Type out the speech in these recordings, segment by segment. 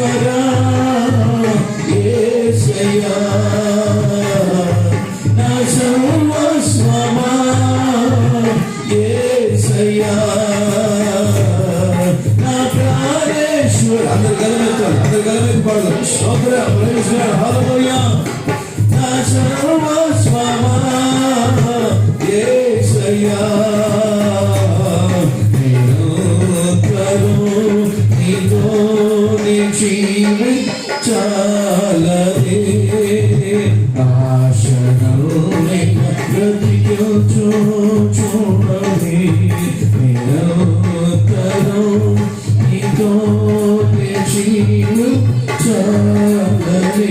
ప్రాణేశ్వరా యేసయ్యా నా సర్వస్వమా యేసయ్యా నా ప్రాణేశ్వర. అందరు గలమెత్తి పాడదాం. స్తోత్రం ప్రైజ్ లార్డ్ హల్లెలూయా. నా సర్వస్వమా యేసయ్యా చాలే ఆశనమే బ్రతికించు చూడని నిరంతరం నీతోనే చాలే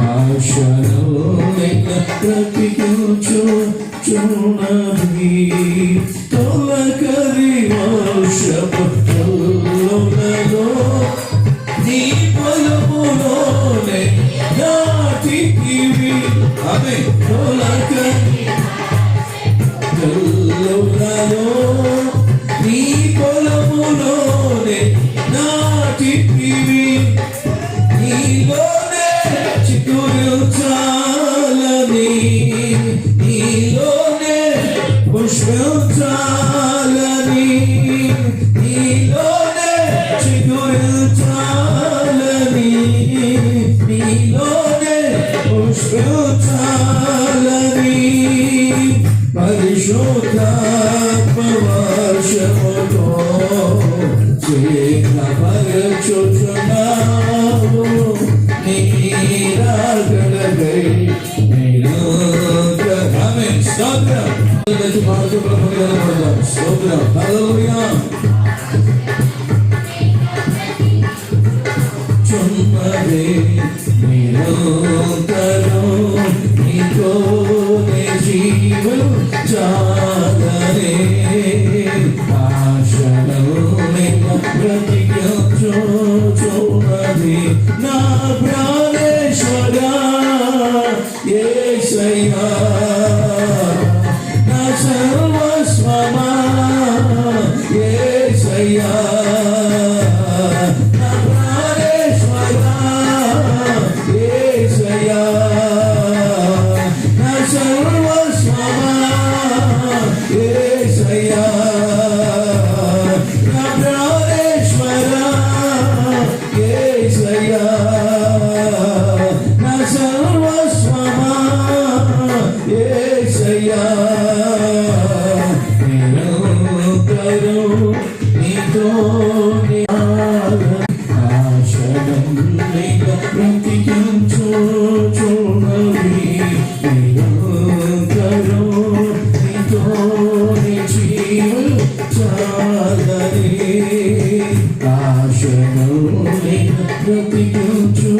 ఆశనమే బ్రతికించు చూడని తొలకరి వర్షపు నీ పొలములోనే నాటికివి ఆమె తొలకరి నీ పొలములోనే నాటికివి నీలోనే చిగురించాలని నీలోనే పుష్పించాలని నీలోనే చిగురించాలని నీలోనే పుష్పించాలని పరిశుద్ధాత్మ వర్షముతో చేకపరచుచున్నావు నీ రాగడగై నిరంతరమే. స్తోత్రం పాడుతూ ప్రభువుని కనపడదాం. స్తోత్రం హల్లెలూయా. చుమ్మదే నిరంతరం నీతోనే జీవనం చాలే ఆశలమే బ్రతికించు చూడని నా ప్రాణేశ్వరా యేసయ్యా నా సర్వస్వమా యేసయ్యా నా ప్రాణేశ్వరా యేసయ్యా నా సర్వస్వమా యేసయ్యా నా ప్రాణేశ్వరా యేసయ్యా నా సర్వస్వమా యేసయ్యా నిరంతరం నీతోనే ఆశలన్నీ బ్రతికించు చూడని నిరంతరం నీతోనే జీవించాలని ఆశలన్నీ బ్రతికించు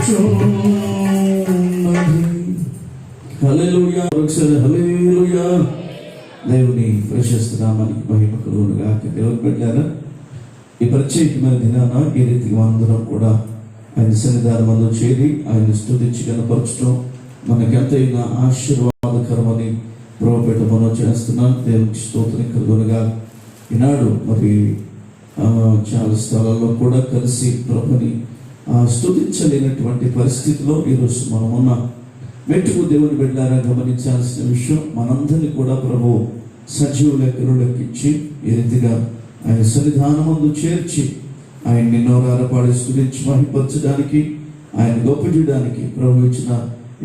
చూడని. హల్లెలూయా. ఒకసారి హల్లెలూయా. దేవుని ప్రశస్త నామానికి మహిమ కలుగును గాక. దేవుని బిడ్డలారా, ఈ ప్రత్యేకమైన దినాన ఈ రీతిగా అందరం కూడా ఆయన సన్నిధానంలో చేరి ఆయన స్తుతించి కనపరచడం మనకెంతైనా ఆశీర్వాదకరమని ప్రభుపేట మనం చేస్తున్నాం. దేవునికి స్తోత్రం కలుగునుగా. ఈనాడు మరి చాలా స్థలాల్లో కూడా కలిసి ప్రభుని స్తుతించలేనటువంటి పరిస్థితిలో ఈరోజు మనం ఉన్నాం. మెట్టుకు దేవుని బిడ్డలారా, గమనించాల్సిన విషయం, మనందరినీ కూడా ప్రభు సజీవ లెక్కలోకి ఇచ్చి ఈ రీతిగా ఆయన సన్నిధానమందు చేర్చి ఆయన్ని నోరారపాడి స్తుతించి మహిమపరచడానికి, ఆయన గొప్ప చేయడానికి ప్రభు ఇచ్చిన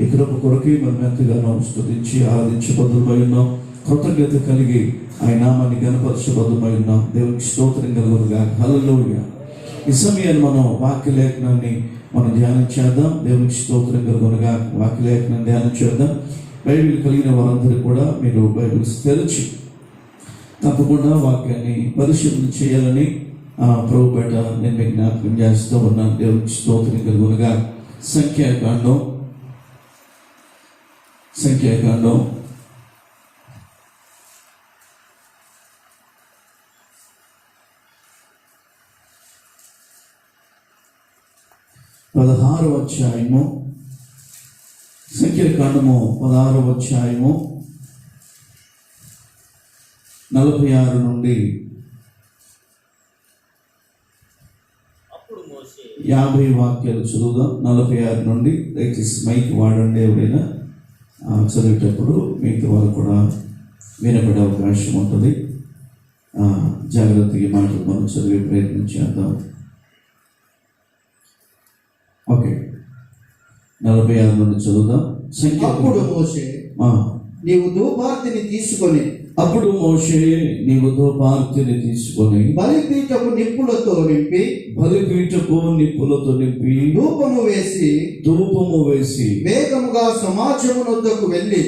ఈ కృప కొరకి మనం ఎంతగానో స్తుతించి ఆరాధించబద్ధమై ఉన్నాం. కృతజ్ఞత కలిగి ఆయన నామాన్ని గణపరచబద్ధమై ఉన్నాం. దేవునికి స్తోత్రం కలుగునుగా. హల్లెలూయా. ఈ సమయాన్ని మనం వాక్యలేఖనాన్ని మనం ధ్యానం చేద్దాం. దేవునికి స్తోత్రం కలుగునుగా. వాక్యలేఖనం ధ్యానం చేద్దాం. బైబిల్ కలిగిన వారందరూ కూడా మీరు బైబిల్స్ తెరిచి తప్పకుండా వాక్యాన్ని పరిశీలన చేయాలని ప్రభుపేట నేను మీకు జ్ఞాపకం చేస్తూ ఉన్నాను. దేవునికి స్తోత్రం కలుగునుగా. సంఖ్యాకాండం 16వ అధ్యాయము, సంఖ్యాకాండము 16వ అధ్యాయము 46 నుండి 50 వాక్యాలు చదువుదాం. 46 నుండి. దయచేసి మైక్ వాడండి. ఎవరైనా చదివేటప్పుడు మిగతా వారు కూడా వినపడే అవకాశం ఉంటుంది. జాగ్రత్తగా మాటలు మనం చదివే ప్రయత్నం చేద్దాం. ఓకే, 46 నుండి చదువుదాం. అప్పుడు మోషే నీవు ధూపార్తిని తీసుకొని బలిపీఠపు నిప్పులతో నింపి ధూపము వేసి వేగముగా సమాజమునొద్దకు వెళ్ళి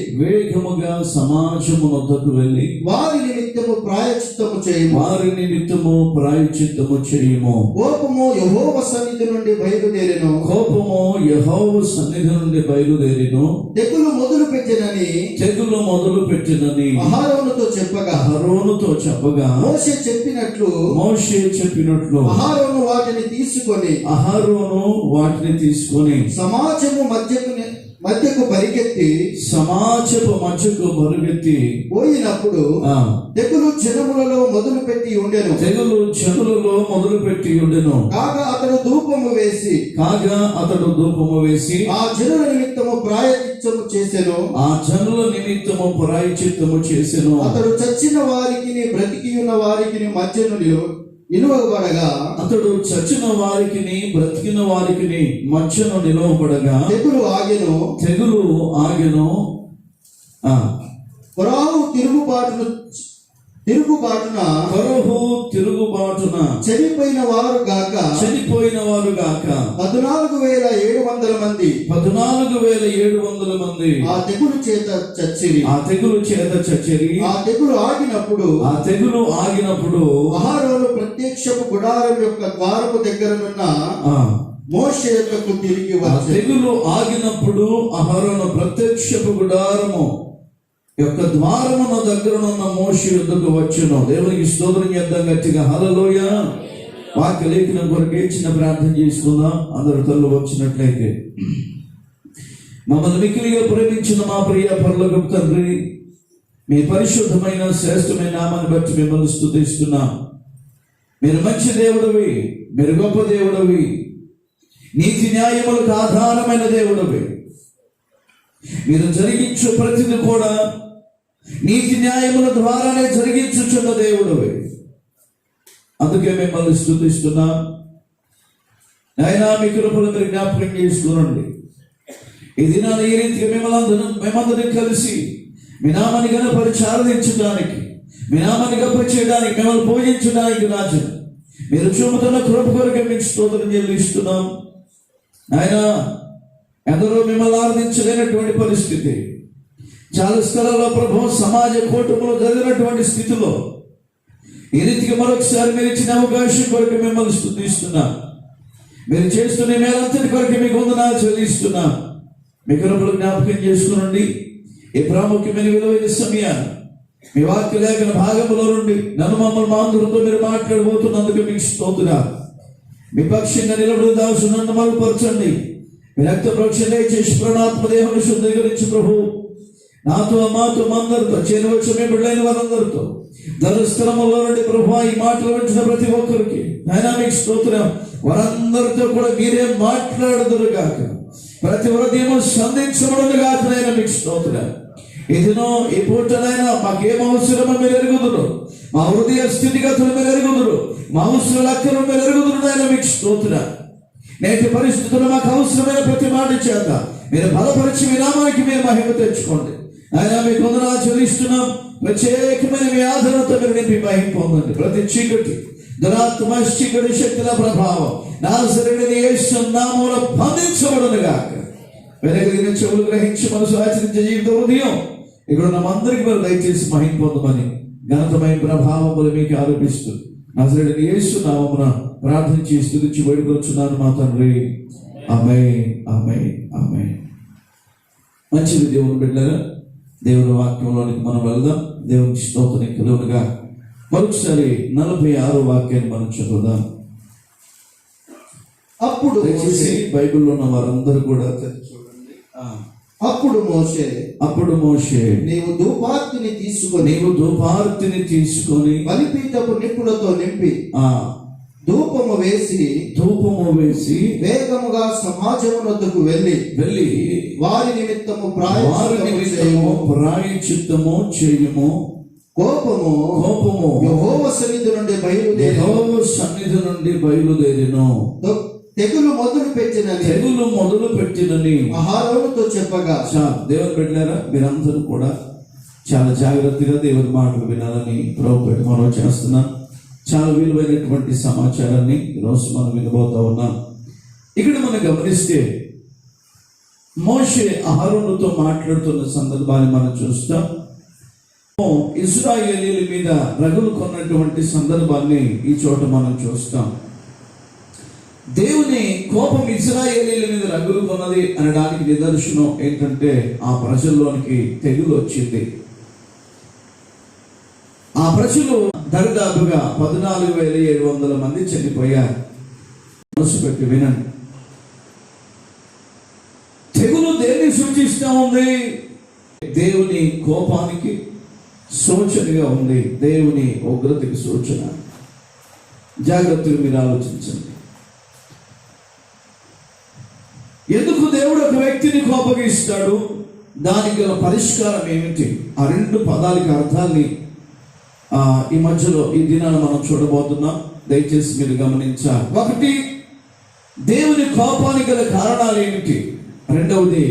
వారి నిమిత్తము ప్రాయశ్చిత్తము చేయము. కోపము యెహోవా సన్నిధి నుండి బయలుదేరెను. తెగులు మొదలు పెట్టినని అహరోనుతో చెప్పగా మోషే చెప్పినట్లు అహరోను వాటిని తీసుకొని సమాజపు మధ్యకు పరిగెత్తి పోయినప్పుడు తెగులు జనములలో మొదలుపెట్టి ఉండెను. కాగా అతడు ధూపము వేసి ఆ జనుల నిమిత్తము ప్రాయశ్చిత్తము చేసెను. అతడు చచ్చిన వారికి బ్రతికి ఉన్న వారికి మధ్యను నిలువబడగా తెగులు ఆగెను. ఫరోహు తిరుగుబాటున చనిపోయిన వారు గాక 14,700 మంది ఆ తెగులు చేత చచ్చిరి. ఆ తెగులు ఆగినప్పుడు అహరోను ప్రత్యక్షపు గుడారం యొక్క ద్వారపు దగ్గరనున్న మోషే యొద్దకు తిరిగి వచ్చెను. తెగులు ఆగినప్పుడు అహరోను ప్రత్యక్షపు గుడారము యొక్క ద్వారమున దగ్గరనున్న మోషే యొద్దకు వచ్చెను. దేవునికి స్తోత్రం చేద్దాం గట్టిగా. హల్లెలూయా. వాక్య లేఖనం కొరకే చిన్న ప్రార్థన చేసుకుందాం. అందరూ తల్లు వచ్చినట్లయితే. మమ్మల్ని మిక్కిలిగా ప్రేమించిన మా ప్రియ పరలోకపు తండ్రి, మీ పరిశుద్ధమైన శ్రేష్టమైన నామాన్ని బట్టి మిమ్మల్ని స్తుతిస్తున్నాం. మీరు మంచి దేవుడివి, మీరు గొప్ప దేవుడివి, నీతి న్యాయములకు ఆధారమైన దేవుడివి. మీరు జరిగించు ప్రతిది కూడా నీతి న్యాయముల ద్వారానే జరిగించుచున్న దేవుడివి. అందుకే మిమ్మల్ని స్తుతిస్తున్నాం. నాయనా, మీ కృపను మీరు జ్ఞాపకం చేసుకోనండి. ఈ దినాన్ని ఈ రీతిగా మేమందరం కలిసి మీ నామాన్ని గణపరిచి ఆరాధించడానికి, మీ నామాన్ని గొప్ప చేయడానికి, మిమ్మల్ని పూజించడానికి రాజు మీరు చూపుతున్న కృప కొరకు మీకు స్తోత్రం చెల్లిస్తున్నాం. నాయనా, ఎందరో మిమ్మల్ని ఆరాధించలేనటువంటి పరిస్థితి, చాలా స్థలాల్లో ప్రభు సమాజ కూటములు జరిగినటువంటి స్థితిలో ఈ రీతికి మరొకసారి మీరు ఇచ్చిన అవకాశం కొరకు మిమ్మల్ని స్తుతిస్తున్నాం. మీరు చేస్తున్న మేలంతటి కొరకు మీకు వందనాలు చెల్లిస్తున్నాం. మీ కృపలు జ్ఞాపకం చేసుకునండి. ఈ ప్రాముఖ్యమైన విలువైన సమయాన్ని మీ వాక్య లేఖన భాగంలో నుండి మమ్మల్ని మాందులతో మీరు మాట్లాడబోతున్నందుకు మీకు స్తోత్రాలు. మీ పక్షంగా నిలబడి దాసు నన్ను మరుగుపరచండి. మీ రక్త ప్రోక్షణ చేసి ప్రణాత్మ దేహం శుద్ధీకరించి ప్రభు నాతో మాతో అందరితో చేరవచ్చు మీ బిడ్డలైన వారందరితో ధనస్థలములో నుండి ప్రభు ఈ మాటలు వింటున్న ప్రతి ఒక్కరికి డైనామిక్ స్తోత్రం. వారందరితో కూడా మీరే మాట్లాడుదురు గాక, ప్రతి హృదయం సంధించబడును గాక. నైనా మీకు స్తోత్రం. ఇదినో ఈ పూటనైనా మాకేం అవసరమో మీరు ఎరుగుదురు, మా హృదయ స్థితిగతులు మీరు ఎరుగుదురు, మా అవసరాల అక్కలు మీరు ఎరుగుదురు. నైనా మీకు స్తోత్రం. నేటి పరిస్థితులు మాకు అవసరమైన ప్రతి మాట చేత మీరు బలపరిచి మీ నామానికి మీరు మహిమ తెచ్చుకోండి. ఆయన మీకు వందనాలు చెల్లిస్తున్నాం. ప్రత్యేకమైన మీ ఆదరణతో మీరు నింపి మహిమ పొందండి. ప్రతి చీకటి దురాత్మ చీకటి శక్తుల ప్రభావం నాజరేయుడైన యేసు నామములో బంధించబడును గాక. వెనకలిగిన చెవులు గ్రహించి మనసు ఆచరించే జీవిత హృదయం ఇక్కడ అందరికీ మీరు దయచేసి మహిమ పొందమని ఘనతమైన ప్రభావములు మీకు ఆరోపిస్తూ నాజరేయుడైన యేసు నామమున ప్రార్థించి స్తుతించి వేడుకొనుచున్నాను మా తండ్రి. ఆమేన్, ఆమేన్, ఆమేన్. మంచిది దేవుని బిడ్డలారా, దేవుని వాక్యంలోనికి మనం వెళ్దాం. దేవునికి స్తోత్రం కలుగునుగా. మరొకసారి 46వ వాక్యాన్ని మనం చదువుదాం. అప్పుడు బైబిల్లో ఉన్న వారందరూ కూడా చూడండి. అప్పుడు మోషే నీవు ధూపార్తిని తీసుకొని బలిపీఠపు నిప్పులతో నింపి ధూపము వేసి వేగముగా సమాజమునొద్దకు వెళ్ళి వారి నిమిత్తము ప్రాయశ్చిత్తము చేయము. కోపము యెహోవా సన్నిధి నుండి బయలుదేరెను. తెగులు మొదలు పెట్టినని అహరోనుతో చెప్పగా. దేవుని బిడ్డలారా, మీరందరూ కూడా చాలా జాగ్రత్తగా దేవుని మాటలు వినాలని ప్రభువు మనం చేస్తున్నాం. చాలా విలువైనటువంటి సమాచారాన్ని ఈరోజు మనం వినబోతా ఉన్నాం. ఇక్కడ మనం గమనిస్తే మోషే అహరోనుతో మాట్లాడుతున్న సందర్భాన్ని మనం చూస్తాం. ఇశ్రాయేలీయుల మీద రగులు కొన్నటువంటి సందర్భాన్ని ఈ చోట మనం చూస్తాం. దేవుని కోపం ఇశ్రాయేలీయుల మీద రగులు కొన్నది అనడానికి నిదర్శనం ఏంటంటే ఆ ప్రజల్లోనికి తెగులు వచ్చింది. ఆ ప్రజలు దరిదాపుగా 14,700 మంది చనిపోయారు. మనసు పెట్టి వినండి. తెగులు దేన్ని సూచిస్తూ ఉంది? దేవుని కోపానికి సూచనగా ఉంది, దేవుని ఉగ్రతకి సూచన. జాగ్రత్తగా మీరు ఆలోచించండి. ఎందుకు దేవుడు ఒక వ్యక్తిని కోపగిస్తాడు? దానికి గల పరిష్కారం ఏమిటి? ఆ రెండు పదాలకి అర్థాన్ని ఈ మధ్యలో ఈ దినాన్ని మనం చూడబోతున్నాం. దయచేసి మీరు గమనించాలి. ఒకటి, దేవుని కోపానికి గల కారణాలు ఏమిటి? రెండవది,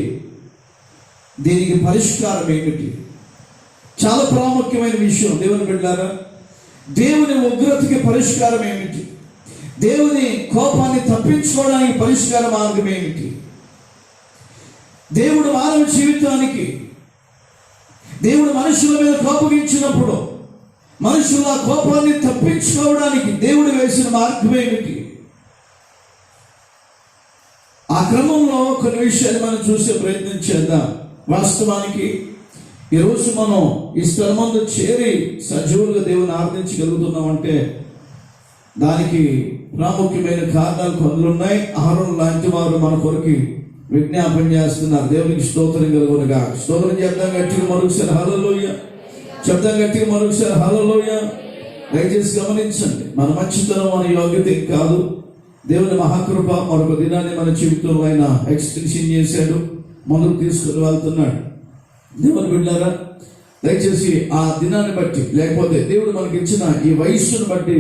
దీనికి పరిష్కారం ఏమిటి? చాలా ప్రాముఖ్యమైన విషయం దేవుని బిడ్డలారా. దేవుని ఉగ్రతకి పరిష్కారం ఏమిటి? దేవుని కోపాన్ని తప్పించుకోవడానికి పరిష్కార మార్గం ఏమిటి? దేవుడు మానవ జీవితానికి, దేవుడు మనుషుల మీద కోపగించినప్పుడు మనుషుల కోపాన్ని తప్పించుకోవడానికి దేవుడు వేసిన మార్గం ఏమిటి? ఆ క్రమంలో కొన్ని విషయాలు మనం చూసే ప్రయత్నం చేద్దాం. వాస్తవానికి ఈరోజు మనం ఈ స్థలమందు చేరి సజీవులుగా దేవుని ఆరాధించగలుగుతున్నామంటే దానికి ప్రాముఖ్యమైన కారణాలు కొన్ని ఉన్నాయి. అహరోను లాంటి వారు మన కొరకు విజ్ఞాపన చేస్తున్నారు. దేవునికి స్తోత్రం కలుగునుగా. స్తోత్రం చేద్దాం గట్టిగా మరొకసారి హల్లెలూయా. చెప్తాం గట్టిగా మరొకసారి హల్లెలూయా. దయచేసి గమనించండి, మన మంచితనం మన యోగ్యత కాదు. దేవుని మహాకృప మరొక దినాన్ని మన జీవితంలో ఆయన ఎక్స్టెన్షన్ చేశాడు, ముందుకు తీసుకుని వెళ్తున్నాడు. దేవుని బిడ్డలారా, దయచేసి ఆ దినాన్ని బట్టి, లేకపోతే దేవుడు మనకి ఇచ్చిన ఈ వయస్సును బట్టి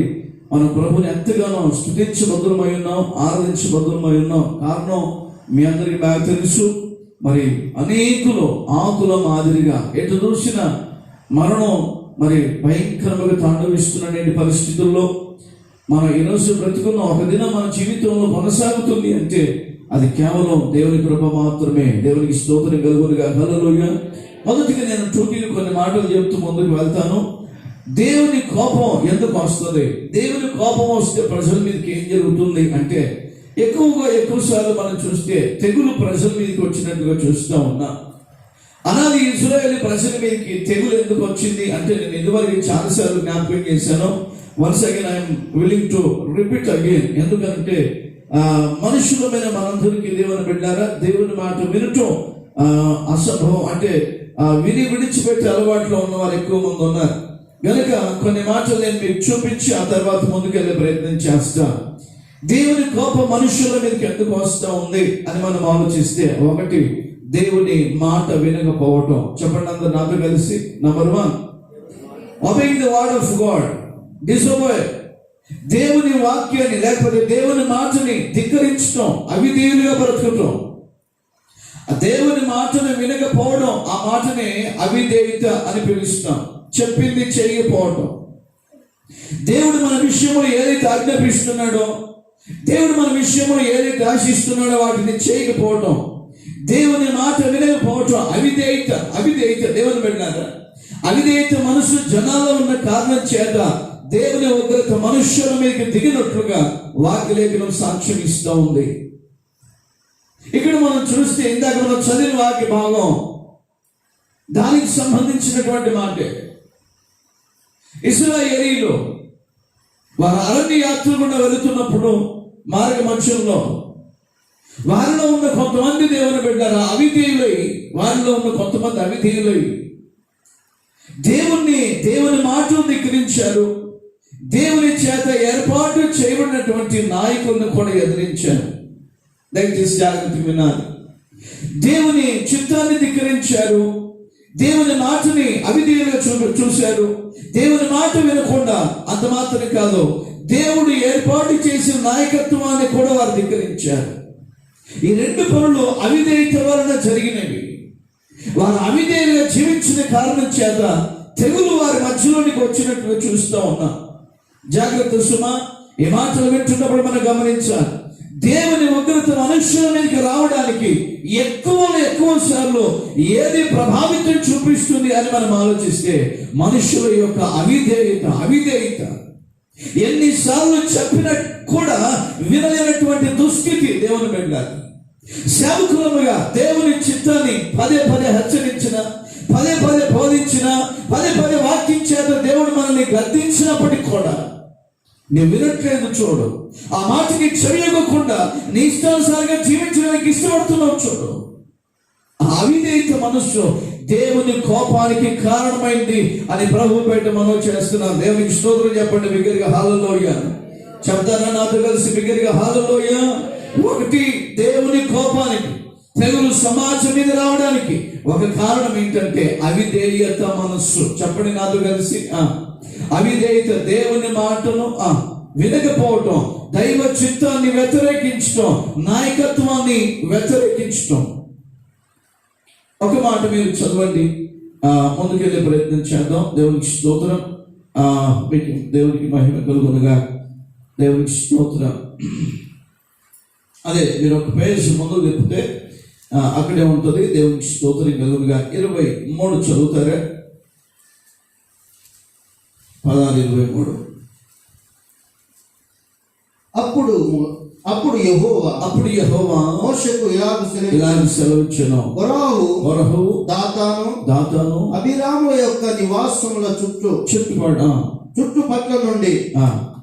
మనం ప్రభుని ఎంతగానో స్తుతించబద్ధులమై ఉన్నాం, ఆరాధించబద్ధులమై ఉన్నాం. కారణం మీ అందరికీ బాగా తెలుసు. మరి అనేకులు ఆకుల మాదిరిగా ఎటు చూసిన మరణం మరి భయంకరంగా తాండవిస్తున్న పరిస్థితుల్లో మనం ఈరోజు బ్రతుకున్న ఒక దినం మన జీవితంలో కొనసాగుతుంది అంటే అది కేవలం దేవుని కృప మాత్రమే. దేవునికి స్తోత్రం కలుగునుగా. హల్లెలూయా. మొదటిగా నేను టూకీలు కొన్ని మాటలు చెప్తూ ముందుకు వెళ్తాను. దేవుని కోపం ఎందుకు వస్తుంది? దేవుని కోపం వస్తే ప్రజల మీదకి ఏం జరుగుతుంది అంటే, ఎక్కువ సార్లు మనం చూస్తే తెగులు ప్రజల మీదకి వచ్చినట్టుగా చూస్తూ ఉన్నా. అనాది ఇశ్రాయేలు ప్రజల మీదకి తెగులు ఎందుకు వచ్చింది అంటే, నేను ఇదివరకు చాలాసార్లు జ్ఞాపకం చేశాను. Once again I'm willing to repeat again. ఎందుకంటే మనుషులమైన మనందరికీ దేవుని బిడ్డారా, దేవుని మాట వినటం అసంభవం. అంటే విని విడిచిపెట్టే అలవాట్లో ఉన్న వారు ఎక్కువ మంది ఉన్నారు. కనుక కొన్ని మాటలు నేను మీకు చూపించి ఆ తర్వాత ముందుకెళ్ళే ప్రయత్నం చేస్తా. దేవుని కోపం మనుషుల మీదకి ఎందుకు వస్తూ ఉంది అని మనం ఆలోచిస్తే, ఒకటి, దేవుని మాట వినకపోవటం. చెప్పండి అందరు నాతో కలిసి. Number 1, obeying the word of God, disobey. దేవుని వాక్యాన్ని లేకపోతే దేవుని మాటని ధిక్కరించడం, అవిధేయులుగా బ్రతకటం. దేవుని మాటను వినకపోవడం, ఆ మాటని అవిధేయత అని పిలుస్తాం. చెప్పింది చేయకపోవడం. దేవుడు మన విషయంలో ఏదైతే ఆజ్ఞాపిస్తున్నాడో, దేవుడు మన విషయంలో ఏదైతే ఆశిస్తున్నాడో వాటిని చేయకపోవటం, దేవుని మాట వినకపోవటం అవిధేయత. దేవుని బిడ్డలారా, అవిధేయత మనసు జనాల్లో ఉన్న కారణం చేత దేవుని ఉగ్రత మనుష్యుల మీదకి దిగినట్లుగా వాక్యలేఖనం సాక్ష్యం ఇస్తూ ఉంది. ఇక్కడ మనం చూస్తే ఇందాక మనం చదివిన వాక్య భాగం దానికి సంబంధించినటువంటి మాటే. ఇశ్రాయేలీయులు వారు అరణ్య యాత్ర గుండా వెళుతున్నప్పుడు మార్గ మధ్యంలో వారిలో ఉన్న కొంతమంది దేవుని బిడ్డలారా అవిధేయులై, వారిలో ఉన్న కొంతమంది అవిధేయులై దేవుని మాటను ధిక్కరించారు, దేవుని చేత ఏర్పాటు చేయబడినటువంటి నాయకులను కూడా ఎదిరించారు. దయచేసి జాగ్రత్తగా వినాలి. దేవుని చిత్తాన్ని ధిక్కరించారు, దేవుని మాటని అవిధేయులుగా చూశారు. దేవుని మాట వినకుండా అంత మాత్రమే కాదు, దేవుడు ఏర్పాటు చేసిన నాయకత్వాన్ని కూడా వారు ధిక్కరించారు. ఈ రెండు పనులు అవిధేయత వలన జరిగినవి. వారు అవిధేయులుగా జీవించిన కారణం చేత తెగులు వారి మధ్యలోనికి వచ్చినట్టుగా చూస్తూ ఉన్నాం. జాగ్రత్త సుమా, ఈ మాటలు వింటున్నప్పుడు మనం గమనించాలి. దేవుని ఉగ్రత మనుషుల మీదకి రావడానికి ఎక్కువ సార్లు ఏది ప్రభావితం చూపిస్తుంది అని మనం ఆలోచిస్తే మనుషుల యొక్క అవిధేయత ఎన్నిసార్లు చెప్పినా కూడా వినలేనటువంటి దుస్థితి దేవుని బిడ్డలు. సేవకులముగా దేవుని చిత్తాన్ని పదే హెచ్చరించిన, పదే బోధించిన, పదే వాక్యం చేత దేవుడు మనల్ని గద్దించినప్పటికీ కూడా నువ్వు వినట్లేదు చూడు, ఆ మాటకి చెవియకుండా నీ ఇష్టానుసారంగా జీవించడానికి ఇష్టపడుతున్నావు చూడు. ఆ అవిధేయత మనస్సు దేవుని కోపానికి కారణమైంది అని ప్రభు బయట మనం చేస్తున్నాం. దేవునికి స్తోత్రం చెప్పండి బిగ్గరగా హల్లెలూయా. చెప్తారా నాతో కలిసి బిగ్గరగా హల్లెలూయా. ఒకటి, దేవుని కోపానికి తెగులు సమాజం మీద రావడానికి ఒక కారణం ఏంటంటే అవిధేయత మనస్సు. చెప్పండి నాతో కలిసి, అవిధేయత, దేవుని మాటను వినకపోవటం, దైవ చిత్తాన్ని వ్యతిరేకించటం, నాయకత్వాన్ని వ్యతిరేకించటం. ఒక మాట మీరు చదవండి, ముందుకెళ్ళే ప్రయత్నం చేద్దాం. దేవునికి స్తోత్రం, మీకు దేవునికి మహిమ కలుగునుగా. దేవునికి స్తోత్రం. అదే మీరు ఒక పేజ్ ముందు తిప్పితే అక్కడే ఉంటుంది. దేవునికి స్తోత్రం కలుగునుగా. 23 చదువుతారా? 16-23. అప్పుడు యెహోవా మోషేకు ఇలాగ సెలవిచ్చెను. కొరహు, దాతాను, అబీరాముల యొక్క నివాసముల చుట్టుపట్ల నుండి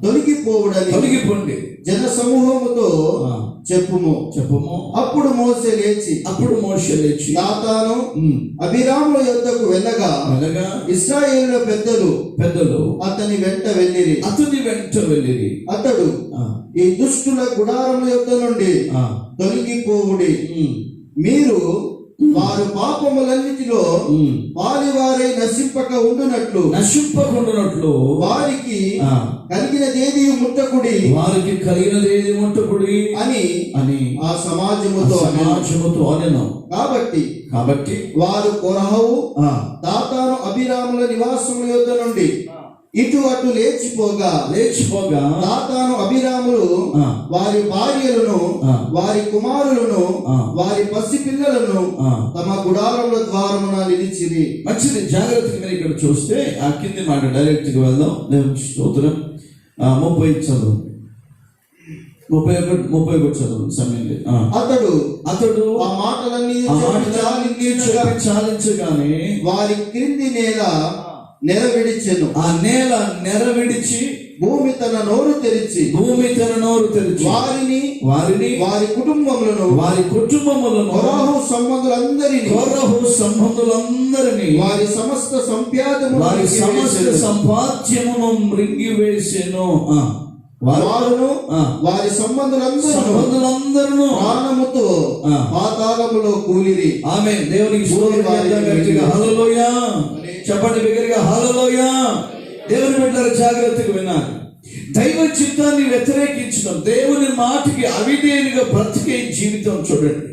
తొలగిపోండి జన సమూహముతో చెప్పుము. అప్పుడు మోషే లేచి దాతాను అబీరాముల యొద్దకు వెళ్ళగా ఇశ్రాయేలు పెద్దలు అతని వెంట వెళ్ళిరి. అతడు ఈ దుష్టుల గుడారముల యొద్ద నుండి తొలగిపోవుడి, మీరు వారు పాపములన్నిటిలో వారివారై నశింపకుండా ఉండునట్లు వారికి కలిగినదేది ముట్టకుడి అని ఆ సమాజముతో అనెను. కాబట్టి వారు కొరహు, దాతాను, అబీరాముల నివాసముల యొద్ద నుండి ఇటు అటు లేచిపోగా దాతాను అబీరాములు వారి భార్యలను, వారి కుమారులను, వారి పసి పిల్లలను తమ గుడారముల ద్వారమున నిలిచిరి. మంచిది, జాగ్రత్తగా మీరు ఇక్కడ చూస్తే ఆ కింది మాట డైరెక్ట్ గా వెళ్దాం. దేవుని స్తోత్రం. 30 చదువు, 31 చదువు సమయంలో అతడు ఆ మాటలన్నీ చాలించగానే వారి క్రింది నేల నెరవిడిచెను. ఆ నేల నెరవిడిచి భూమి తన నోరు తెరిచి వారిని వారి కుటుంబములను కొరహు సంబంధులందరినీ వారి సమస్త సంపాద్యమును మృంగివేసెను. వారును వారి సంబంధులందరూ ప్రాణముతో పాతాళములో కూలిరి. ఆమేన్. దేవునికి హల్లెలూయా చెప్పండి బిగ్గరగా హల్లెలూయా. దేవుని బిడ్డలారా జాగ్రత్తగా వినాలి. దైవ చిత్తాన్ని వ్యతిరేకించడం, దేవుని మాటకి అవిధేయులుగా బ్రతికే జీవితం చూడండి.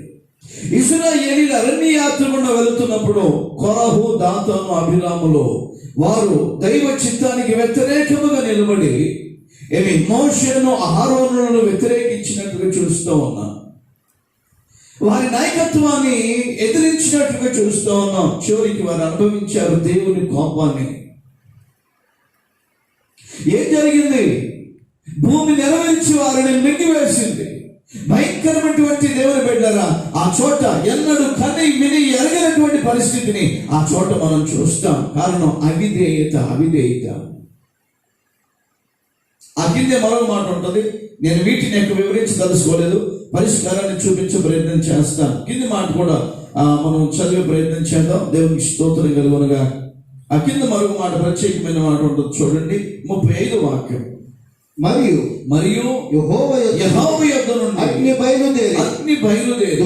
ఇశ్రాయేలీయులు అరణ్య యాత్ర గుండా వెళుతున్నప్పుడు కొరహు, దాతాను, అబీరాములు వారు దైవ చిత్తానికి వ్యతిరేకముగా నిలబడి మోషేను, అహరోనులను వ్యతిరేకించినట్టుగా చూస్తూ ఉన్నాం. వారి నాయకత్వాన్ని ఎదిరించినట్టుగా చూస్తూ ఉన్నాం. చివరికి వారు అనుభవించారు దేవుని కోపాన్ని. ఏం జరిగింది? భూమి నెరవేర్చి వారిని మింగివేసింది. భయంకరమైనటువంటి దేవుని బిడ్డలారా, ఆ చోట ఎన్నడూ కని విని ఎరగనటువంటి పరిస్థితిని ఆ చోట మనం చూస్తాం. కారణం అవిధేయత. ఆ కిందే మరో మాట ఉంటుంది. నేను వీటిని వివరించి తెలుసుకోలేదు, పరిష్కారాన్ని చూపించే ప్రయత్నం చేస్తాను. కింది మాట కూడా మనం చదివే ప్రయత్నం చేద్దాం. దేవునికి స్తోత్రం కలుగునుగా. ఆ కింద మరొక మాట, ప్రత్యేకమైన మాట ఉంటుంది చూడండి, 35 వాక్యం. మరియు యెహోవా యొద్ద నుండి అగ్ని బయలుదేరి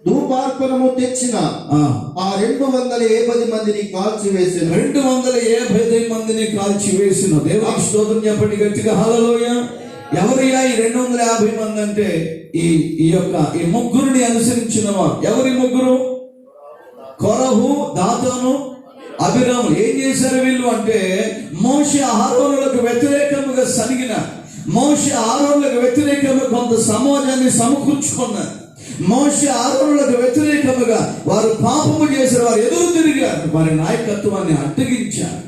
ధూపార్పణము తెచ్చిన ఆ 270 మందిని కాల్చివేసిన 270 మందిని కాల్చివేసిన. దేవునికి స్తోత్రం చెప్పండి గట్టిగా హల్లెలూయా. ఎవరయ్యా ఈ 250 మంది అంటే ఈ ముగ్గురిని అనుసరించిన వారు. ఎవరి ముగ్గురు? కొరహు, దాతాను, అబీరాములు. ఏం చేశారు వీళ్ళు అంటే, మోషే అహరోనులకు వ్యతిరేకముగా సనిగిన, మోషే అహరోనులకు వ్యతిరేకముగా కొంత సమాజాన్ని సమకూర్చుకున్నారు. మోషే అహరోనులకు వ్యతిరేకముగా వారు పాపము చేశారు, వారు ఎదురు తిరిగారు, వారి నాయకత్వాన్ని అడ్డగించారు.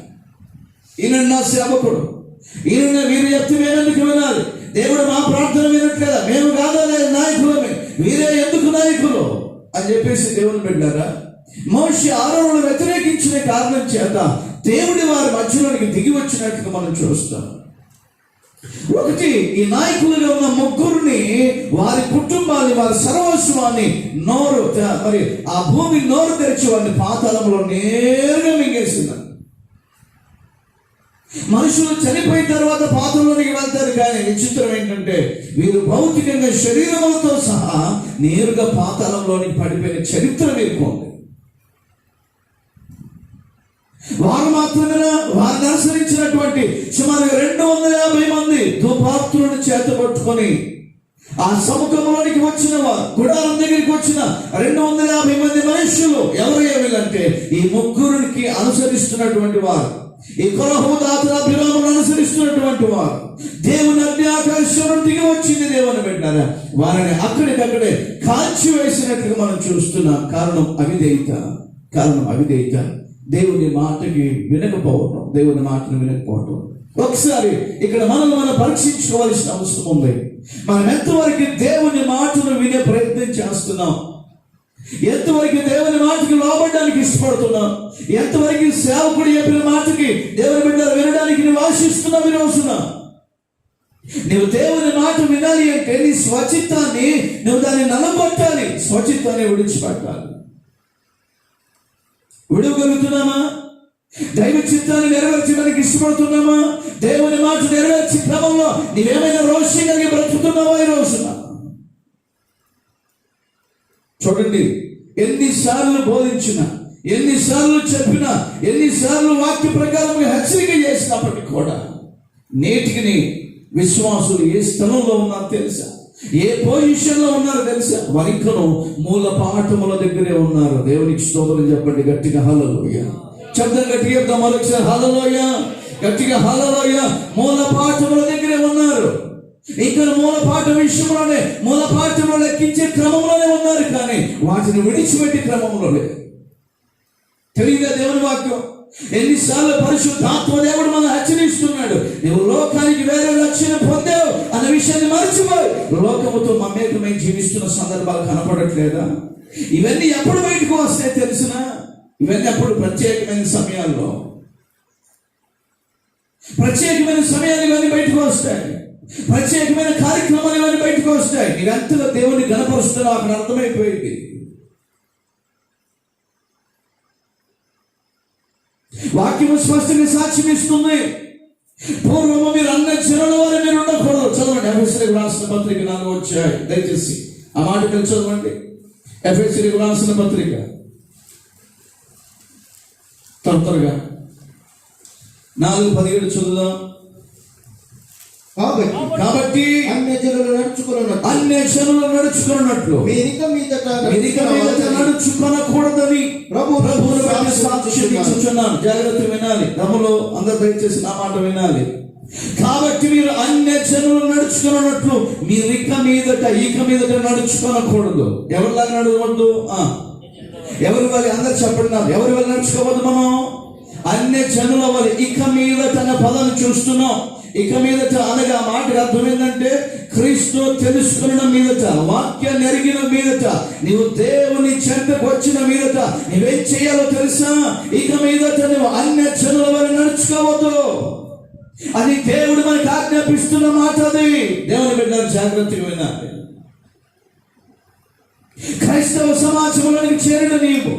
ఈయన నా సేవకుడు, ఈయన వీరు ఎత్తువేనందుకు వినాలి, దేవుడు మా ప్రార్థన వినట్లేదా, మేము కాదా నాయకులమే, వీరే ఎందుకు నాయకులు అని చెప్పేసి దేవుని పెట్టారా. మోషే అహరోనులను వ్యతిరేకించిన కారణం చేత దేవుడి వారి మధ్యలోనికి దిగి వచ్చినట్టుగా మనం చూస్తాం. ఒకటి, ఈ నాయకులుగా ఉన్న ముగ్గురిని, వారి కుటుంబాన్ని, వారి సర్వస్వాన్ని మరి ఆ భూమి నోరు తెరిచి వారిని పాతాళంలో నేరుగా మింగేస్తున్నారు. మనుషులు చనిపోయిన తర్వాత పాతాళంలోనికి వెళ్తారు, కానీ విచిత్రం ఏంటంటే వీరు భౌతికంగా శరీరములతో సహా నేరుగా పాతాళంలోనికి పడిపోయిన చరిత్ర వీరికి ఉంది. వారు మాత్రమేనా? వారిని అనుసరించినటువంటి సుమారు 250 మంది ధూపార్తులను చేతపట్టుకొని ఆ సముఖంలోనికి వచ్చిన వారు, గుడారం దగ్గరికి వచ్చిన 250 మంది మనుషులు ఎవరు ఏమిటంటే ఈ ముగ్గురికి అనుసరిస్తున్నటువంటి వారు, ఈ కొరహు, దాతాను, అబీరాములను అనుసరిస్తున్నటువంటి వారు. దేవుని అగ్ని ఆకాశం దిగి వచ్చింది, దేవుని పెట్టారా, వారిని అక్కడికక్కడే కాల్చి వేసినట్టుగా మనం చూస్తున్నాం. కారణం అవిధేయత, దేవుని మాటకి వినకపోవటం, దేవుని మాటను వినకపోవటం. ఒకసారి ఇక్కడ మనం పరీక్షించుకోవాల్సిన అవసరం ఉంది. మనం ఎంతవరకు దేవుని మాటను వినే ప్రయత్నం చేస్తున్నాం, ఎంతవరకు దేవుని మాటకి లోబడడానికి ఇష్టపడుతున్నాం, ఎంతవరకు సేవకుడు చెప్పిన మాటకి దేవుని బిడ్డలు వినడానికి నువ్వు ఆశిస్తున్నావు. వినవస్తున్నా నువ్వు దేవుని మాట వినాలి అంటే నీ స్వచిత్తాన్ని నువ్వు దాన్ని నలగొట్టాలి, స్వచిత్తాన్ని విడిచిపెట్టాలి. విడవగలుగుతున్నామా? దైవ చిత్తాన్ని నెరవేర్చడానికి ఇష్టపడుతున్నామా? దేవుని మాట నెరవేర్చే క్రమంలో నీవేమైనా రోషం కలిగి బ్రతుకుతున్నావా? ఈ రోజున చూడండి, ఎన్నిసార్లు బోధించినా, ఎన్నిసార్లు చెప్పినా, ఎన్నిసార్లు వాక్య ప్రకారం హెచ్చరిక చేసినప్పటికీ కూడా నేటికి విశ్వాసులు ఏ స్థలంలో ఉన్నారో తెలుసా? ఏ పొజిషన్ లో ఉన్నారో తెలుసా? వారికను మూల పాఠముల దగ్గరే ఉన్నారు. దేవునికి స్తోత్రం చెప్పండి గట్టిగా హల్లెలూయా. శబ్దం గట్టిగా చెప్తాం మరొకసారి, హల్లెలూయా, గట్టిగా హల్లెలూయా. మూల పాఠముల దగ్గరే ఉన్నారు. ఇక్కడ మూల పాఠ విషయంలోనే, మూల పాఠంలో లెక్కించే క్రమంలోనే ఉన్నారు, కానీ వాటిని విడిచిపెట్టే క్రమంలో లేదు. తెలియదా దేవుని వాక్యం? ఎన్నిసార్లు పరిశుద్ధాత్మ దేవుడు మనం హెచ్చరిస్తున్నాడు, నువ్వు లోకానికి వేరే లక్ష్యం పొందావు అన్న విషయాన్ని మర్చిపోయి లోకముతో మమేకమై జీవిస్తున్న సందర్భాలు కనపడట్లేదా? ఇవన్నీ ఎప్పుడు బయటకు వస్తాయి తెలుసునా? ఇవన్నీ అప్పుడు ప్రత్యేకమైన సమయాలు ఇవన్నీ బయటకు వస్తాయి. ప్రత్యేకమైన కార్యక్రమాలు ఇవన్నీ బయటకు వస్తాయి. నీవెంతలో దేవుని గణపరుస్తున్నావు అక్కడ అర్థమైపోయింది. వాక్యము స్పష్టంగా సాక్ష్యం ఇస్తుంది. పూర్వము మీరు అన్న జనుల వారు మీరు ఉండకూడదు. చదవండి, ఎఫెసీయులకు రాసిన పత్రిక 4వ అధ్యాయం. దయచేసి ఆ మాట కలిసి చదవండి. ఎఫెసీయులకు రాసిన పత్రిక త్వరగా 4:17 చదువుదాం. కాబట్టి అన్య జనులు నడుచుకున్నట్లు మీరిక మీదట నడుచుకొనకూడదని ప్రభువును సాక్షిస్తున్నాను. జాగ్రత్త వినాలి, తమలో అందరు దయచేసి నా మాట వినాలి. కాబట్టి మీరు అన్య జనులు నడుచుకున్నట్లు మీరు ఇక మీదట నడుచుకోనకూడదు. ఎవరిలా నడవద్దు? ఎవరి వల్ల? అందరు చెప్పండి, ఎవరి వల్ల నడుచుకోవద్దు? మనం అన్య జనుల వల్ల. ఇక మీదట అన్న పదాన్ని చూస్తున్నాం. ఇక మీదట అనగా మాటకు అర్థం ఏంటంటే క్రీస్తు తెలుసుకున్న మీదట, వాక్యాన్ని ఎరిగిన మీదట, నీవు దేవుని చెంతకు వచ్చిన మీదట నువ్వేం చేయాలో తెలుసా? ఇక మీదట నువ్వు అన్య జనుల వల్ల నడుచుకోవద్దు. అది దేవుడు మనకు ఆజ్ఞాపిస్తున్న మాట. అది దేవుని బిడ్డలు జాగ్రత్తగా వినాలి. క్రైస్తవ సమాజంలోనికి చేరిన నీవు,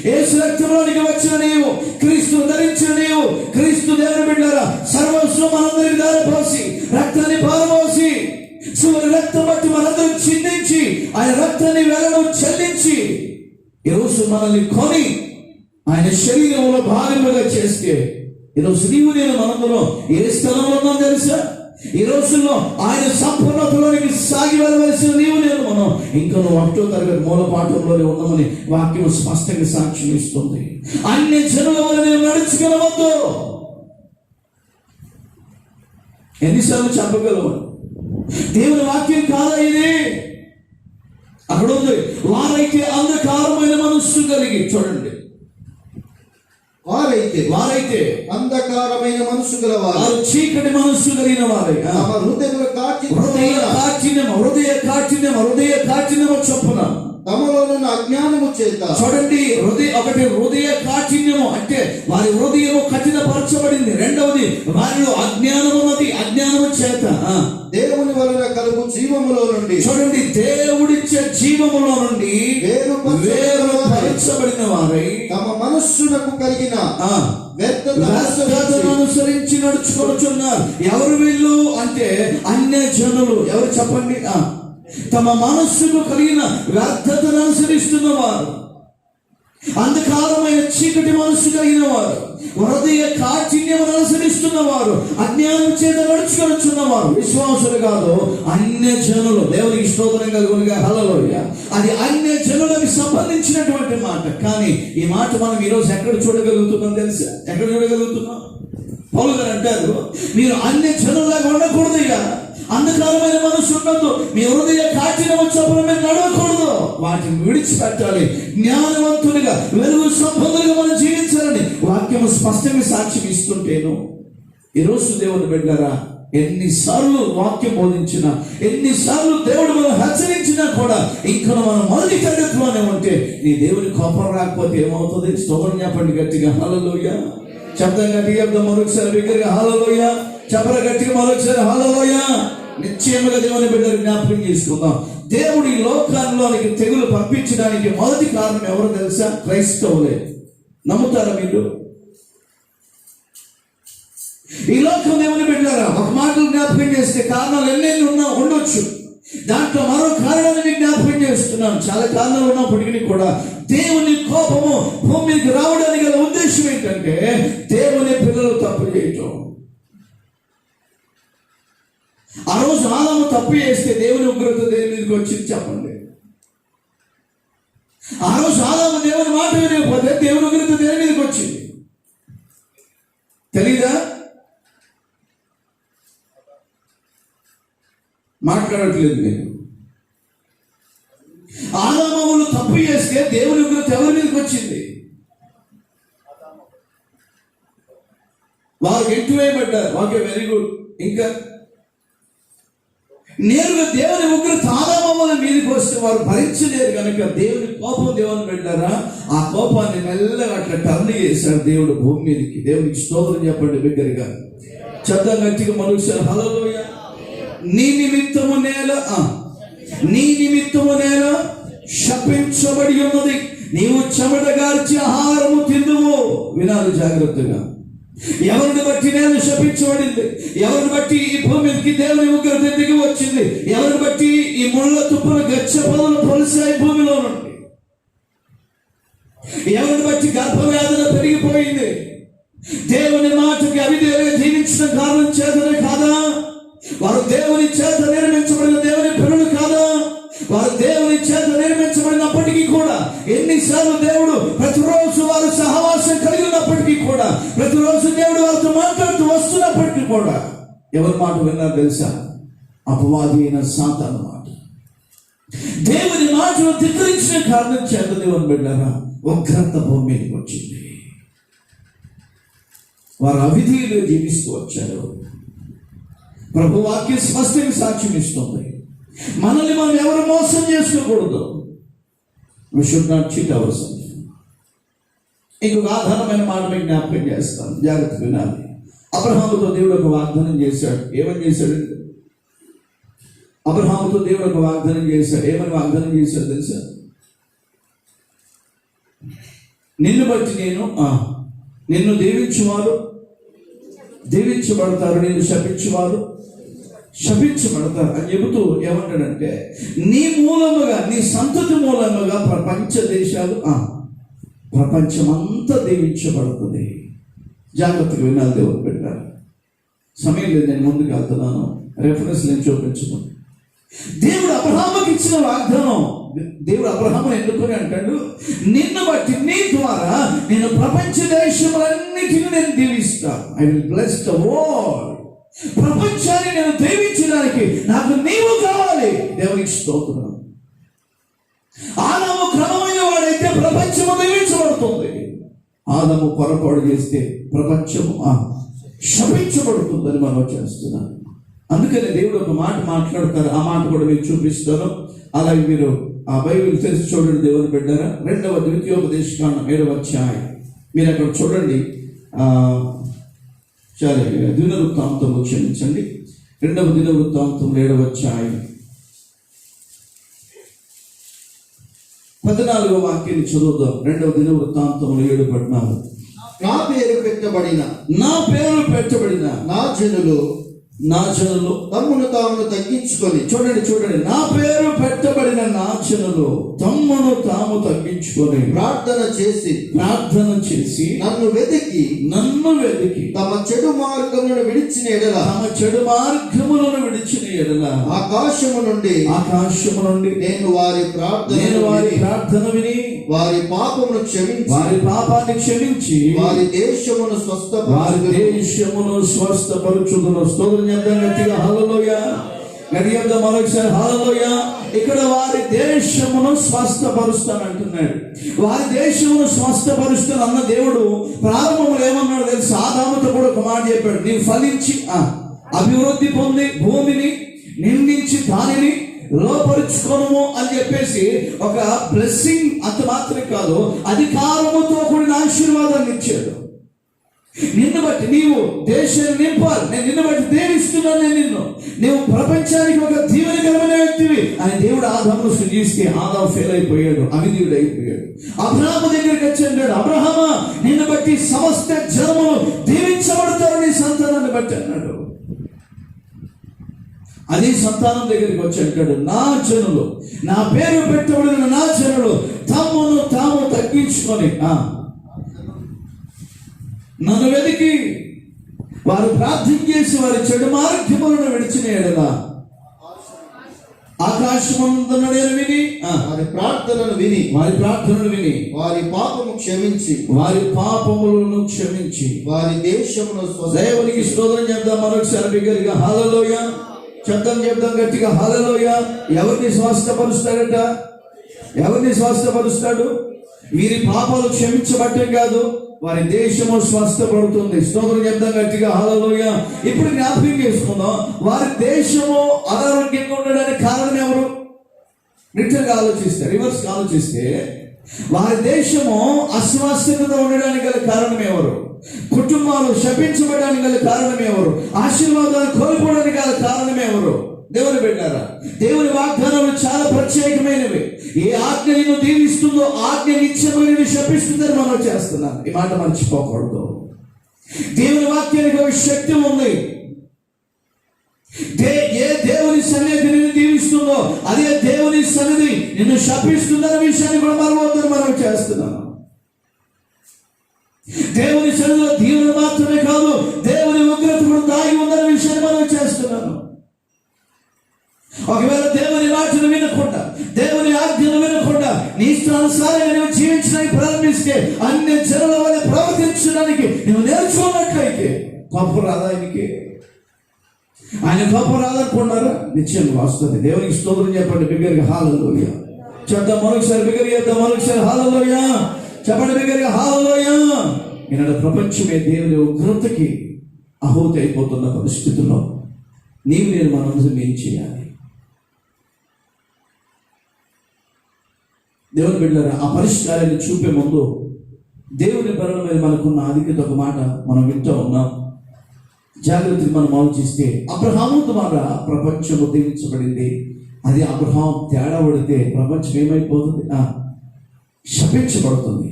యేసు రక్తంలోనికి వచ్చిన నీవు, క్రీస్తు ధరించిన నీవు, క్రీస్తు దేవుని బిడ్డలారా, సర్వస్వం మనందరికి దారిపోసి రక్తాన్ని పారబోసి శివుని రక్తం బట్టి మనందరూ చిందించి ఆయన రక్తాన్ని వెలను చెల్లించి ఈరోజు మనల్ని కొని ఆయన శరీరంలో భాగముగా చేస్తే ఈరోజు నీవు నేను మనందరం ఏ స్థలంలో ఉన్నాం తెలుసా? ఈ రోజుల్లో ఆయన సంపూర్ణతలోనికి సాగి వెళ్ళవలసిన నీవు నేను మనం ఇంకా నువ్వు 1వ తరగతి మూల పాఠంలోనే ఉన్నామని వాక్యం స్పష్టంగా సాక్ష్యం ఇస్తుంది. అన్ని జనుల వల్ల నేను నడుచుకోవద్దు. ఎన్నిసార్లు చెప్పగలవు? దేవుని వాక్యం కాదా ఇది? అక్కడ ఉంది, వారైతే అంధకారమైన మనస్సు కలిగి, చూడండి, వారైతే అంధకారమైన మనసు గలవారు, చీకటి మనస్సు కలిగిన వారై తమ హృదయ కాఠిన్యము చొప్పున తమలో ఉన్న అజ్ఞానము చేత, చూడండి, హృదయ కాఠిన్యము అంటే వారి హృదయము కఠినపరచబడింది. రెండవది వారిలో అజ్ఞానము ఉన్నది. అజ్ఞానము చేత దేవుని వలన కలుగు జీవములో నుండి, చూడండి, దేవుడిచ్చే జీవములో నుండి వేరుపరచబడిన వారై తమ మనస్సునకు కలిగిన వ్యర్థతను అనుసరించి నడుచుకొనుచున్నారు. ఎవరు వీళ్ళు అంటే అన్య జనులు. ఎవరు చెప్పండి? తమ మనస్సుకు కలిగిన వ్యర్థతను అనుసరిస్తున్న వారు, అంధకారమైన చీకటి మనస్సు కలిగిన వారు, హృదయ కాఠిన్యమును అనుసరిస్తున్న వారు, అజ్ఞానం చేత నడుచుకొనుచున్న వారు, విశ్వాసులు కాదు అన్య జనులు. దేవునికి స్తోత్రం కలుగునుగా. హల్లెలూయా. అది అన్య జనులకు సంబంధించినటువంటి మాట. కానీ ఈ మాట మనం ఈరోజు ఎక్కడ చూడగలుగుతున్నాం తెలుసా? ఎక్కడ చూడగలుగుతున్నాం? పౌలు గారు అంటారు, మీరు అన్య జనులాగా ఉండకూడదయ్యా, అంధకారమైన మనసు ఉండదు, మీ హృదయ కాఠిన్యం చొప్పున మీరు నడవకూడదు, వాటిని విడిచిపెట్టాలి, జ్ఞానవంతులుగా వెలుగు సంపన్నులుగా మనం జీవించాలని వాక్యము స్పష్టంగా సాక్ష్యం ఇస్తుంటేను ఈరోజు దేవుని బిడ్డలారా, ఎన్నిసార్లు వాక్యం బోధించినా, ఎన్నిసార్లు దేవుడు మనం హెచ్చరించినా కూడా ఇంకా మనం మొదటి తరగతిలోనే ఉంటే నీ దేవుని కోపం రాకపోతే ఏమవుతుంది? స్తోత్రం చెప్పండి గట్టిగా. హల్లెలూయా. శబ్దం గట్టిగా చెప్తాం మరొకసారి బిగ్గరగా. హల్లెలూయా. చెప్పరా గట్టిగా మరొకసారి. హల్లెలూయా. నిశ్చయముగా దేవుని బిడ్డలు జ్ఞాపకం చేసుకుందాం. దేవుడి లోకాల్లోనికి తెగులు పంపించడానికి మొదటి కారణం ఎవరు తెలుసా? క్రైస్తవులే. నమ్ముతారా మీరు? ఈ లోకం దేవుని బిడ్డలారా, ఒక మాటలు జ్ఞాపకం చేస్తే కారణాలు ఎన్నెన్ని ఉండొచ్చు. దాంట్లో మరో కారణాన్ని జ్ఞాపకం చేస్తున్నాను. చాలా కారణాలు ఉన్నప్పటికీ కూడా దేవుని కోపము భూమికి రావడానికి గల ఉద్దేశం ఏంటంటే దేవుని పిల్లలు తప్పు చేయటం. ఆ రోజు ఆదాము తప్పు చేస్తే దేవుని ఉగ్రత దేని మీదకి వచ్చింది చెప్పండి? ఆ రోజు ఆదాము దేవుని మాట వినకపోతే దేవుని ఉగ్రత దేని మీదకి వచ్చింది? తెలీదా? మాట్లాడట్లేదు మీరు. ఆదాములు తప్పు చేస్తే దేవుని ఉగ్రత ఎవరి మీదకి వచ్చింది? వారు ఎట్టువేయబడ్డారు. Okay, very good. ఇంకా నేరుగా దేవుని ఉగ్రత ఆదాముల మీదకి వస్తే వారు భరించలేరు కనుక దేవుని కోపం దేవుని పెట్టారా, ఆ కోపాన్ని మెల్లగా అట్లా టర్న్ చేశాడు దేవుడు భూమి మీదకి. దేవునికి స్తోత్రం చెప్పండి బిగ్గరగా. శబ్దం గట్టిగా మనుషులు. హల్లెలూయా. నీ నిమిత్తము నేల శపించబడి ఉన్నది, నీవు చెమట గార్చి ఆహారము తిందువు. వినాలి జాగ్రత్తగా. ఎవరిని బట్టి నేల శపించబడింది? ఎవరిని బట్టి ఈ భూమికి దేవుని ఉగ్రత దిగి వచ్చింది? ఎవరిని బట్టి ఈ ముళ్ళ తుప్పలు గచ్చ పొదలు పొలిసాయి భూమిలో నుండి? ఎవరిని బట్టి గర్భవేదన పెరిగిపోయింది? దేవుని మాటకి అవిధేయంగా జీవించిన కారణం చేతనే కాదా? వారు దేవుని చేత నిర్మించబడిన దేవుని పిల్లలు కాదా? వారు దేవుని చేత నిర్మించబడినప్పటికీ కూడా ఎన్నిసార్లు దేవుడు ప్రతిరోజు వారు సహవాసం కలిగి ఉన్నప్పటికీ కూడా, ప్రతిరోజు దేవుడు వారితో మాట్లాడుతూ వస్తున్నప్పటికీ కూడా ఎవరి మాట విన్నారు తెలుసా? అపవాది అయిన సాతాను మాట. దేవుని మాటను ధిక్కరించిన కారణం చేత దేవుని బిడ్డలారా ఉగ్రత భూమి మీదకి వచ్చింది. వారు అవిధేయులుగా జీవిస్తూ వచ్చారు. ప్రభు వాక్యం స్పష్టంగా సాక్ష్యం ఇస్తుంది. మనల్ని మనం ఎవరు మోసం చేసుకోకూడదు. We should not cheat ourselves. ఇంకొక ఆధారమైన మాట మీకు జ్ఞాపకం చేస్తాను, జాగ్రత్త వినాలి. అబ్రహాముతో దేవుడు ఒక వాగ్దానం చేశాడు. ఏమని చేశాడు? అబ్రహాముతో దేవుడు ఒక వాగ్దానం చేశాడు. ఏమని వాగ్దానం చేశాడు తెలుసా? నిన్ను బట్టి నేను నిన్ను దీవించువారు దీవించబడతారు, నిన్ను శపించువారు శపించబడతారు అని చెబుతూ ఏమంటాడంటే, నీ మూలముగా, నీ సంతతి మూలముగా ప్రపంచ దేశాలు ప్రపంచమంతా దీవించబడుతుంది. జాగ్రత్తగా వినాలి దేవుడు పెట్టారు. సమయం లేదు, నేను ముందుకు వెళ్తున్నాను. రెఫరెన్స్ నేను చూపించను. దేవుడు అబ్రహాముకి ఇచ్చిన వాగ్దానం, దేవుడు అబ్రహామును ఎన్నుకొని అంటాడు, నిన్ను బట్టి నీ ద్వారా నేను ప్రపంచ దేశములన్నిటిని నేను దీవిస్తా. I will bless the world. ప్రపంచాన్ని నేను దీవించడానికి నాకు నీవు కావాలి. దేవునికి స్తోత్రం. ఆదాము క్రమమైన వాడైతే ప్రపంచము దీవించబడుతుంది. ఆదాము పొరపాటు చేస్తే ప్రపంచము శపించబడుతుందని మనం చేస్తున్నాం. అందుకని దేవుడు ఒక మాట మాట్లాడతారు. ఆ మాట కూడా మీకు చూపిస్తాను. అలాగే మీరు ఆ బైబిల్ తెలిసి చూడండి. దేవుని బిడ్డారా, 2వ ద్వితీయోపదేశకాండం 7వ అధ్యాయం మీరు అక్కడ చూడండి. చాలా దినవృత్తాంతంలో క్షమించండి, 2వ దినవృత్తాంతం 7వ అధ్యాయం 14వ వాక్యాన్ని చదువుదాం. 2వ దినవృత్తాంతంలో 7:14. నా పేరు పెట్టబడిన నా జనులు తమ్మును తాము తగ్గించుకొని, చూడండి, నా పేరు పెట్టబడిన నా జనులు తమ్మును తాము తగ్గించుకొని ప్రార్థన చేసి నన్ను వెతికి తమ చెడు మార్గములను విడిచిన ఎడల ఆకాశము నుండి నేను వారి ప్రార్థన విని వారి పాపమును క్షమించి వారి దేశమును స్వస్థపరుచుదును. స్తోత్రం చెప్తాం గట్టిగా. హల్లెలూయా. గట్టిగా మరొకసారి హల్లెలూయా. ఇక్కడ వారి దేశమును స్వస్థపరుస్తానంటున్నాడు. వారి దేశమును స్వస్థపరుస్తాను అన్న దేవుడు ప్రారంభంలో ఏమన్నాడు తెలుసు? ఆదాముతో కూడా ఒక మాట చెప్పాడు, నీవు ఫలించి అభివృద్ధి పొంది భూమిని నిందించి దానిని లోపరుచుకోను అని చెప్పేసి ఒక బ్లెస్సింగ్. అంత మాత్రమే కాదు, అధికారముతో కూడిన ఆశీర్వాదాన్ని ఇచ్చాడు. నిన్ను బట్టి నీవు దేశాన్ని నింపాలి, నేను నిన్ను బట్టి దీవిస్తున్నాను, నేను నీవు ప్రపంచానికి ఒక దీవెనకరమైన వ్యక్తివి అని దేవుడు ఆదామును సృజిస్తే ఆదాము ఫెయిల్ అయిపోయాడు, అవిధీయుడు అయిపోయాడు. అబ్రహాము దగ్గరికి వచ్చి అన్నాడు, అబ్రహామా నిన్ను బట్టి సమస్త జనములు దీవించబడతారు నీ సంతానాన్ని బట్టి అన్నాడు. అదే సంతానం దగ్గరికి వచ్చి అంటాడు, నా జనులు, నా పేరు పెట్టబడిన నా జనులు తమ్మును తాము తగ్గించుకొని నన్ను వెతికి వారు ప్రార్థన చేసి వారి చెడు మార్గములను విడిచిన ఎడల ఆకాశమందున నేను విని వారి ప్రార్థనను విని వారి పాపములను క్షమించి వారి దేశమును దేవునికి స్తోత్రం చెప్దాం. మరొకసారి బిగ్గరగా హల్లెలూయా చెప్దాం గట్టిగా హల్లెలూయా. ఎవరిని స్వస్థపరుస్తాడట? ఎవరిని స్వస్థపరుస్తాడు? వీరి పాపాలు క్షమించబట్టం కాదు, వారి దేశము స్వస్థపడుతుంది. స్తోత్రం చెప్దాం గట్టిగా హల్లెలూయా. ఇప్పుడు జ్ఞాపకం చేసుకుందాం, వారి దేశము అనారోగ్యంగా ఉండడానికి కారణం ఎవరు? రిటర్న్ రివర్స్ ఆలోచిస్తే వారి దేశము అస్వాస్థ్యతతో ఉండడానికి గల కారణం ఎవరు? కుటుంబాలు శపించబడడానికి గల కారణం ఎవరు? ఆశీర్వాదాలు కోల్పోవడానికి గల కారణం ఎవరు? దేవుని పెట్టారా? దేవుని వాగ్దానాలు చాలా ప్రత్యేకమైనవి. ఏ ఆజ్ఞ నిన్ను దీవిస్తుందో ఆజ్ఞ నిత్యమైన శపిస్తుందని మనం చేస్తున్నాం. ఈ మాట మర్చిపోకూడదు. దేవుని వాక్యానికి ఒక శక్తి ఉంది. ఏ దేవుని సన్నిధి నిన్ను దీవిస్తుందో అదే దేవుని సన్నిధి నిన్ను శపిస్తుందనే విషయాన్ని కూడా మరవద్దని మనం చేస్తున్నాను. దేవుని సన్నిధిలో దీవులు మాత్రమే కాదు, దేవుని ఉగ్రత కూడా దాగి ఉందనే విషయాన్ని మనం చేస్తున్నాను. ఒకవేళ దేవుని మాటను వినకుండా, దేవుని ఆజ్ఞను వినకుండా నీ ఇష్టానుసారంగా నువ్వు జీవించడానికి ప్రారంభిస్తే అన్ని జనుల వల్ల ప్రవర్తించడానికి నువ్వు నేర్చుకున్నట్లయితే కోపం రాదా ఆయనకి? ఆయన కోపం రాదనుకున్నారా? నిశ్చయంగా వస్తుంది. దేవునికి స్తోత్రం చెప్పండి బిగ్గరగా హల్లెలూయా. చెప్తాం మరొకసారి బిగ్గరగా చెప్తాం, మరొకసారి హల్లెలూయా చెప్పండి బిగ్గరగా హల్లెలూయా. ఈనాడు ప్రపంచమే దేవుని ఉగ్రతకి ఆహుతి అయిపోతున్న పరిస్థితుల్లో నీవు నేను మనం ఏం చేయాలి? దేవుని బిడ్డలారా, ఆ పరిష్కారాన్ని చూపే ముందు దేవుని పనుల మీద మనకున్న ఆధిక్యత ఒక మాట మనం వింటూ ఉన్నాం. జాగ్రత్తగా మనం ఆలోచిస్తే అబ్రహాము ద్వారా ప్రపంచము దీవించబడింది. అది అబ్రహాం తేడా పడితే ప్రపంచం ఏమైపోతుంది? శపించబడుతుంది.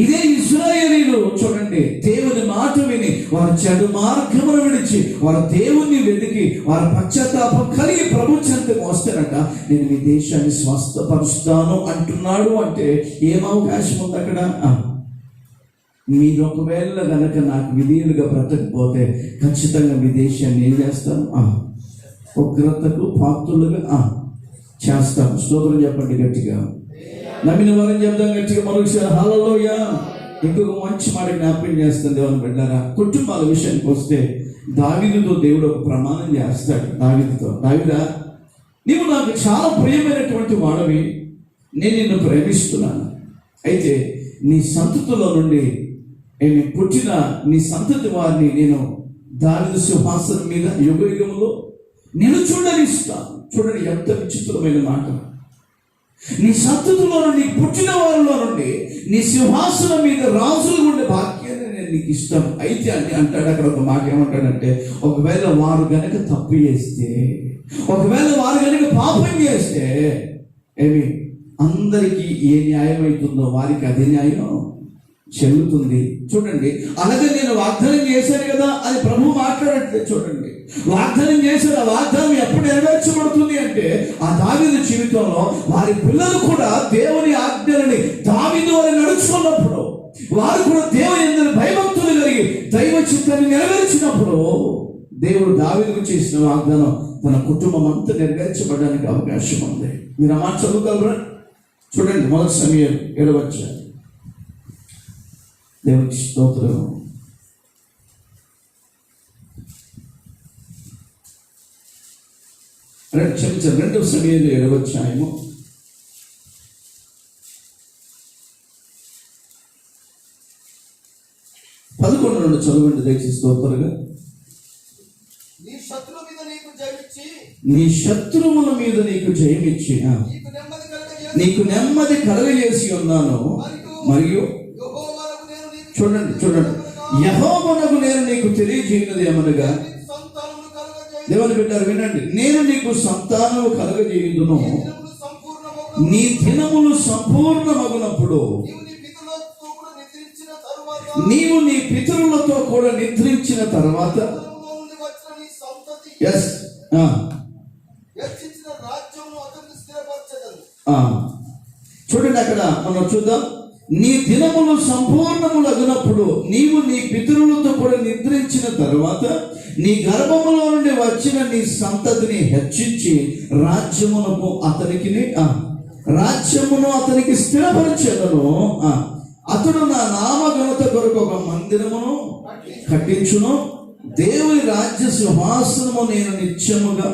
ఇదే ఇశ్రాయేలీయులు చూడండి, దేవుని మాట విని వారు చెడు మార్గమును విడిచి వారు దేవుణ్ణి వెతికి వారు పశ్చాత్తాపం కలిగి ప్రభు చెంతకు వస్తారట. నేను మీ దేశాన్ని స్వస్థపరుస్తాను అంటున్నాడు అంటే ఏం అవకాశం ఉంది అక్కడ? మీరు ఒకవేళ గనక నాకు విధేయులుగా బ్రతకపోతే ఖచ్చితంగా మీ దేశాన్ని ఏం చేస్తాను? ఉగ్రతకు పాత్రులుగా చేస్తాం. స్తోత్రం చెప్పండి గట్టిగా. నమ్మిన వారిని చెప్తాం గట్టిగా మరొకసారి హల్లెలూయా. ఇంకొక మంచి మాట జ్ఞాపకం చేస్తుంది దేవుని బిడ్డారా. కుటుంబాల విషయానికి వస్తే దావీదుతో దేవుడు ఒక ప్రమాణం చేస్తాడు. దావీదా, నీవు నాకు చాలా ప్రియమైనటువంటి వాడవి, నేను నిన్ను ప్రేమిస్తున్నాను. అయితే నీ సంతతిలో నుండి నేను పుట్టిన నీ సంతతి వారిని నేను దావీదు సింహాసనం మీద యుగయుగంలో నేను చూడనిస్తాను. చూడండి ఎంత విచిత్రమైన మాట. నీ సంతతిలో నుండి పుట్టిన వారిలో నుండి నీ సింహాసనం మీద రాజులు ఉండే భాగ్యాన్ని నేను నీకు ఇష్టం. అయితే అని అంటాడు అక్కడ ఒక మాట. ఏమంటాడంటే, ఒకవేళ వారు గనక తప్పు చేస్తే, ఒకవేళ వారు గనక పాపం చేస్తే ఏమి అందరికీ ఏ న్యాయం అవుతుందో వారికి అదే న్యాయం చెల్లుతుంది. చూడండి, అలాగే నేను వాగ్దానం చేశాను కదా అని ప్రభు మాట్లాడట్లేదు. చూడండి, వాగ్దానం చేశాడు. ఆ వాగ్దానం ఎప్పుడు నెరవేర్చబడుతుంది అంటే ఆ దావీదు జీవితంలో వారి పిల్లలు కూడా దేవుని ఆజ్ఞలని దావీదు వారు నడుచుకున్నప్పుడు, వారు కూడా దేవుని యందు భయభక్తులు కలిగి దైవ చిత్తాన్ని నెరవేర్చినప్పుడు దేవుడు దావీదుకు చేసిన వాగ్దానం తన కుటుంబం అంతా నెరవేర్చబడడానికి అవకాశం ఉంది. మీరు ఆ మాట చదువుగలరా? చూడండి, 1 సమూయేలు 7వ అధ్యాయం. దేవునికి స్తోత్రం. క్షమించారు, 2వ సమూయేలు 7వ అధ్యాయము 11 నుండి చదవండి దయచేసి స్తోత్రంగా. నీ శత్రువుల మీద నీకు జయమిచ్చి నీకు నెమ్మది కలగజేసి ఉన్నాను. మరియు చూడండి, యెహోవానగు నేను నీకు తెలియజేయనది ఏమనగా, దేవుని బిడ్డలారా వినండి, నేను నీకు సంతానము కలగజేయుదును. నీ దినములు సంపూర్ణమగునప్పుడు నీవు నీ పితరులతో కూడా నిద్రించిన తర్వాత చూడండి, అక్కడ మనం చూద్దాం. నీ దినములు సంపూర్ణములగునప్పుడు నీవు నీ పితరులతో కూడా నిద్రించిన తర్వాత నీ గర్భములో నుండి వచ్చిన నీ సంతతిని హెచ్చించి రాజ్యమును అతనికి స్థిరపరచెదను. అతడు నా నామఘనత కొరకు ఒక మందిరమును కట్టించును. దేవుని రాజ్య సింహాసనము నేను నిత్యముగా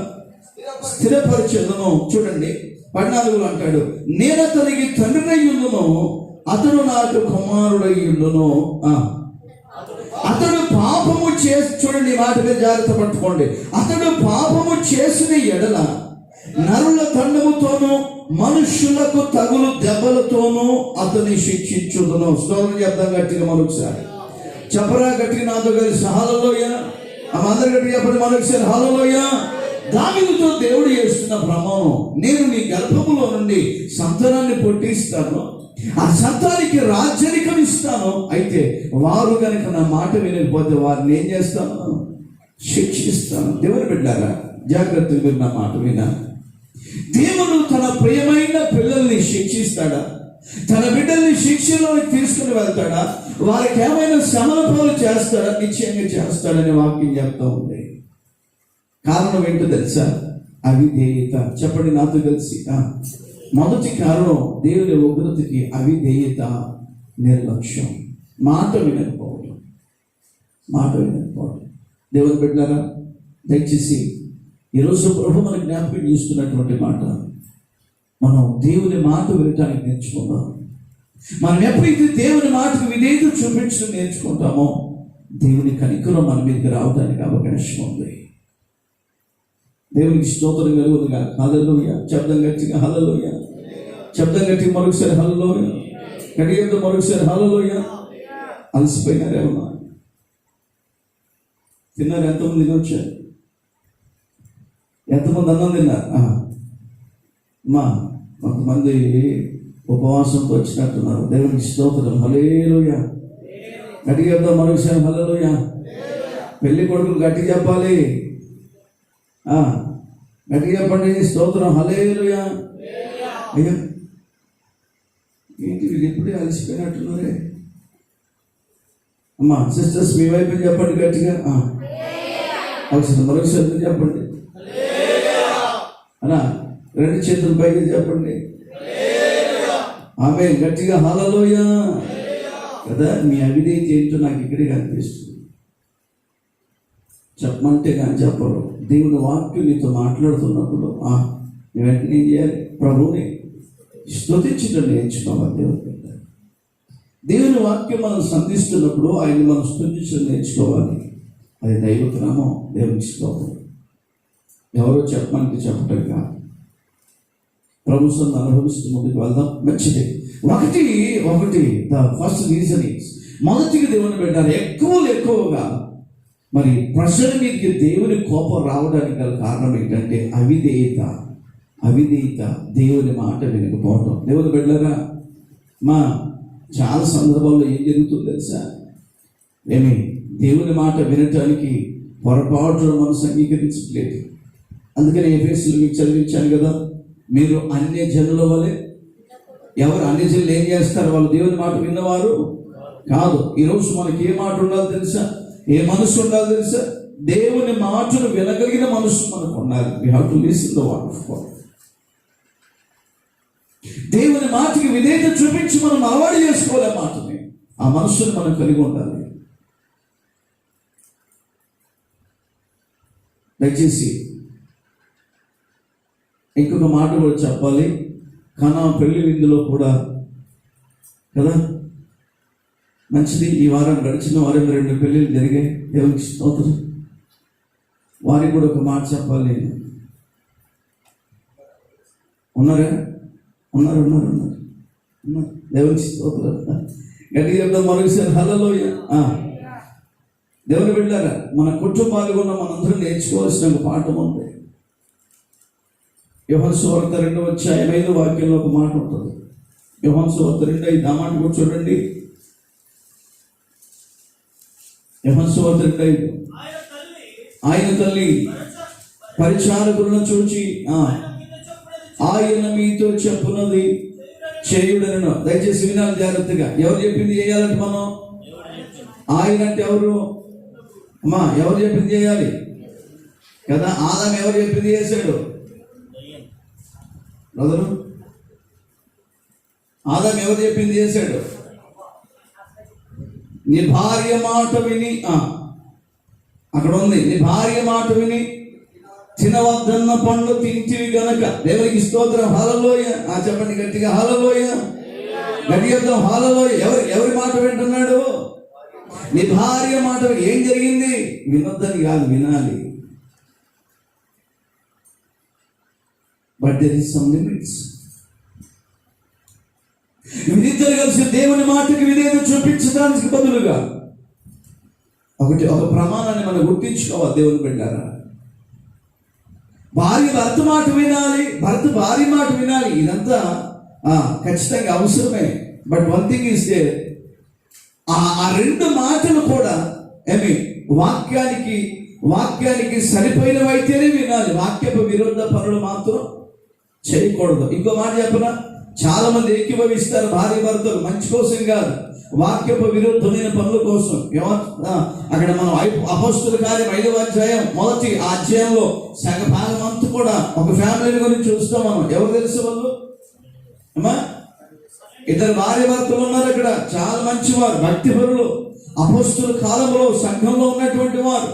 స్థిరపరచెదను. చూడండి, 14లో అంటాడు, నేను అతనికి తండ్రినై ఉండును, అతడు నాకు కుమారుడై ఉండును. అతడు పాపము చేసి, చూడండి ఈ మాట మీద జాగ్రత్త పట్టుకోండి, అతడు పాపము చేసిన ఎడల నరుల దండముతోనూ మనుష్యులకు తగులు దెబ్బలతోనూ అతని శిక్షించుదును. స్తోత్రం చెప్తాం గట్టిగా మరొకసారి. చెప్పరా గట్టిగా నాతో కలిసి హల్లెలూయా. అందరు గట్టిగా చెప్పండి మరొకసారి హల్లెలూయా. దావీదుతో దేవుడు చేస్తున్న ప్రమాణం, నేను నీ గర్భములో నుండి సంతానాన్ని పుట్టిస్తాను, ఆ సంతానికి రాజ్యానికం ఇస్తాను. అయితే వారు కనుక నా మాట వినకపోతే వారిని ఏం చేస్తాను? శిక్షిస్తాను. దేవుని బిడ్డలారా జాగ్రత్తగా మీరు నా మాట వినాలి. దేవుడు తన ప్రియమైన పిల్లల్ని శిక్షిస్తాడా? తన బిడ్డల్ని శిక్షలోకి తీసుకుని వెళ్తాడా? వారికి ఏమైనా శ్రమల చేస్తాడా? నిశ్చయంగా చేస్తాడని వాక్యం చెప్తా ఉంది. కారణం ఏంటో తెలుసా? అవిధేయత. చెప్పండి నాతో కలిసి. మొదటి కారణం దేవుని ఉగ్రతకి అవిధేయత, నిర్లక్ష్యం, మాట వినకపోవడం. దేవుని బిడ్డలారా దయచేసి ఈరోజు ప్రభు మనకు జ్ఞాపకం చేస్తున్నటువంటి మాట, మనం దేవుని మాట వినటానికి నేర్చుకుందాం. మనం ఎప్పుడైతే దేవుని మాటకు విధేయత చూపించడం నేర్చుకుంటామో దేవుని కనికరం మన మీదకి రావడానికి అవకాశం ఉంది. దేవునికి స్తోత్రం కలుగునుగా. హల్లెలూయా. శబ్దం గట్టిగా హల్లెలూయా. శబ్దం గట్టిగా మరొకసారి హల్లెలూయా. గట్టిగా మరొకసారి హల్లెలూయా. అలసిపోయినారేమన్నా? తిన్నారు? ఎంతమంది తినొచ్చారు? ఎంతమంది అన్నం తిన్నారు? కొంతమంది ఉపవాసంతో వచ్చినట్టున్నారు. దేవునికి స్తోత్రం. హల్లెలూయా. గట్టిగా చెప్దాం మరొకసారి హల్లెలూయా. పెళ్లి కొడుకులు గట్టిగా చెప్పాలి. గట్టిగా చెప్పండి స్తోత్రం. హల్లెలూయా. అయ్యా ఏంటి వీళ్ళు ఎప్పుడే అలసిపోయినట్టున్నారే. అమ్మా సిస్టర్స్ మీ వైపు చెప్పండి గట్టిగా. అవసరం మరొకసారి చెప్పండి అన్నా. రెండు చేతులు పైకి చెప్పండి. ఆమె గట్టిగా హల్లెలూయా. కదా మీ అవిధేయత ఏంటో నాకు ఇక్కడే కనిపిస్తుంది. చెప్పమంటే కానీ చెప్పరు. దేవుని వాక్యం నీతో మాట్లాడుతున్నప్పుడు నువ్వు వెంటనే ఏం చేయాలి? ప్రభువుని స్తుతించడం నేర్చుకోవాలి. దేవుని వాక్యం మనం సంధిస్తున్నప్పుడు ఆయన్ని మనం స్తుతించడం నేర్చుకోవాలి. అది దైవక్రమం. దేవునికి స్తోత్రం. ఎవరో చెప్పమంటే చెప్పటం కాదు. ప్రభుత్వం అనుభవిస్తూ ముందుకు వెళ్దాం. మంచిది. ఒకటి ద ఫస్ట్ రీజన్ ఈజ్, మొదటిగా దేవుని పెట్టారు. ఎక్కువగా మరి ప్రజల మీదకి దేవుని కోపం రావడానికి గల కారణం ఏంటంటే అవిధేయత, దేవుని మాట వినకపోవటం. దేవుని బిడ్డలారా, చాలా సందర్భాల్లో ఏం జరుగుతుందో తెలుసా? దేవుని మాట వినటానికి పొరపాటును మనసు అంగీకరించట్లేదు. అందుకని ఎఫెసీయులు మీకు చదివించాను కదా, మీరు అన్య జనుల వలె. ఎవరు అన్య జనులు ఏం చేస్తారు? వాళ్ళు దేవుని మాట విన్నవారు కాదు. ఈరోజు మనకి ఏ మాట ఉండాలో తెలుసా? ఏ మనసు ఉండాలో తెలుసా? దేవుని మాటను వినగలిగిన మనసు మనకు ఉండాలి. We have to listen the word of God. దేవుని మాటకి విధేయత చూపించి మనం అలవాటు చేసుకోవాలి. ఆ మాటని, ఆ మనసుని మనం కలిగి ఉండాలి. దయచేసి ఇంకొక మాట కూడా చెప్పాలి. కానా పెళ్లి విందులో కూడా కదా, మంచిది. ఈ వారం గడిచిన వారం 2 పెళ్ళిళ్ళు జరిగాయి. దేవునికి స్తోత్రం. వారికి కూడా ఒక మాట చెప్పాలి. నేను ఉన్నారు. దేవునికి స్తోత్రం. గట్టిగా చెప్తాం మరొకసారి హల్లెలూయా. దేవుని బిడ్డలారా, మన కుటుంబాలు కూడా మనందరం నేర్చుకోవాల్సిన ఒక పాఠం ఉంది. యోహాను సువార్త 2వ అధ్యాయం 5వ వాక్యంలో ఒక మాట ఉంటుంది. యోహాను సువార్త 2:5 ఆ మాట కూడా చూడండి. యోహాను సువార్త 2:5 ఆయన తల్లి పరిచారకులను చూచి ఆయన మీతో చెప్పున్నది చేయుడనను. దయచేసి వినాలి జాగ్రత్తగా. ఎవరు చెప్పింది చేయాలంటే మనం? ఆయన అంటే ఎవరు? ఎవరు చెప్పింది చేయాలి కదా? ఆదాం ఎవరు చెప్పింది చేశాడు? బ్రదరు, ఆదాం ఎవరు చెప్పింది చేశాడు? నీ భార్య మాట విని, అక్కడ ఉంది, నీ భార్య మాట విని తినవద్దన్న పండు తింటివి గనక. దేవునికి స్తోత్రం. హల్లెలూయా. చెప్పండి గట్టిగా హల్లెలూయా. గట్టిగా చెప్తాం హల్లెలూయా. ఎవరి మాట వింటున్నాడు? నీ భార్య మాట. ఏం జరిగింది? వినొద్దని కాదు, వినాలి. But there is some limits. వీరిద్దరు కలిసి దేవుని మాటకి విధేయత చూపించడానికి బదులుగా ఒక ప్రమాణాన్ని మనం గుర్తించుకోవాలి. దేవుని బిడ్డలారా, భార్య భర్త మాట వినాలి, భర్త భార్య మాట వినాలి. ఇదంతా ఖచ్చితంగా అవసరమే. But one thing is there, ఆ 2 మాటలు కూడా వాక్యానికి సరిపోయినవైతేనే వినాలి. వాక్యపు విరుద్ధ పనులు మాత్రం చేయకూడదు. ఇంకో మాట చెప్పనా, చాలా మంది ఏకీభవిస్తారు. భార్య భర్తలు మంచి కోసం కాదు, వాక్యపు విరుద్ధమైన పనుల కోసం. అక్కడ మనం అపోస్తుల కార్యం 5వ అధ్యాయం 1వ అధ్యాయంలో సగభాగం అంతా కూడా ఒక ఫ్యామిలీ గురించి చూస్తాం మనం. ఎవరు తెలుసు వాళ్ళు? 2 భార్య భర్తలు ఉన్నారు అక్కడ. చాలా మంచివారు, భక్తిపరులు, అపోస్తుల కాలంలో సంఘంలో ఉన్నటువంటి వారు.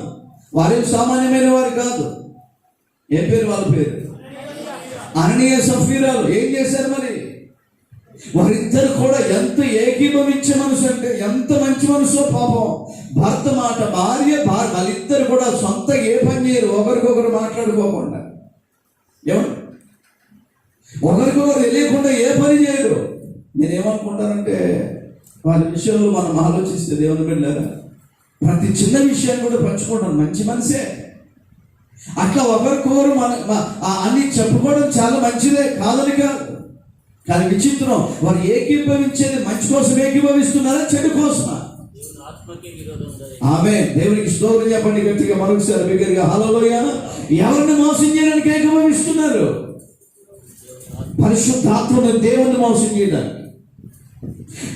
వారేం సామాన్యమైన వారు కాదు. ఏ పేరు వాళ్ళ పేరు? అననీయ సఫీరాలు. ఏం చేశారు మరి? వారిద్దరు కూడా ఎంత ఏకీభవించే మనసు అంటే ఎంత మంచి మనసు. పాపం భర్త మాట భార్య వాళ్ళిద్దరు కూడా సొంత ఏ పని చేయరు, ఒకరికొకరు మాట్లాడుకోకుండా. ఒకరికొకరు తెలియకుండా ఏ పని చేయరు. నేనేమనుకుంటానంటే వారి విషయంలో మనం ఆలోచిస్తే దేవుని బిడ్డలారా, ప్రతి చిన్న విషయాన్ని కూడా పంచుకోవడం మంచి మనసే. అట్లా ఒకరికొకరు అన్ని చెప్పుకోవడం చాలా మంచిదే, కాదని కాదు. కానీ విచిత్రం, వారు ఏకీభవించేది మంచి కోసం ఏకీభవిస్తున్నారా, చెడు కోసమా? ఆమె దేవునికి స్తోత్రం చెప్పండి గట్టిగా మరొకసారి బిగ్గరగా హల్లెలూయా. ఎవరిని మోసం చేయడానికి ఏకీభవిస్తున్నారు? పరిశుద్ధాత్మను దేవుని మోసం చేయడానికి,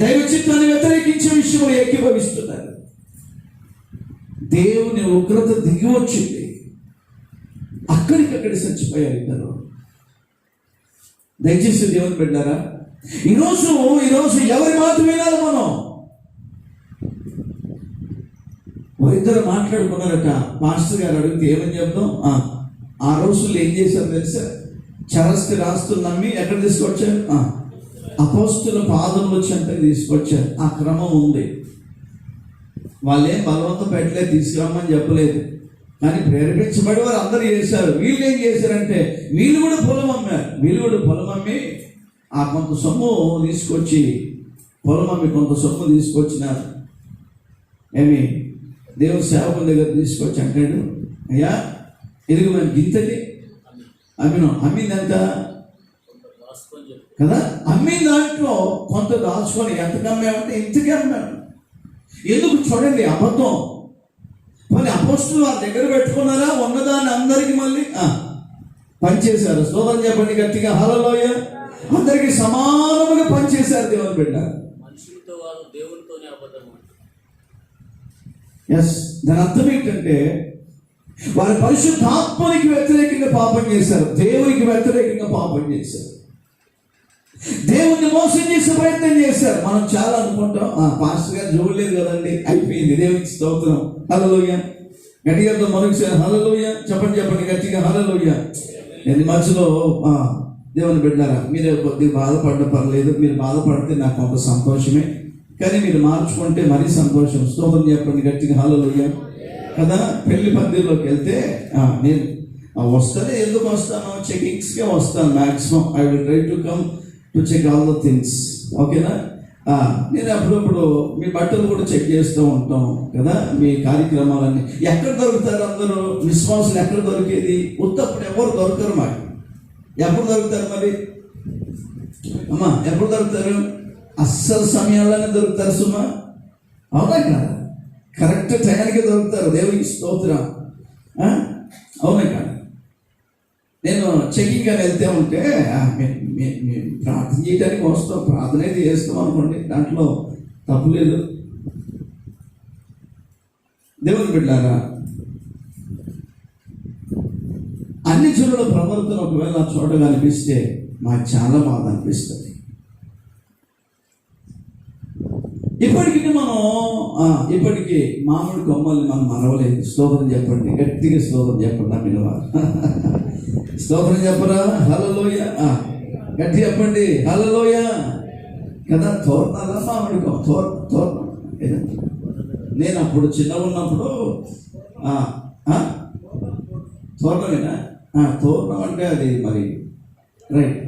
దైవ చిత్తాన్ని వ్యతిరేకించే విషయంలో ఏకీభవిస్తున్నారు. దేవుని ఉగ్రత దిగి వచ్చింది, అక్కడికక్కడి చచ్చిపోయారు ఇద్దరు. దయచేసి దేవుని పెట్టారా, ఈరోజు ఎవరి మాట వినాలి మనం? వారిద్దరు మాట్లాడుకున్నారట. మాస్టర్ గారు అడిగితే ఏమని చెప్తాం? ఆ రోజుల్లో ఏం చేశారు తెలుసా? చరస్తి రాస్తు నమ్మి ఎక్కడ తీసుకొచ్చారు? అపోస్తుల పాదముల చెంతకు తీసుకొచ్చారు. ఆ క్రమం ఉంది. వాళ్ళేం బలవంతం పెట్టలేదు, తీసుకురమ్మని చెప్పలేదు. కానీ ప్రేరేపించబడి వారు అందరూ చేశారు. వీళ్ళు ఏం చేశారంటే వీళ్ళు కూడా పొలం అమ్మి ఆ కొంత సొమ్ము తీసుకొచ్చి కొంత సొమ్ము తీసుకొచ్చినారు. ఏమి దేవుని సేవకుల దగ్గర తీసుకొచ్చి అంటాడు, అయ్యా ఇదిగో మేము గింతకి అమ్మిందంట కదా, అమ్మిన దాంట్లో కొంత దాచుకొని ఎంతకు అమ్మామంటే ఇంతకే అమ్మాము. ఎందుకు చూడండి, అబద్ధం. మరి అపోస్తులు వారి దగ్గర పెట్టుకున్నారా? ఉన్నదాన్ని అందరికి మళ్ళీ పనిచేశారు. స్తోత్రం చెప్పండి గట్టిగా హల్లెలూయా. అందరికి సమానముగా పనిచేశారు దేవుని బిడ్డ. దాని అర్థం ఏంటంటే వారి పరిశుద్ధాత్మనికి వ్యతిరేకంగా పాపం చేశారు, దేవునికి వ్యతిరేకంగా పాపం చేశారు, దేవుణ్ణి మోసం చేసే ప్రయత్నం చేశారు. మనం చాలా అనుకుంటాం, పాస్టర్ గారు చూడలేదు కదండి, అయిపోయింది. దేవునికి స్తోత్రం హల్లెలూయా. గట్టిగా మరొకసారి హల్లెలూయా చెప్పండి గట్టిగా హల్లెలూయా. నేను మధ్యలో దేవుని బిడ్డారా, మీరు కొద్దిగా బాధపడడం పర్లేదు, మీరు బాధపడితే నాకు కొంత సంతోషమే, కానీ మీరు మార్చుకుంటే మరీ సంతోషం. స్తోత్రం చెప్పండి గట్టిగా హల్లెలూయా. కదా, పెళ్లి పందిర్లోకి వెళ్తే నేను వస్తానే, ఎందుకు వస్తాను, చెకింగ్స్కే వస్తాను maximum. I will try to come to check all the things, ఓకేనా. నేను అప్పుడప్పుడు మీ బట్టలు కూడా చెక్ చేస్తూ ఉంటాం కదా, మీ కార్యక్రమాలన్నీ. ఎక్కడ దొరుకుతారు అందరూ విశ్వాసులు? ఎక్కడ దొరికేది? ఉత్తప్పుడు ఎవరు దొరకరు మాకు. ఎప్పుడు దొరుకుతారు మరి అమ్మా? ఎప్పుడు దొరుకుతారు? అస్సలు సమయాల్లోనే దొరుకుతారు సుమా, అవునా కదా? కరెక్ట్ టైంకి దొరుకుతారు. దేవునికి స్తోత్రం, అవునా కదా? నేను చెకింగ్ అని వెళ్తే ఉంటే ప్రార్థన చేయడానికి వస్తాం, ప్రార్థన అయితే చేస్తాం అనుకోండి, దాంట్లో తప్పు లేదు. దేవుని బిడ్డారా, అన్ని జనుల ప్రవర్తన ఒకవేళ చోటగా అనిపిస్తే నాకు చాలా బాధ అనిపిస్తుంది. ఇప్పటికీ మామిడి కొమ్మల్ని మనం మనవలేదు. స్తోత్రం చెప్పండి గట్టిగా, స్తోత్రం చెప్పండి. అమ్మినవారు స్తోత్రం చెప్పరా హల్లెలూయా. గట్టి చెప్పండి హల్లెలూయా. కదా, తోరణాలా మామిడి తోరణం. నేను అప్పుడు చిన్నగా ఉన్నప్పుడు తోరణమేనా? తోరణం అంటే అది మరి రైట్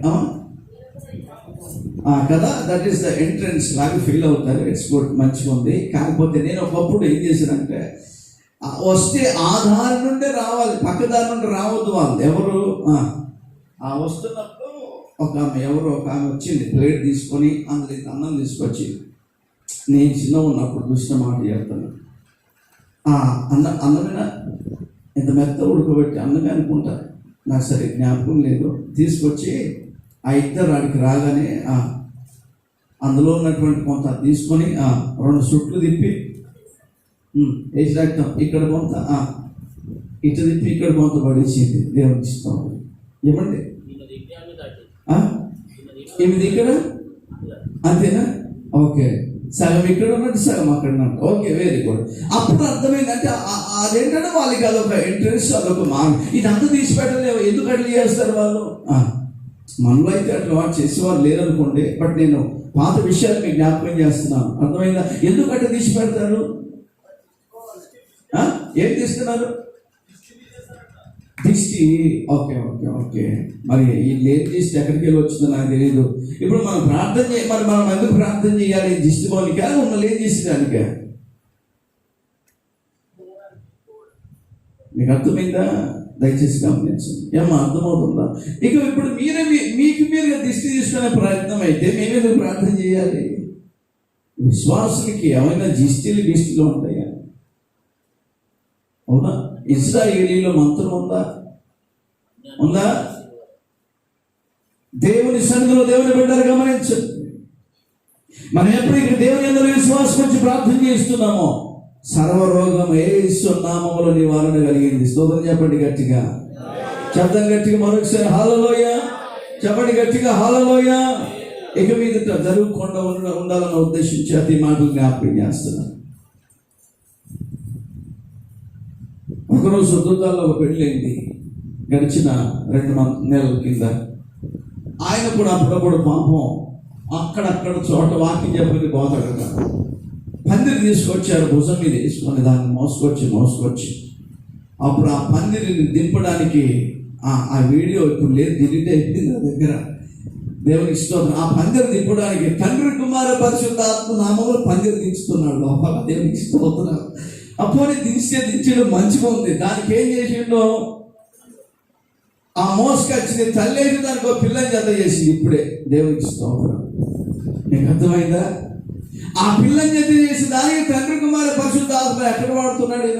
కదా, దట్ ఈస్ ద ఎంట్రన్స్ లాగా ఫీల్ అవుతారు. ఇట్స్ గుడ్, మంచిగా ఉంది. కాకపోతే నేను ఒకప్పుడు ఏం చేశానంటే, వస్తే ఆ దారి నుండే రావాలి, పక్క దారి నుండి రావద్దు. వాళ్ళు ఎవరు వస్తున్నప్పుడు ఒక ఆమె వచ్చింది, ప్లేట్ తీసుకొని అందులో అన్నం తీసుకొచ్చింది. నేను చిన్న ఉన్నప్పుడు చూసిన మాట చెప్తాను. అన్నమేనా, ఇంత మెత్త ఉడకబెట్టి అన్నమే అనుకుంటా, నాకు సరే జ్ఞాపకం లేదు. తీసుకొచ్చి ఆ ఇద్దరు ఆడికి రాగానే అందులో ఉన్నటువంటి కొంత తీసుకొని 2 సుట్లు తిప్పి వేసి రాక్తాం, ఇక్కడ కొంత ఇటు తిప్పి ఇక్కడ కొంత పడేసింది. దేవునికి ఇస్తాం. ఏమండి ఏమిది ఇక్కడ అంతేనా? ఓకే, సగం ఇక్కడ ఉన్నట్టు సగం అక్కడ ఉన్నట్టు. Okay, very good. అప్పుడు అర్థమైందంటే అదేంటంటే వాళ్ళకి అదొక ఇంట్రెస్ట్, అదొక ఇదంతా తీసి పెట్టలేవు. ఎందుకు అట్లా చేస్తారు వాళ్ళు? మనలో అయితే అట్లా వాడు చేసేవారు లేరనుకోండి, బట్ నేను పాత విషయాలు మీకు జ్ఞాపకం చేస్తున్నాను. అర్థమైందా? ఎందుకు అట్లా తీసి పెడతారు? ఏం తీస్తున్నారు? దిష్టి. Okay okay okay. మరి ఈ లేని దిష్టి ఎక్కడికి వెళ్ళి వచ్చిందో నాకు తెలియదు. ఇప్పుడు మనం ప్రార్థన మనం ఎందుకు ప్రార్థన చేయాలి? దిష్టి పోనికా ఉన్న లేని దిష్టిదానికా? మీకు అర్థమైందా? దయచేసి గమనించండి. ఏమో అర్థమవుతుందా? ఇక ఇప్పుడు మీరే మీకు మీరుగా దిష్టి తీసుకునే ప్రయత్నం అయితే మేమేందుకు ప్రార్థన చేయాలి? విశ్వాసులకి ఏమైనా గిష్టిలు ఉంటాయా? అవునా? ఇశ్రాయేలీలో మంత్రం ఉందా? దేవుని సన్నిధిలో దేవుని బిడ్డలు గమనించండి. మనం ఎప్పుడు ఇక్కడ దేవుని అందరూ విశ్వాసం వచ్చి ప్రార్థన చేస్తున్నామో సర్వరోగం యేసు నామములో నివారణ కలిగింది. స్తోత్రం చెప్పండి గట్టిగా, శబ్దం గట్టిగా మరొకసారి హల్లెలూయా చెప్పండి గట్టిగా, హల్లెలూయా. ఇక మీదట జరగకుండా ఉండాలన్న ఉద్దేశించి అతి మాటలు జ్ఞాపకం చేస్తున్నాను. ఒకరోజు దుర్గాల్లో ఒక పెళ్ళైంది గడిచిన 2 నెలల కింద. ఆయన కూడా అప్పుడప్పుడు పాపం అక్కడక్కడ చోట వాకింగ్ చెప్పి పోతాడు కదా, పందిరి తీసుకొచ్చారు, భుజం మీద వేసుకొని దాన్ని మోసుకొచ్చి అప్పుడు ఆ పందిరిని దింపడానికి ఆ వీడియో ఇప్పుడు లేదు, డిలీట్ అయిపోయింది నా దగ్గర. దేవునికి స్తోత్రం. ఆ పందిరి దింపడానికి తండ్రి కుమార పరిశుద్ధాత్మ నామములో పందిరి దించుతున్నాడు లోపల. దేవునికి స్తోత్రం. అప్పుడు దించడం మంచిగా ఉంది. దానికి ఏం చేసిండో, ఆ మోసుకొచ్చింది తల్లి అయితే దానికి ఒక పిల్లని జత చేసింది. ఇప్పుడే దేవునికి స్తోత్రం. నీకు అర్థమైందా? ఆ పిల్లని జత చేసి దానికి తండ్రి కుమార పరిశుద్ధాత్మ ఎక్కడ వాడుతున్నాడు?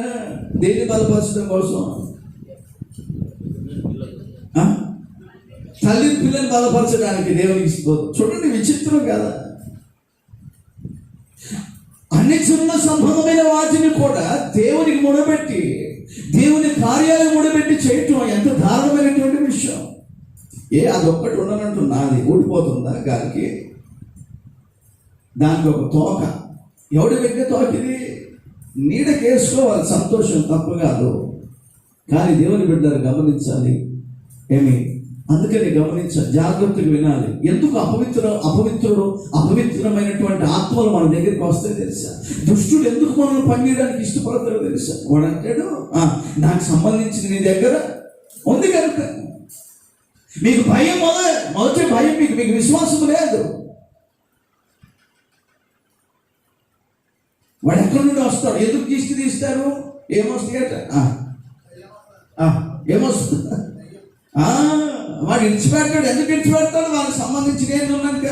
దేని బలపరచడం కోసం? తల్లి పిల్లని బలపరచడానికి. దేవునికి స్తోత్రం. చూడండి, విచిత్రం కదా. అన్ని చిన్న సంబంధమైన వాటిని కూడా దేవునికి ముడబెట్టి, దేవుని కార్యాలను ముడబెట్టి చేయటం ఎంత దారుణమైనటువంటి విషయం. అదొక్కటి ఉండనంటున్నా, అది ఊడిపోతుందా గాలికి? దానికి ఒక తోక. ఎవడు పెట్టే తోక ఇది? నీడకేసుకోవాలి, సంతోషం, తప్పు కాదు. కానీ దేవుని బిడ్డలు గమనించాలి. అందుకని గమనించాలి, జాగ్రత్తగా వినాలి. ఎందుకు అపవిత్రమైనటువంటి ఆత్మలు మన దగ్గరికి వస్తాయి తెలుసా? దుష్టుడు ఎందుకు మనల్ని పనిచేయడానికి ఇష్టపడతాడో తెలుసా? వాడు అంటాడు, నాకు సంబంధించిన నీ దగ్గర ఉంది కనుక మీకు భయం, మొదటి భయం మీకు విశ్వాసం లేదు. వాడు ఎక్కడి నుండి వస్తాడు? ఎందుకు తీస్తారు? ఏమొస్తాయట? ఏమొస్తుంది? వాడు ఇడిచిపెట్టాడు. ఎందుకు ఇడిచిపెడతాడు? వాళ్ళకి సంబంధించిన ఏది ఉన్నాక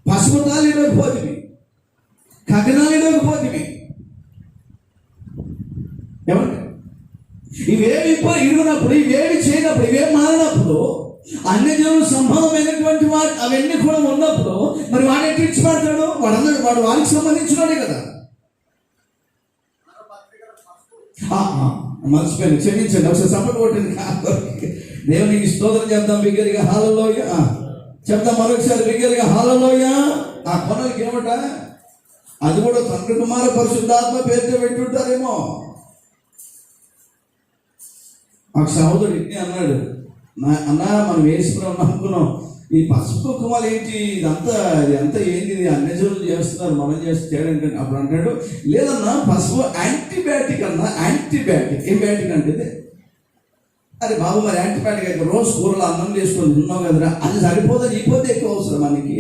పసుపు తాళ్ళు ఇవ్వకపోతుంది, కగనాలు ఇవ్వకపోతుంది. ఏమంటే ఇవేమి ఇడిగినప్పుడు, ఇవేమి చేయనప్పుడు, ఇవేమి మారినప్పుడు, అన్ని జనులు సంబంధమైనటువంటి అవన్నీ కూడా ఉన్నప్పుడు మరి వాడు ఎట్టి ఇడిచిపెడతాడు? వాడు వాడికి సంబంధించినోడే కదా. మర్చిపోయింది, క్షమించండి. ఒకసారి సపోర్ట్ కొట్టండి. దేవునికి స్తోత్రం చెప్తాం బిగ్గరగా, హల్లెలూయా చెప్తాం. మరొకసారి బిగ్గరగా హల్లెలూయా. ఆ కొనలకి ఏమట? అది కూడా తండ్రి కుమార పరిశుద్ధాత్మ పేరుతో పెట్టుంటారేమో. ఒక సహోదరుడు ఇట్నే అన్నాడు, అన్నా మనం వేసుకున్నాం అనుకున్నాం, ఈ పసుపు కుమాలు ఏంటి, ఇదంతా ఏంటి, అన్యజనులు చేస్తున్నారు, మనం చేస్తే చేయడం. అప్పుడు అంటాడు, లేదన్నా పసుపు యాంటీబయాటిక్ అన్నా. యాంటీబయాటిక్ ఏం బ్యాటిక్ అంటే? అరే బాబు, మరి యాంటీబయాటిక్ అయితే రోజు కూరలో అన్నం చేసుకొని తిన్నావు కదరా, అది సరిపోదా? నీపోతే ఎక్కువ అవసరం మనకి.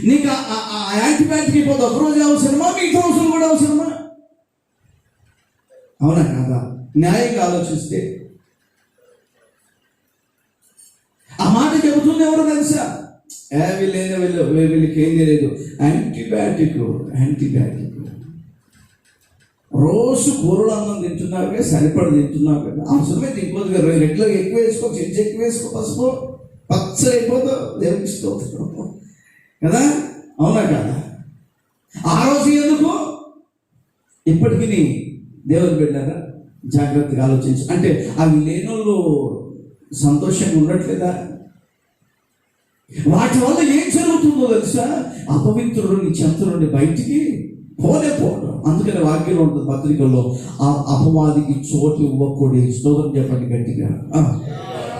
నీకు ఆ యాంటీబయాటిక్ అయిపోతే ఒకరోజు అవసరమా, మిగతా అవసరం కూడా అవసరమా? అవునా కాదా? న్యాయంగా ఆలోచిస్తే ఆ మాట చెబుతుంది ఎవరు తెలుసా? వీళ్ళకి ఏం తెలియదు. యాంటీబయాటిక్ రోజు కూరలు అన్నం తింటున్నావే, సరిపడ తింటున్నావు కదా, అవసరమైతే ఇంకోది కదా, రెగ్యులర్గా ఎక్కువ వేసుకో, చెంచు ఎక్కువ వేసుకో, పసుపు పచ్చడి అయిపోతావు. దేవునికి స్తోత్రం కదా. అవునా కదా? ఆ రోజు ఎందుకు? ఇప్పటికీ దేవుని బిడ్డారా, జాగ్రత్తగా ఆలోచించు. అంటే అవి లేనోళ్ళు సంతోషంగా ఉండట్లేదా? వాటి వల్ల ఏం జరుగుతుందో తెలుసా? అపవిత్రుడు నీ చెంత నుండి బయటికి పోలేకపోవడం. అందుకని వాక్యంలో ఉంటుంది, పత్రికల్లో, ఆ అపవాదికి చోటు ఇవ్వకూడదు. స్తోత్రం చెప్పండి గట్టిగా,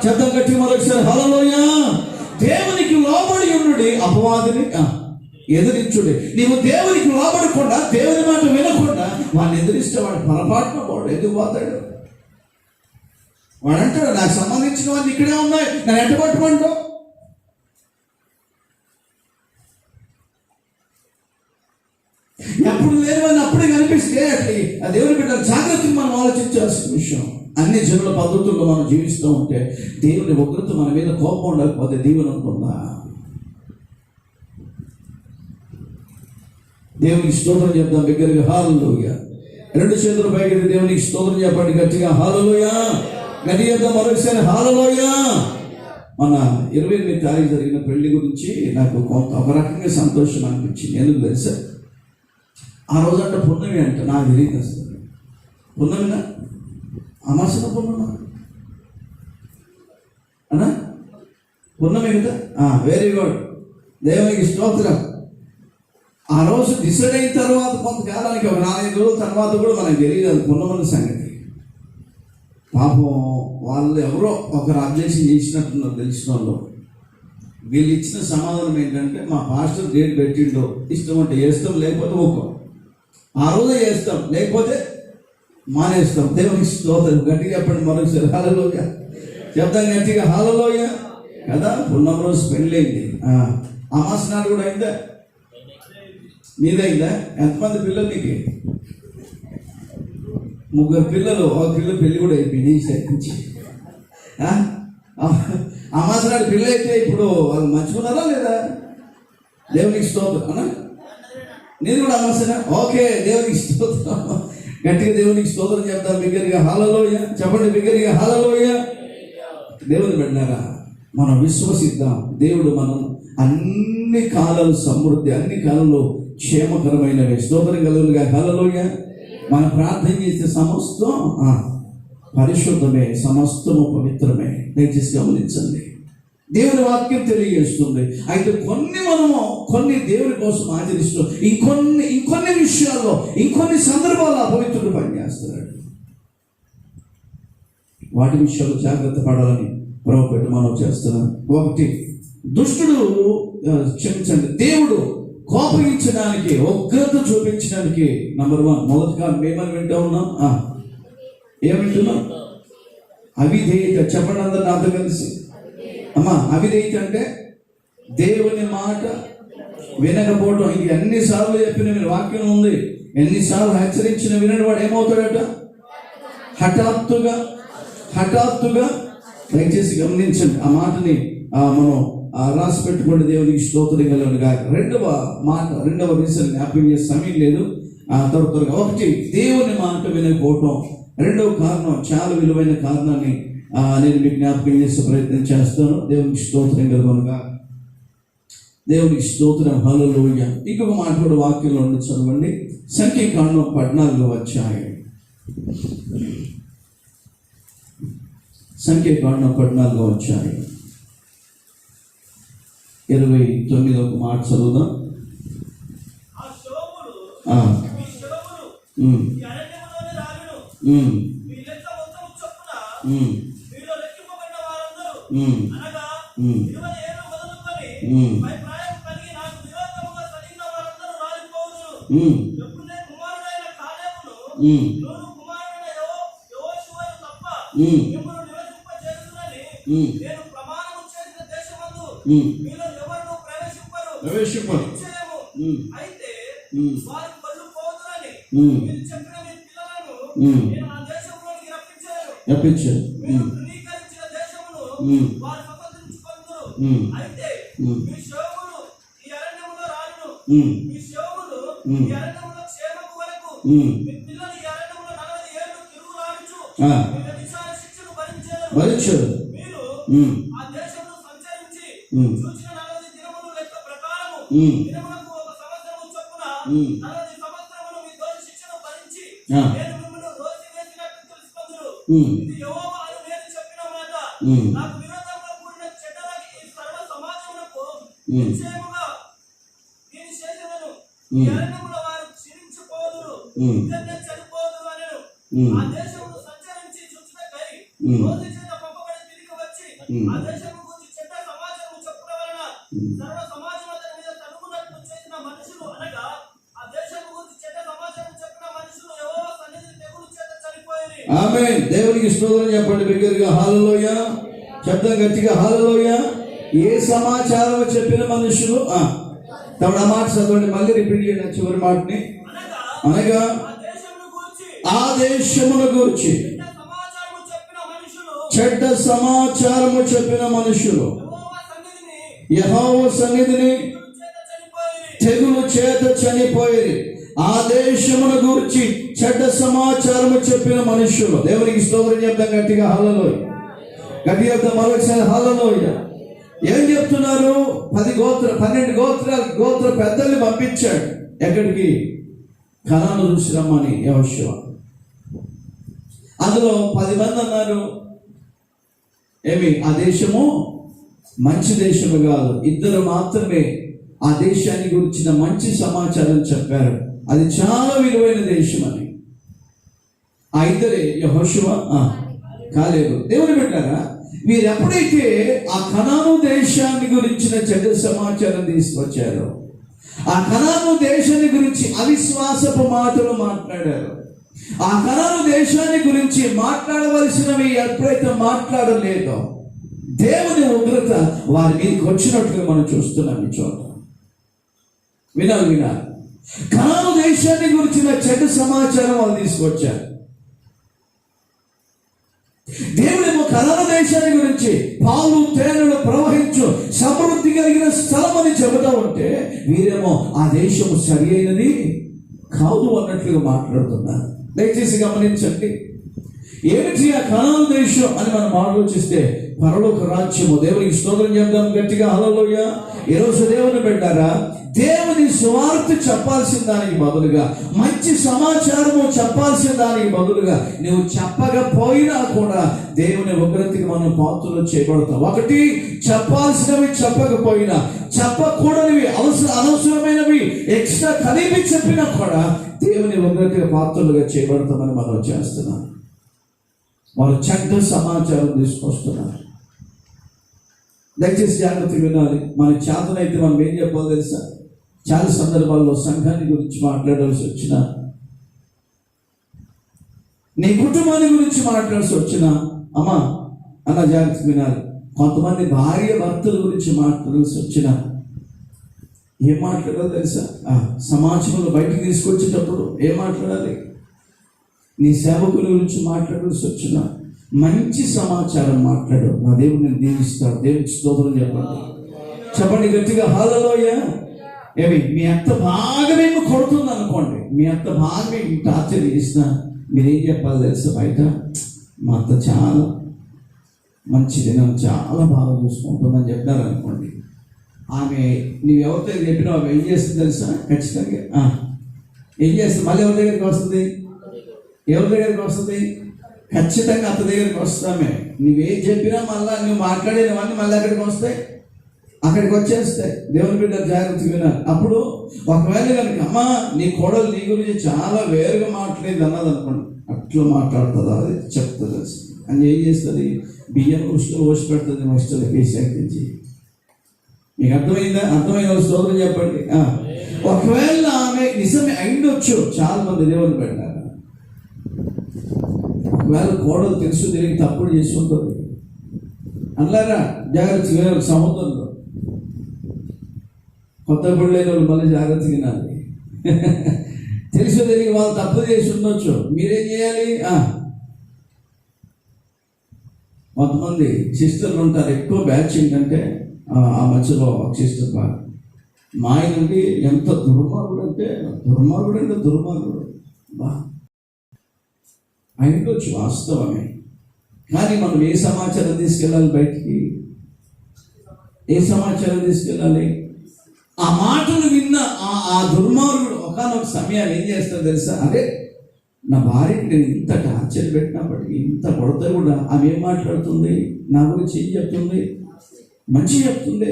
చెప్తాం గట్టిగా మరొకసారి హల్లెలూయా. దేవునికి లోబడి ఉండుడి, అపవాదిని ఎదిరించుడి. నీవు దేవునికి లోబడకుండా, దేవుని మాట వినకుండా వాడిని ఎదిరిస్తే వాడు పొరపాటున వాడు ఎందుకు పోతాడు? వాడంటాడు, నాకు సంబంధించిన వాళ్ళు ఇక్కడే ఉన్నాయి, నన్ను ఎంట పట్టుకుంటావు. ఎప్పుడు లేని వాళ్ళని అప్పుడే కనిపిస్తే ఆ దేవుని బిడ్డ జాగ్రత్తగా మనం ఆలోచించాల్సిన విషయం. అన్ని జనుల పద్ధతుల్లో మనం జీవిస్తూ ఉంటే దేవుని ఉగ్రత మన మీద కోపం ఉండకపోతే దీవెన ఉంటుందా? దేవునికి స్తోత్రం చెప్దాం బిగ్గరగా హల్లెలూయా. రెండు చేతుల పైకి దేవునికి స్తోత్రం చెప్పండి గట్టిగా హల్లెలూయా. గట్టిగా చెప్దాం మరొకసారి హల్లెలూయా. మన 28 తారీఖు జరిగిన పెళ్లి గురించి నాకు కొంత ఒక రకంగా సంతోషం అనిపించింది. ఎందుకు తెలుసా? ఆ రోజంటే పున్నమి అంట, నాకు తెలియదు అసలు. పున్నమినా అమాసన పున్నమా అన్నా? పున్నమి కదా. వెరీ గుడ్, దేవునికి స్తోత్రం. ఆ రోజు డిసైడ్ అయిన తర్వాత కొంతకాలానికి ఒక 4-5 రోజుల తర్వాత కూడా మనకు తెలియదు అది పున్నమన్న సంగతి. పాపం వాళ్ళు ఎవరో ఒకరు అబ్జెక్షన్ చేసినట్టున్నారు తెలిసిన వాళ్ళు. వీళ్ళు ఇచ్చిన సమాధానం ఏంటంటే, మా పాస్టర్ డేట్ పెట్టిండో, ఇష్టం అంటే చేస్తాం, లేకపోతే ఒక్కో ఆ రోజే చేస్తాం, లేకపోతే మానేస్తాం. దేవునికి స్తోత్రం. గట్టిగా చెప్పండి మరొకసారి హల్లెలూయా. చెప్తాం గట్టిగా హల్లెలూయా కదా. పున్నమ రోజు పెళ్ళైంది, అమాస నాడు కూడా అయిందా? నీదైందా? ఎంతమంది పిల్లలు నీకు? 3 పిల్లలు. ఒక పిల్ల పెళ్ళి కూడా అయిపోయింది ఈ సైడ్ నుంచి. అమాస నాడు పిల్ల అయితే ఇప్పుడు వాళ్ళు మంచుకున్నారా లేదా? దేవునికి స్తోత్రం అన్నా. నేను కూడా అమాసనా? ఓకే, దేవునికి స్తోత్రం. గట్టిగా దేవునికి స్తోత్రం చెప్తాం బిగ్గరగా హల్లెలూయా. చెప్పండి బిగ్గరగా హల్లెలూయా. దేవుని బిడ్డలారా, మనం విశ్వసిద్దాం. దేవుడు మనం అన్ని కాలాలు సమృద్ధి, అన్ని కాలంలో క్షేమకరమైనవి. స్తోత్రం కలుగునుగా హల్లెలూయా. మనం ప్రార్థన చేసే సమస్తం పరిశుద్ధమే, సమస్తము పవిత్రమే. దయచేసి గమనించండి. దేవుని వాక్యం తెలియజేస్తుంది. అయితే కొన్ని దేవుని కోసం ఆచరిస్తూ ఇంకొన్ని విషయాల్లో ఇంకొన్ని సందర్భాల్లో అపవిత్రుడు పనిచేస్తున్నాడు. వాటి విషయాలు జాగ్రత్త పడాలని ప్రభువు మనం చేస్తున్నాం. ఒకటి, దుష్టుడు క్షమించండి, దేవుడు కోపగించడానికి, ఉగ్రత చూపించడానికి నంబర్ 1 మొదటి కాలం ఏమని వింటూ ఉన్నాం? ఏం వింటున్నాం? అవిధేయత. చెప్పండి అందరు నాతో కలిసి. అమ్మా, అవిధేయత అంటే దేవుని మాట వినకపోవడం. ఇది ఎన్నిసార్లు చెప్పిన మీరు వాక్యం ఉంది, ఎన్నిసార్లు హెచ్చరించిన వినని వాడు ఏమవుతాడట? హఠాత్తుగా. దయచేసి గమనించండి ఆ మాటని. మనం రాసి పెట్టుకోండి. దేవునికి స్తోత్రం కలుగునుగా. రెండవ రీజన్ జ్ఞాపకం చేసే సమయం లేదు. త్వరగా. ఒకటి, దేవుని మాట వినకపోవటం. రెండవ కారణం, చాలా విలువైన కారణాన్ని నేను మీకు జ్ఞాపకం చేసే ప్రయత్నం చేస్తాను. దేవునికి స్తోత్రం కలుగునుగా. దేవునికి స్తోత్రం హల్లెలూయా. ఇంకొక మాట కూడా వాక్యంలో ఉండి చదవండి. సంఖ్యాకాండం 14వ అధ్యాయం. సంఖ్యాకాండం 14వ అధ్యాయం 29వ మాట చదువుదాం. ఆమేన్. దేవునికి స్తోత్రం చెప్పండి బిగ్గరగా హల్లెలూయా. చెప్తాం గట్టిగా హల్లెలూయా. ఏ సమాచారం చెప్పిన మనుషులు తమ మాట చదవండి, మళ్ళీ రిపీట్ చేయండి చివరి మాటని. అనగా ఆ దేశమును గూర్చి చెడ్డ సమాచారము చెప్పిన మనుషులు యెహోవా సన్నిధిని తెగులు చేత చనిపోయి ఆ దేశమును గూర్చి చెడ్డ సమాచారము చెప్పిన మనుషులు. దేవునికి స్తోత్రం చెప్తాం గట్టిగా హల్లెలూయా. గట్టిగా చెప్తాం మరొకసారి హల్లెలూయా. ఏం చెప్తున్నారు? 12 గోత్ర పెద్దల్ని పంపించాడు. ఎక్కడికి? కనాను చూసి రమ్మని యెహోషువ. అందులో 10 మంది అన్నారు, ఏమి ఆ దేశము మంచి దేశము కాదు. 2 మాత్రమే ఆ దేశాన్ని గురించిన మంచి సమాచారం చెప్పారు. అది చాలా విలువైన దేశం అని. ఆ 2 యెహోషువ, కాలేబు. దేవుని పెట్టారా? మీరు ఎప్పుడైతే ఆ కనాను దేశాన్ని గురించిన చెడ్డ సమాచారం తీసుకొచ్చారో, ఆ కనాను దేశాన్ని గురించి అవిశ్వాసపు మాటలు మాట్లాడారు, ఆ కనాను దేశాన్ని గురించి మాట్లాడవలసినవి ఎప్పుడైతే మాట్లాడలేదో దేవుని ఉగ్రత వారి మీదకి వచ్చినట్లుగా మనం చూస్తున్నాం. ఈ చోట వినాలి. కనాను దేశాన్ని గురించిన చెడ్డ సమాచారం వాళ్ళు తీసుకొచ్చారు. దేవుడేమో కనాను దేశాన్ని గురించి పాలు తేనెలు ప్రవహించు సమృద్ధి కలిగిన స్థలం అని చెబుతా ఉంటే, వీరేమో ఆ దేశము సరి అయినది కాదు అన్నట్లుగా మాట్లాడుతున్నారు. దయచేసి గమనించండి. ఏమిటి ఆ కనాను దేశం అని మనం ఆలోచిస్తే పరలోక రాజ్యము. దేవునికి స్తోత్రం చెప్దాం గట్టిగా హల్లెలూయా. ఈరోజు దేవుని పెట్టారా? దేవుని సువార్త చెప్పాల్సిన దానికి బదులుగా, మంచి సమాచారము చెప్పాల్సిన దానికి బదులుగా నువ్వు చెప్పకపోయినా కూడా దేవుని ఉగ్రతకి మనం పాత్రలు చేయబడతాం. ఒకటి, చెప్పాల్సినవి చెప్పకపోయినా, చెప్పకూడనివి అనవసరమైనవి ఎక్స్ట్రా కలిపి చెప్పినా కూడా దేవుని ఉగ్రతకి పాత్రలుగా చేయబడతామని మనం చేస్తున్నాం. వాళ్ళు చెడ్డ సమాచారం తీసుకొస్తున్నారు. దయచేసి జాగ్రత్త వినాలి. మన చేతనైతే మనం ఏం చెప్పాలో తెలుసా? చాలా సందర్భాల్లో సంఘాన్ని గురించి మాట్లాడాల్సి వచ్చినా, నీ కుటుంబాన్ని గురించి మాట్లాడాల్సి వచ్చినా, అమ్మా అన్న జాగ్రత్త వినాలి. కొంతమంది భార్య భర్తల గురించి మాట్లాడాల్సి వచ్చినా ఏం మాట్లాడాలో తెలుసా? సమాజంలో బయటికి తీసుకొచ్చేటప్పుడు ఏం మాట్లాడాలి? నీ సేవకుల గురించి మాట్లాడాల్సి వచ్చిన మంచి సమాచారం మాట్లాడు. నా దేవుడు నేను దీవిస్తాడు. దేవుడికి స్తోత్రం చెప్పండి గట్టిగా హల్లెలూయా. ఏమి మీ అత్త బాగా మేము కొడుతుంది అనుకోండి, మీ అత్త బాగా మీకు టార్చర్ చేసినా మీరేం చెప్పాలి తెలుసా? బయట మా అత్త చాలా మంచిది, నన్ను చాలా బాగా చూసుకుంటుందని చెప్పారు అనుకోండి. ఆమె నీవు ఎవరితో చెప్పినా ఆమె ఏం చేస్తుంది తెలుసా? ఖచ్చితంగా ఏం చేస్తుంది? మళ్ళీ ఎవరి దగ్గరికి వస్తుంది? ఎవరి దగ్గరికి వస్తుంది? ఖచ్చితంగా అత్త దగ్గరికి వస్తామే. నువ్వేం చెప్పినా మళ్ళీ నువ్వు మాట్లాడేవన్నీ మళ్ళీ అక్కడికి వస్తాయి, అక్కడికి వచ్చేస్తాయి. దేవుని బిడ్డ జాగ్రత్తగా వినాలి. అప్పుడు ఒకవేళ కనుక అమ్మా నీ కోడలు నీ గురించి చాలా వేరుగా మాట్లాడేది అన్నది అనుకోండి, అట్లా మాట్లాడుతుందా? అది చెప్తుంది అని ఏం చేస్తుంది? బియ్యం ఉష్టులు పోసి పెడుతుంది, ఉష్టులు వేసి. మీకు అర్థమైందా? అర్థమైన స్తోత్రం చెప్పండి. ఒకవేళ ఆమె నిజమే అయిండొచ్చు. చాలా మంది దేవుని పెట్టారు. ఒకవేళ కోడలు తెలుసు తిరిగి తప్పుడు చేసి ఉంటుంది అన్నారా? జాగ్రత్తగా సముద్రంలో కొత్త పెళ్ళైన వాళ్ళు మళ్ళీ జాగ్రత్తగా వినాలి. తెలుసు తిరిగి వాళ్ళు తప్పు చేసి ఉండొచ్చు. మీరేం చేయాలి? కొంతమంది సిస్టర్లు ఉంటారు, ఎక్కువ బ్యాచ్ ఏంటంటే ఆ మధ్యలో ఒక సిస్టర్ బాగా మా ఆయనండి ఎంత దుర్మార్గుడు అంటే దుర్మార్గుడు బా అయినొచ్చు, వాస్తవమే. కానీ మనం ఏ సమాచారం తీసుకెళ్ళాలి బయటికి? ఏ సమాచారం తీసుకెళ్ళాలి? ఆ మాటలు విన్న ఆ దుర్మార్గుడు ఒకనొక సమయాన్ని ఏం చేస్తాడు తెలుసా? అరే నా భార్యకి నేను ఇంత టార్చర్ పెట్టినప్పటికీ, ఇంత కొడతా కూడా ఆమె ఏం మాట్లాడుతుంది? నా గురించి ఏం చెప్తుంది? మంచి చెప్తుంది.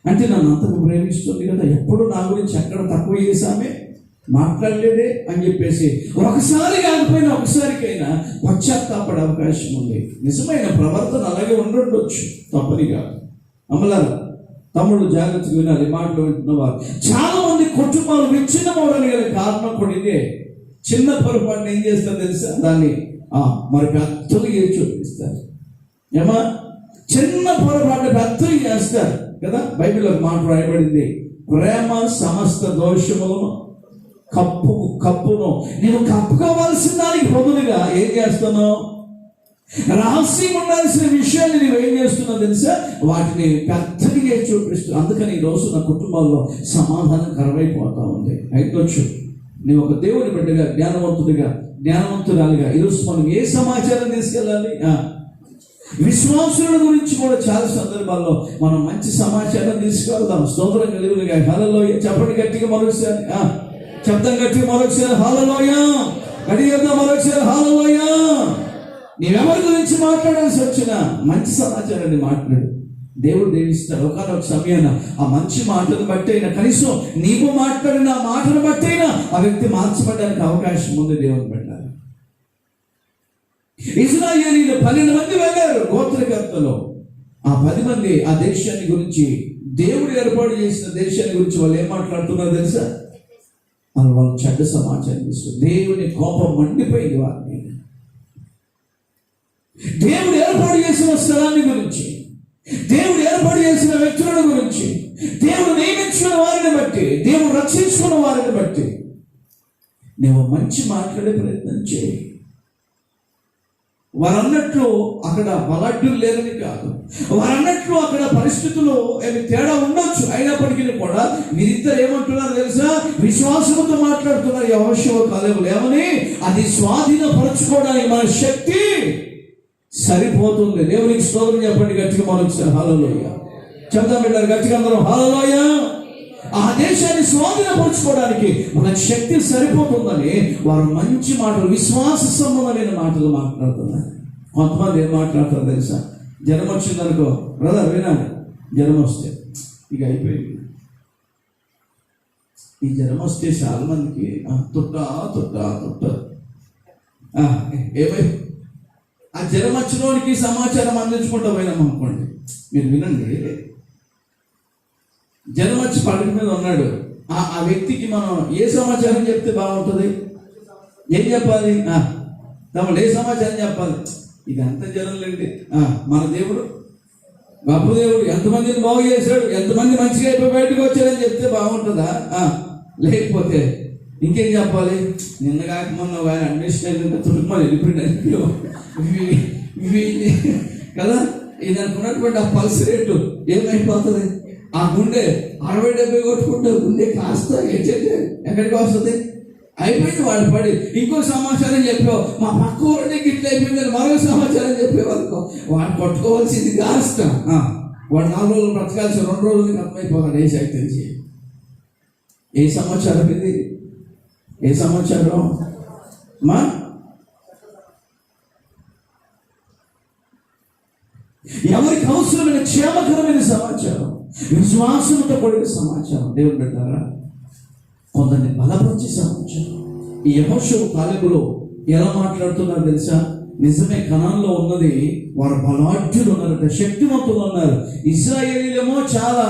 అంటే నన్ను అంతకు ప్రేమిస్తుంది కదా, ఎప్పుడు నా గురించి ఎక్కడ తక్కువ చేసామే మాట్లాడలేదే అని చెప్పేసి ఒకసారి కాకపోయినా ఒకసారికైనా పశ్చాత్తాపడే అవకాశం ఉంది. నిజమైన ప్రవర్తన అలాగే ఉండొచ్చు, తప్పని కాదు. అమలారా తమ్ముడు జాగ్రత్తగా వినాలి. మాటలు వింటున్నవారు చాలా మంది కుటుంబాలు విచ్ఛిన్నమవడానికి గల కారణం కూడా ఇదే. చిన్న పొరపాటున ఏం చేస్తారు తెలుసా? దాన్ని మరి పెద్దలు ఏది చూపిస్తారు. ఏమా చిన్న పొరపాటు పెద్దలు చేస్తారు కదా. బైబిల్లో మాట రాయబడింది, ప్రేమ సమస్త దోషములను కప్పును నేను కప్పుకోవాల్సిన దానికి బదులుగా ఏం చేస్తున్నావు? రహస్యం ఉండాల్సిన విషయాన్ని నువ్వు ఏం చేస్తున్నావు తెలుసా? వాటిని పెద్దగా చూపిస్తూ. అందుకని ఈ రోజు నా కుటుంబాల్లో సమాధానం కరువైపోతా ఉంది. అయిపోవచ్చు నువ్వు ఒక దేవుని బిడ్డగా, జ్ఞానవంతురాలుగా ఈరోజు మనం ఏ సమాచారం తీసుకెళ్ళాలి? విశ్వాసుల గురించి కూడా చాలా సందర్భాల్లో మనం మంచి సమాచారం తీసుకెళ్దాం. స్తోత్రం కలుగునుగా. హల్లెలూయా. చెప్పండి గట్టిగా మరొకసారి. శబ్దం గట్టిగా మరొకసారి హల్లెలూయా. గట్టిగా మరొకసారి హల్లెలూయా. నీవెవరి గురించి మాట్లాడాల్సి వచ్చినా మంచి సమాచారాన్ని మాట్లాడు. దేవుడు దీవిస్తాడు. ఒకనొక సమయాన ఆ మంచి మాటను బట్టి అయినా, కనీసం నీవు మాట్లాడిన ఆ మాటను బట్టి అయినా ఆ వ్యక్తి మార్చబడడానికి అవకాశం ఉంది. దేవుని పెట్టాలి. ఇశ్రాయేలీయులు 12 మంది వెళ్ళారు గోత్రకర్తలు. ఆ 10 మంది ఆ దేశాన్ని గురించి, దేవుడు ఏర్పాటు చేసిన దేశాన్ని గురించి వాళ్ళు ఏం మాట్లాడుతున్నారో తెలుసా? వాళ్ళు చెడ్డ సమాచారం ఇస్తారు. దేవుని కోపం మండిపోయింది వారి మీద. దేవుడు ఏర్పాటు చేసిన స్థలాన్ని గురించి, దేవుడు ఏర్పాటు చేసిన వ్యక్తుల గురించి, దేవుడు నియమించుకున్న వారిని బట్టి, దేవుడు రక్షించుకున్న వారిని బట్టి నువ్వు మంచి మాట్లాడే ప్రయత్నం చేయి. వారన్నట్లు అక్కడ బలాఢ్యులు లేరని కాదు, వారన్నట్లు అక్కడ పరిస్థితులు ఏమి తేడా ఉండొచ్చు. అయినప్పటికీ కూడా మీరిద్దరు ఏమంటున్నారు తెలుసా? విశ్వాసంతో మాట్లాడుతున్నారు. యెహోషువ కాలేబులు ఏమని? అది స్వాధీనపరచుకోవడానికి మన శక్తి సరిపోతుంది. దేవునికి స్తోత్రం చెప్పండి గట్టిగా మరొకసారి హల్లెలూయా. చెప్దాం బిడ్డలు గట్టిగా అందరూ హల్లెలూయా. ఆ దేశాన్ని స్వాధీనపరచుకోవడానికి మనకు శక్తి సరిపోతుందని వారు మంచి మాటలు, విశ్వాస సంబంధమైన మాటలు మాట్లాడుతున్నారు. కొంతమంది ఏం మాట్లాడతారు తెలుసా? జ్వరం వచ్చిందనుకో, బ్రదర్ వినాలి, జ్వరం వస్తే ఇక అయిపోయింది. ఈ జ్వరం వస్తే చాలా మందికి తుట్ట ఏమై ఆ జ్వరం వచ్చిన వాడికి సమాచారం అందించుకుంటూ పోయినాం అనుకోండి. మీరు వినండి, జ్వరం వచ్చి పడక మీద ఉన్నాడు. ఆ వ్యక్తికి మనం ఏ సమాచారం చెప్తే బాగుంటుంది? ఏం చెప్పాలి? తమడు ఏ సమాచారం చెప్పాలి? ఇదంతా జ్వరం లేండి, మన దేవుడు గొప్ప దేవుడు, ఎంతమందిని బాగు చేశాడు, ఎంతమంది మంచిగా అయిపోయి బయటకు వచ్చారని చెప్తే బాగుంటుందా? లేకపోతే ఇంకేం చెప్పాలి? నిన్న కాక మొన్న ఆయన అడ్మినిస్ట్రేషన్ తుడుమని వెళ్ళిపోయింది కదా. ఇది అనుకున్నటువంటి ఆ పల్స్ రేటు ఏమైపోతుంది? ఆ గుండె 60-70 కొట్టుకుంటే గుండె కాస్త ఎక్కడికి వస్తుంది? అయిపోయింది. వాళ్ళు పడి ఇంకో సమాచారం చెప్పావు, మా పక్క ఊరిని గిట్ల అయిపోయిందని మరో సమాచారం చెప్పేవాళ్ళకో వాడు కొట్టుకోవాల్సింది కాస్త వాడు 4 రోజులు బ్రతకాల్సి 2 రోజులకి అర్థమైపోతాడు ఏ శక్తి నుంచి. ఏ సమాచారం ఇది? ఏ సమాచారం మా? ఎవరికి అవసరమైన క్షేమకరమైన సమాచారం, విశ్వాసంతో కూడిన సమాచారం. దేవుడు పెట్టారా? కొందరిని బలపరిచే సమాచారం. ఈ యెహోషువ కాలేబులో ఎలా మాట్లాడుతున్నారు తెలుసా? నిజమే, కనాన్లో ఉన్నది వారు బలాఢ్యులు ఉన్నారట, శక్తివంతులు ఉన్నారు. ఇశ్రాయేలీలేమో చాలా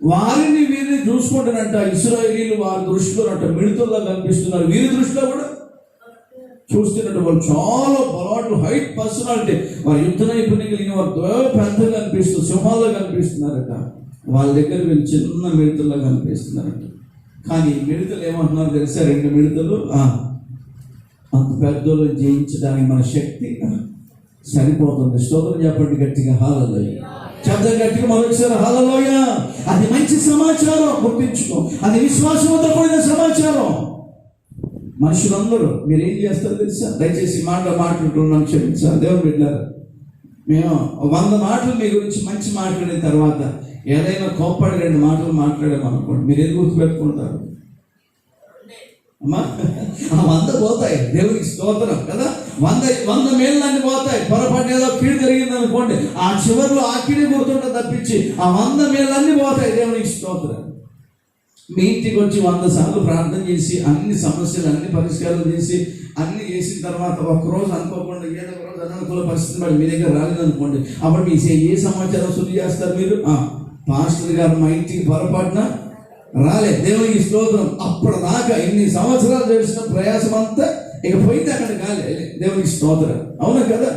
వారిని వీరిని చూసుకుంటారంట. ఇశ్రాయేలీలు వారి దృష్టిలో మిడతల్లా కనిపిస్తున్నారు. వీరి దృష్టిలో కూడా చూస్తున్నట్టు వాళ్ళు చాలా బలాఢ్యులు, హైట్ పర్సనాలిటీ, వారి యుద్ధ నైపుణ్యం కలిగిన వారు పెద్దగా కనిపిస్తూ సింహాల్లో కనిపిస్తున్నారట. వాళ్ళ దగ్గర వీళ్ళు చిన్న మిడతల్లా కనిపిస్తున్నారట. కానీ మిడతలు ఏమంటున్నారు తెలుసా? 2 మిడతలు అంత పెద్దలు జయించడానికి మన శక్తి సరిపోతుంది. స్తోత్రం చెప్పండి గట్టిగా హల్లెలూయా. శబ్దం గట్టిగా మరొకసారి హల్లెలూయా. అది మంచి సమాచారం, గుర్తించుకో. అది విశ్వాసంతో కూడిన సమాచారం. మనుషులందరూ మీరేం చేస్తారో తెలుసా? దయచేసి మాట్లాడుతున్నాను, క్షమించాలి దేవుని బిడ్డలారా. మేము 100 మాటలు మీ గురించి మంచి మాట్లాడిన తర్వాత ఏదైనా కోప్పడి 2 మాటలు మాట్లాడామనుకోండి, మీరు ఏది గుర్తుపెట్టుకుంటారు? అమ్మా, ఆ 100 పోతాయి. దేవునికి స్తోత్రం కదా. 100 మేళ్ళన్నీ పోతాయి. పొరపాటు ఏదో కీడు జరిగింది అనుకోండి, ఆ చివరిలో ఆ కీడు గుర్తుంటే తప్పించి ఆ 100 మేళ్ళన్నీ పోతాయి. దేవునికి స్తోత్రం. మీ ఇంటికి వచ్చి 100 సార్లు ప్రార్థన చేసి అన్ని సమస్యలు అన్ని పరిష్కారం చేసి అన్ని చేసిన తర్వాత ఒక్కరోజు అనుకోకుండా ఏదో ఒక రోజు అననుకూల పరిస్థితి పడి మీ దగ్గర రాలేదనుకోండి, అప్పుడు మీ ఏ సమాచారం శుద్ధి చేస్తారు మీరు? పాస్టర్ గారు మా ఇంటికి పొరపాటున రాలే, దేవునికి స్తోత్రం. అప్పటిదాకా ఇన్ని సంవత్సరాలు చేసిన ప్రయాసం అంతా ఇక పోయింది, అక్కడ కాలే. దేవునికి స్తోత్రం. అవునా కదా?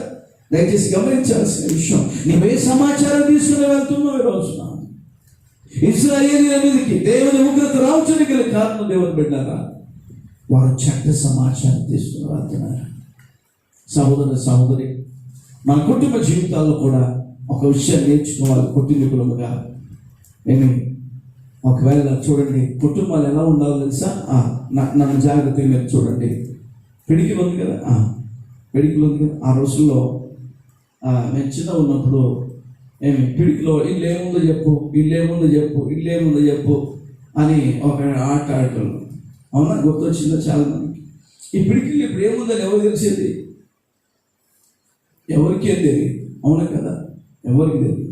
దయచేసి గమనించాల్సిన విషయం, నువ్వే సమాచారం తీసుకుని వెళ్తున్నావు ఈ రోజున. ఇశ్రాయేలీయుల మీదకి దేవుని ఉగ్రత రావడానికి గల కారణం దేవుని బిడ్డారా, వారు చెడ్డ సమాచారం తీసుకుని వెళ్తున్నారు. సహోదర సహోదరి, మన కుటుంబ జీవితాల్లో కూడా ఒక విషయం నేర్చుకోవాలి కుటుంబీకులుగా. ఒకవేళ చూడండి, కుటుంబాలు ఎలా ఉండాలో తెలుసా? నన్ను జాగ్రత్తగా మీరు చూడండి. పిడికిలు ఉంది కదా, పిడికిలు ఉంది కదా. ఆ రోజుల్లో నేను చిన్న ఉన్నప్పుడు పిడికిలో ఇల్లేముందో చెప్పు, ఇల్లేముందో చెప్పు, ఇల్లేముందో చెప్పు అని ఒక ఆట ఆడేటోళ్ళు. అవునా? గుర్తొచ్చిందో చాలా మందికి. ఈ పిడికిలు ఇప్పుడు ఏముందని ఎవరు తెలిసేది? ఎవరికి తెలియదు. అవునా కదా? ఎవరికి తెలియదు.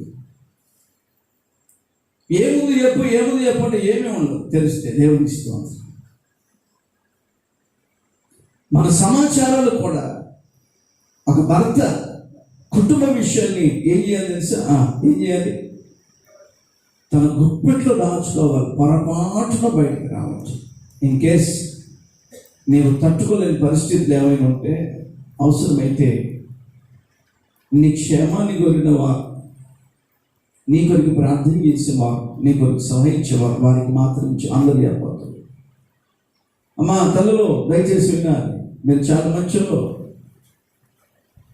ఏముంది చెప్పు, ఏముంది చెప్పు అంటే ఏమీ ఉండదు. తెలిస్తే దేవునికి ఇష్టం. మన సమాచారాలు కూడా ఒక భర్త కుటుంబ విషయాన్ని ఏం చేయాలి తెలుసా? ఏం చేయాలి? తన గుప్పెట్లో దాచుకోవాలి. పొరపాటున బయటకు రావచ్చు. ఇన్ కేస్ నీవు తట్టుకోలేని పరిస్థితులు ఏమైనా ఉంటే, అవసరమైతే నీ క్షేమాన్ని కోరినవారు, నీ కొరకు ప్రార్థన చేసేవారు, నీ కొరకు సహాయించేవారు, వారికి మాత్రం అందరూ చెప్పబోతుంది. అమ్మా తల్లులో దయచేసి విన్నారు, మీరు చాలా మంచిలో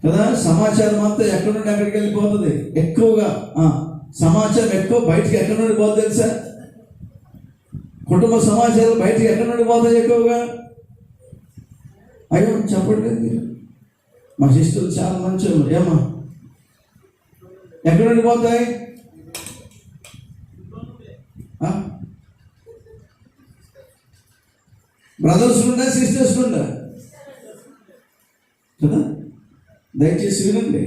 కదా. సమాచారం అంతా ఎక్కడి నుండి ఎక్కడికి వెళ్ళిపోతుంది. ఎక్కువగా సమాచారం ఎక్కువ బయటికి ఎక్కడి నుండి పోతుంది తెలుసా? కుటుంబ సమాచారం బయటికి ఎక్కడి నుండి పోతాయి ఎక్కువగా? అయ్యో చెప్పట్లేదు మీరు. మా సిస్టర్లు చాలా మంచి. ఏమా ఎక్కడి నుండి పోతాయి? బ్రదర్స్ నుండా, సిస్టర్స్ నుండా కదా. దయచేసి వినండి.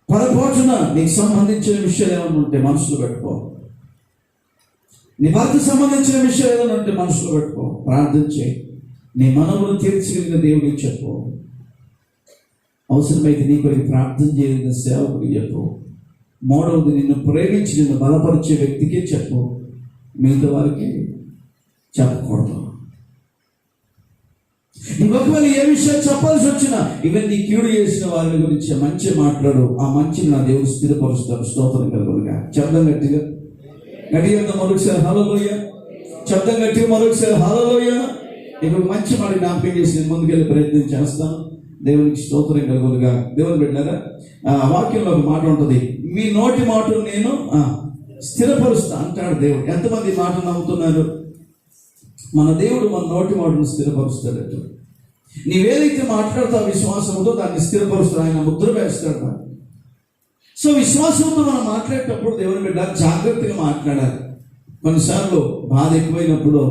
పొరపాటున నీకు సంబంధించిన విషయాలు ఏమైనా ఉంటే మనసులో పెట్టుకో. నీ భర్త సంబంధించిన విషయాలు ఏమైనా ఉంటే మనసులో పెట్టుకో. ప్రార్థన చేయి. నీ మనవును తీర్చగలిగిన దేవుడికి చెప్పు. అవసరమైతే నీ కొరకు ప్రార్థన చేయగలిగిన సేవకుడికి చెప్పు. మూడవది, నిన్ను ప్రేమించి నిన్ను బలపరిచే వ్యక్తికే చెప్పు. మిగతా వారికి చెప్పకూడదు. ఒకవేళ ఏ విషయాలు చెప్పాల్సి వచ్చినా, ఇవన్నీ కీడు చేసిన వారి గురించి మంచి మాట్లాడు. ఆ మంచిని నా దేవుడు స్థిరపరుస్తాడు. స్తోత్రం కలుగునుగా. శబ్దం గట్టిగా మరొకసారి హల్లెలూయా. శబ్దం గట్టిగా మరొకసారి హల్లెలూయా. ఇప్పుడు మంచి మాట జ్ఞాపకం చేసి నేను ముందుకెళ్ళి ప్రయత్నం చేస్తాను. దేవునికి స్తోత్రం కలుగునుగా. దేవుని బిడ్డలారా, వాక్యంలో ఒక మాట ఉంటుంది, మీ నోటి మాటను నేను స్థిరపరుస్తా అంటాడు దేవుడు. ఎంతమంది మాట నమ్ముతున్నారు? మన దేవుడు మన నోటి మాటను స్థిరపరుస్తాడట. నీవేదైతే మాట్లాడతావు విశ్వాసంతో దాన్ని స్థిరపరుస్తాడు. ఆయన ముద్ర వేస్తాడు. సో విశ్వాసంతో మనం మాట్లాడేటప్పుడు దేవుని బిడ్డ జాగ్రత్తగా మాట్లాడాలి. కొన్నిసార్లు బాధ ఎక్కువైనప్పుడు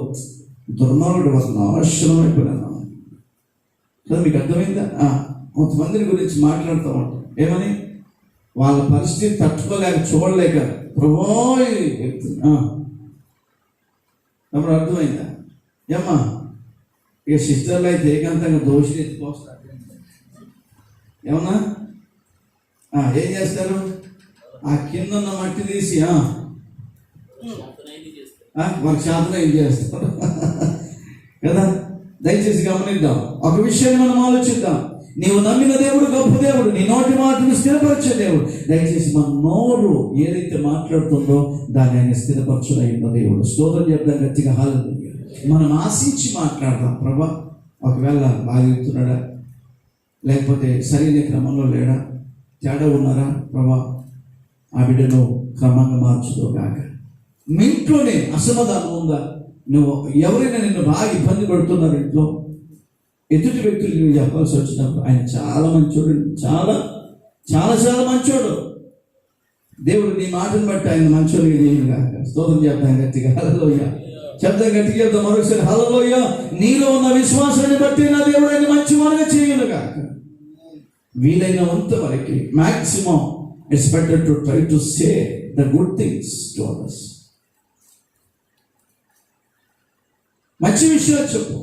దుర్మార్గుడు వస్తుంది, అవసరం అయిపోయినాను కదా. మీకు అర్థమైందా? కొంతమందిని గురించి మాట్లాడుతూ ఉంటాం. ఏమని? వాళ్ళ పరిస్థితి తట్టుకోలేక, చూడలేక, ప్రభోయ్ అప్పుడు అర్థమైందా? ఏమ్మా ఇక సిస్టర్లు అయితే ఏకాంతంగా దోషులు ఎత్తుకొస్తారు. ఏమన్నా ఏం చేస్తారు? ఆ కింద ఉన్న మట్టి తీసి వాళ్ళకి శాతం ఏం చేస్తారు కదా. దయచేసి గమనిద్దాం. ఒక విషయాన్ని మనం ఆలోచిద్దాం. నీవు నమ్మిన దేవుడు గొప్ప దేవుడు, నీ నోటి మాటను స్థిరపరిచే దేవుడు. దయచేసి మన నోరు ఏదైతే మాట్లాడుతుందో దాన్ని ఆయన స్థిరపరచునైన దేవుడు. స్తోత్రం చెప్తాం గట్టిగా హల్లెలూయా. మనం ఆశించి మాట్లాడదాం. ప్రభా ఒకవేళ బాధితున్నాడా, లేకపోతే సరైన క్రమంలో లేడా, తేడా ఉన్నారా, ప్రభా ఆ బిడ్డను క్రమంగా మార్చుదో కాక. మీ ఇంట్లోనే అసమాధానం ఉందా? నువ్వు ఎవరైనా నిన్ను బాగా ఇబ్బంది పడుతున్నారు ఇంట్లో, ఎదుటి వ్యక్తులు నువ్వు చెప్పాల్సి వచ్చినప్పుడు ఆయన చాలా మంచోడు, చాలా చాలా చాలా మంచోడు. దేవుడు నీ మాటను బట్టి ఆయన మంచోడిగా చేయను కాక. స్తోత్రం చెప్తాను గట్టిగా హల్లెలూయా. శబ్దం గట్టిగా చెప్తాం మరొకసారి హల్లెలూయా. నీలో ఉన్న విశ్వాసాన్ని బట్టి నా దేవుడు ఆయన మంచివాడుగా చేయను కాక. వీలైనంత వరకు maximum it's better to try to say the good things to others. మంచి విషయాలు చెప్పు.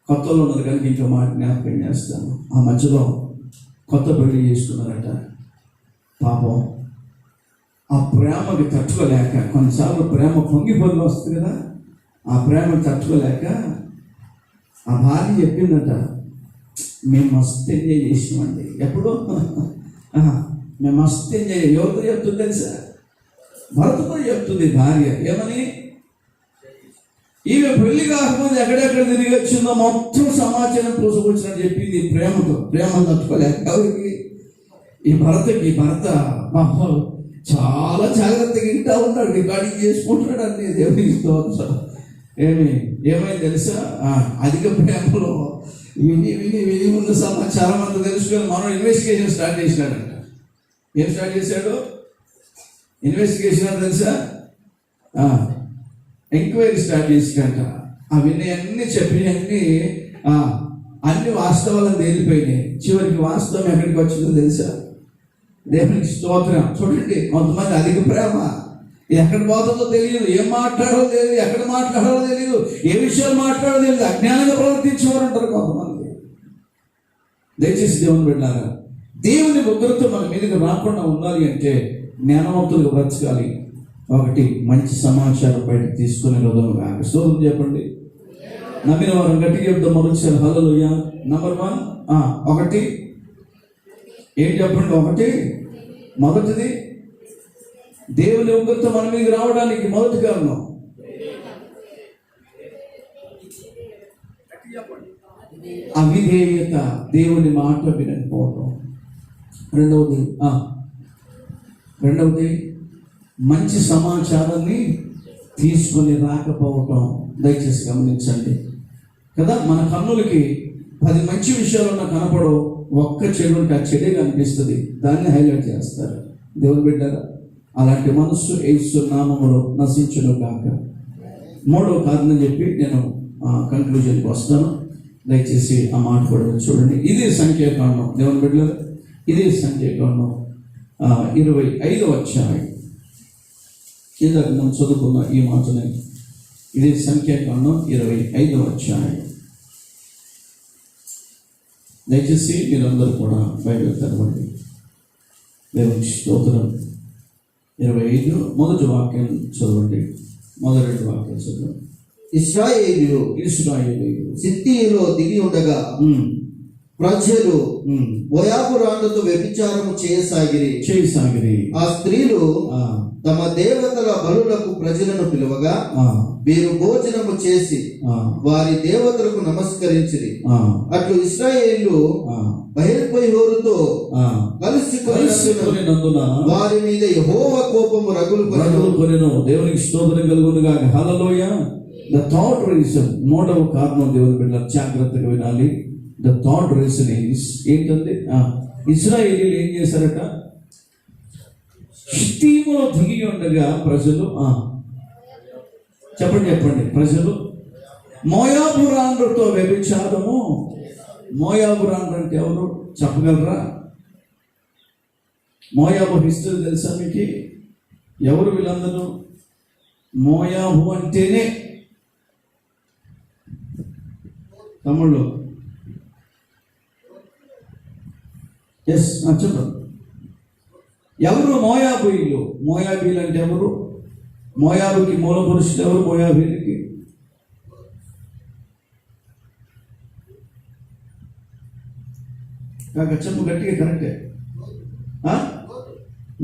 కొత్తలో ఉన్నారు కనుక ఇంకో మాట జ్ఞాపకం చేస్తాను. ఆ మధ్యలో కొత్త పెళ్లి చేసుకున్నారట. పాపం ఆ ప్రేమకి తట్టుకోలేక, కొన్నిసార్లు ప్రేమ పొంగి వస్తుంది కదా, ఆ ప్రేమ తట్టుకోలేక ఆ భార్య చెప్పిందట, మేము మస్తు ఎంజాయ్ చేసినామండి. ఎప్పుడో మేము మస్తు ఎంజాయ్. ఎవరితో చెప్తుంది తెలుసా? భర్తతో చెప్తుంది భార్య. ఏమని? ఈమె పెళ్లి కాకముందు ఎక్కడెక్కడ తిరిగి వచ్చిందో మొత్తం సమాచారం పూసుకొచ్చినట్టు చెప్పింది. ప్రేమతో, ప్రేమ తట్టుకోలేక ఎవరికి? ఈ భర్త పాపం చాలా జాగ్రత్తగా ఇంటా ఉన్నాడు, రికార్డింగ్ చేసుకుంటున్నాడు అన్ని. దేవునికి స్తోత్రం. ఏమైంది తెలుసా? అధిక ప్రేమలో విని ముందు సమాచారం అంతా తెలుసుకొని మనం ఇన్వెస్టిగేషన్ స్టార్ట్ చేసినాడంట. ఏం స్టార్ట్ చేశాడు? ఇన్వెస్టిగేషన్ తెలుసా? ఎంక్వైరీ స్టార్ట్ చేసినట్ట. అవన్నీ అన్ని చెప్పినవన్నీ అన్ని వాస్తవాలను తేలిపోయినాయి. చివరికి వాస్తవం ఎక్కడికి వచ్చిందో తెలుసా? దేవునికి స్తోత్రం. చూడండి, కొంతమంది అధిక ప్రేమ ఎక్కడ పోతుందో తెలియదు, ఏం మాట్లాడాలో తెలియదు, ఎక్కడ మాట్లాడాలో తెలియదు, ఏ విషయాలు మాట్లాడాలో తెలియదు, అజ్ఞానంగా ప్రవర్తించేవారు అంటారు కొంతమంది. దయచేసి దేవుని బిడ్డలారా, దేవుని ఉగ్రత మన మీదకి రాకుండా ఉండాలి అంటే జ్ఞానవంతులుగా బ్రతకాలి. ఒకటి, మంచి సమాచారం బయటకు తీసుకునే రోజుగా స్తోత్రం చెప్పండి. నమ్మిన వారు గట్టిగా చెప్తాం మరొకసారి హల్లెలూయా. నంబర్ 1 ఒకటి ఏం చెప్పండి? ఒకటి, మొదటిది దేవుని ఉగ్రత మన మీద రావడానికి మొదటి కారణం అవిధేయత, దేవుని మాట వినకపోవడం. రెండవది మంచి సమాచారాన్ని తీసుకొని రాకపోవటం. దయచేసి గమనించండి కదా, మన కన్నులకి 10 మంచి విషయాలు కనపడవు, ఒక్క చెడు ఉంటే ఆ చెడే కనిపిస్తుంది, దాన్ని హైలైట్ చేస్తారు. దేవుని బిడ్డరా, అలాంటి మనస్సు యేసు నామములో నశించును గాక. 3వ కారణం చెప్పి నేను కంక్లూజన్కి వస్తాను. దయచేసి ఆ మాట కూడా చూడండి. ఇదే సంఖ్యాకాండం. దేవుని బిడ్డరా, ఇదే సంఖ్యాకాండం 25వ అధ్యాయం. ఇందాక మనం చదువుకున్న ఈ మాటనే. ఇదే సంఖ్యాకాండం 25వ అధ్యాయం. దయచేసి మీరందరూ కూడా బైబిల్ తెరవండి. దేవుని స్తోత్రం. 25 మొదటి వాక్యం చదవండి. మొదటి 2 వాక్యం చదవండి. ఇశ్రాయేలీయులు సిత్తీయులో దిగి ఉండగా ప్రజలు మోయాబు రాళ్లతో వ్యభిచారము చేయసాగిరి. ఆ స్త్రీలు తమ దేవతల బలులకు ప్రజలను పిలువగా వీరు భోజనము చేసి వారి దేవతలకు నమస్కరించిరి. అట్లు ఇశ్రాయేలు బయల్పెయోరుతో కలిసికొనినందున వారి మీద యెహోవా కోపము రగులుకొనెను. దేవునికి స్తోత్రం కలుగును గాక. హల్లెలూయా. ద థర్డ్ రీజన్, 3వ కారణం దేవుని బిడ్డలు జాగ్రత్తగా వినాలి. ద థర్డ్ రీజన్ ఏంటంటే ఇశ్రాయేలీయులు ఏం చేశారట? షిత్తీములో దిగి ఉండగా ప్రజలు చెప్పండి ప్రజలు మోయాబురాండ్రతో వ్యభిచారము. మోయాబురాండ్రు అంటే ఎవరు చెప్పగలరా? మోయాబు హిస్టరీ తెలుసా మీకు? ఎవరు వీళ్ళందరూ? మోయాబు అంటేనే తమ్ముళ్ళు చెప్పండి, ఎవరు మోయాబీయులు? మోయాబీలు అంటే ఎవరు? మోయాబుకి మూల పురుషులు ఎవరు? మోయాబీలకి చెప్పు గట్టిగా, కరెక్టే.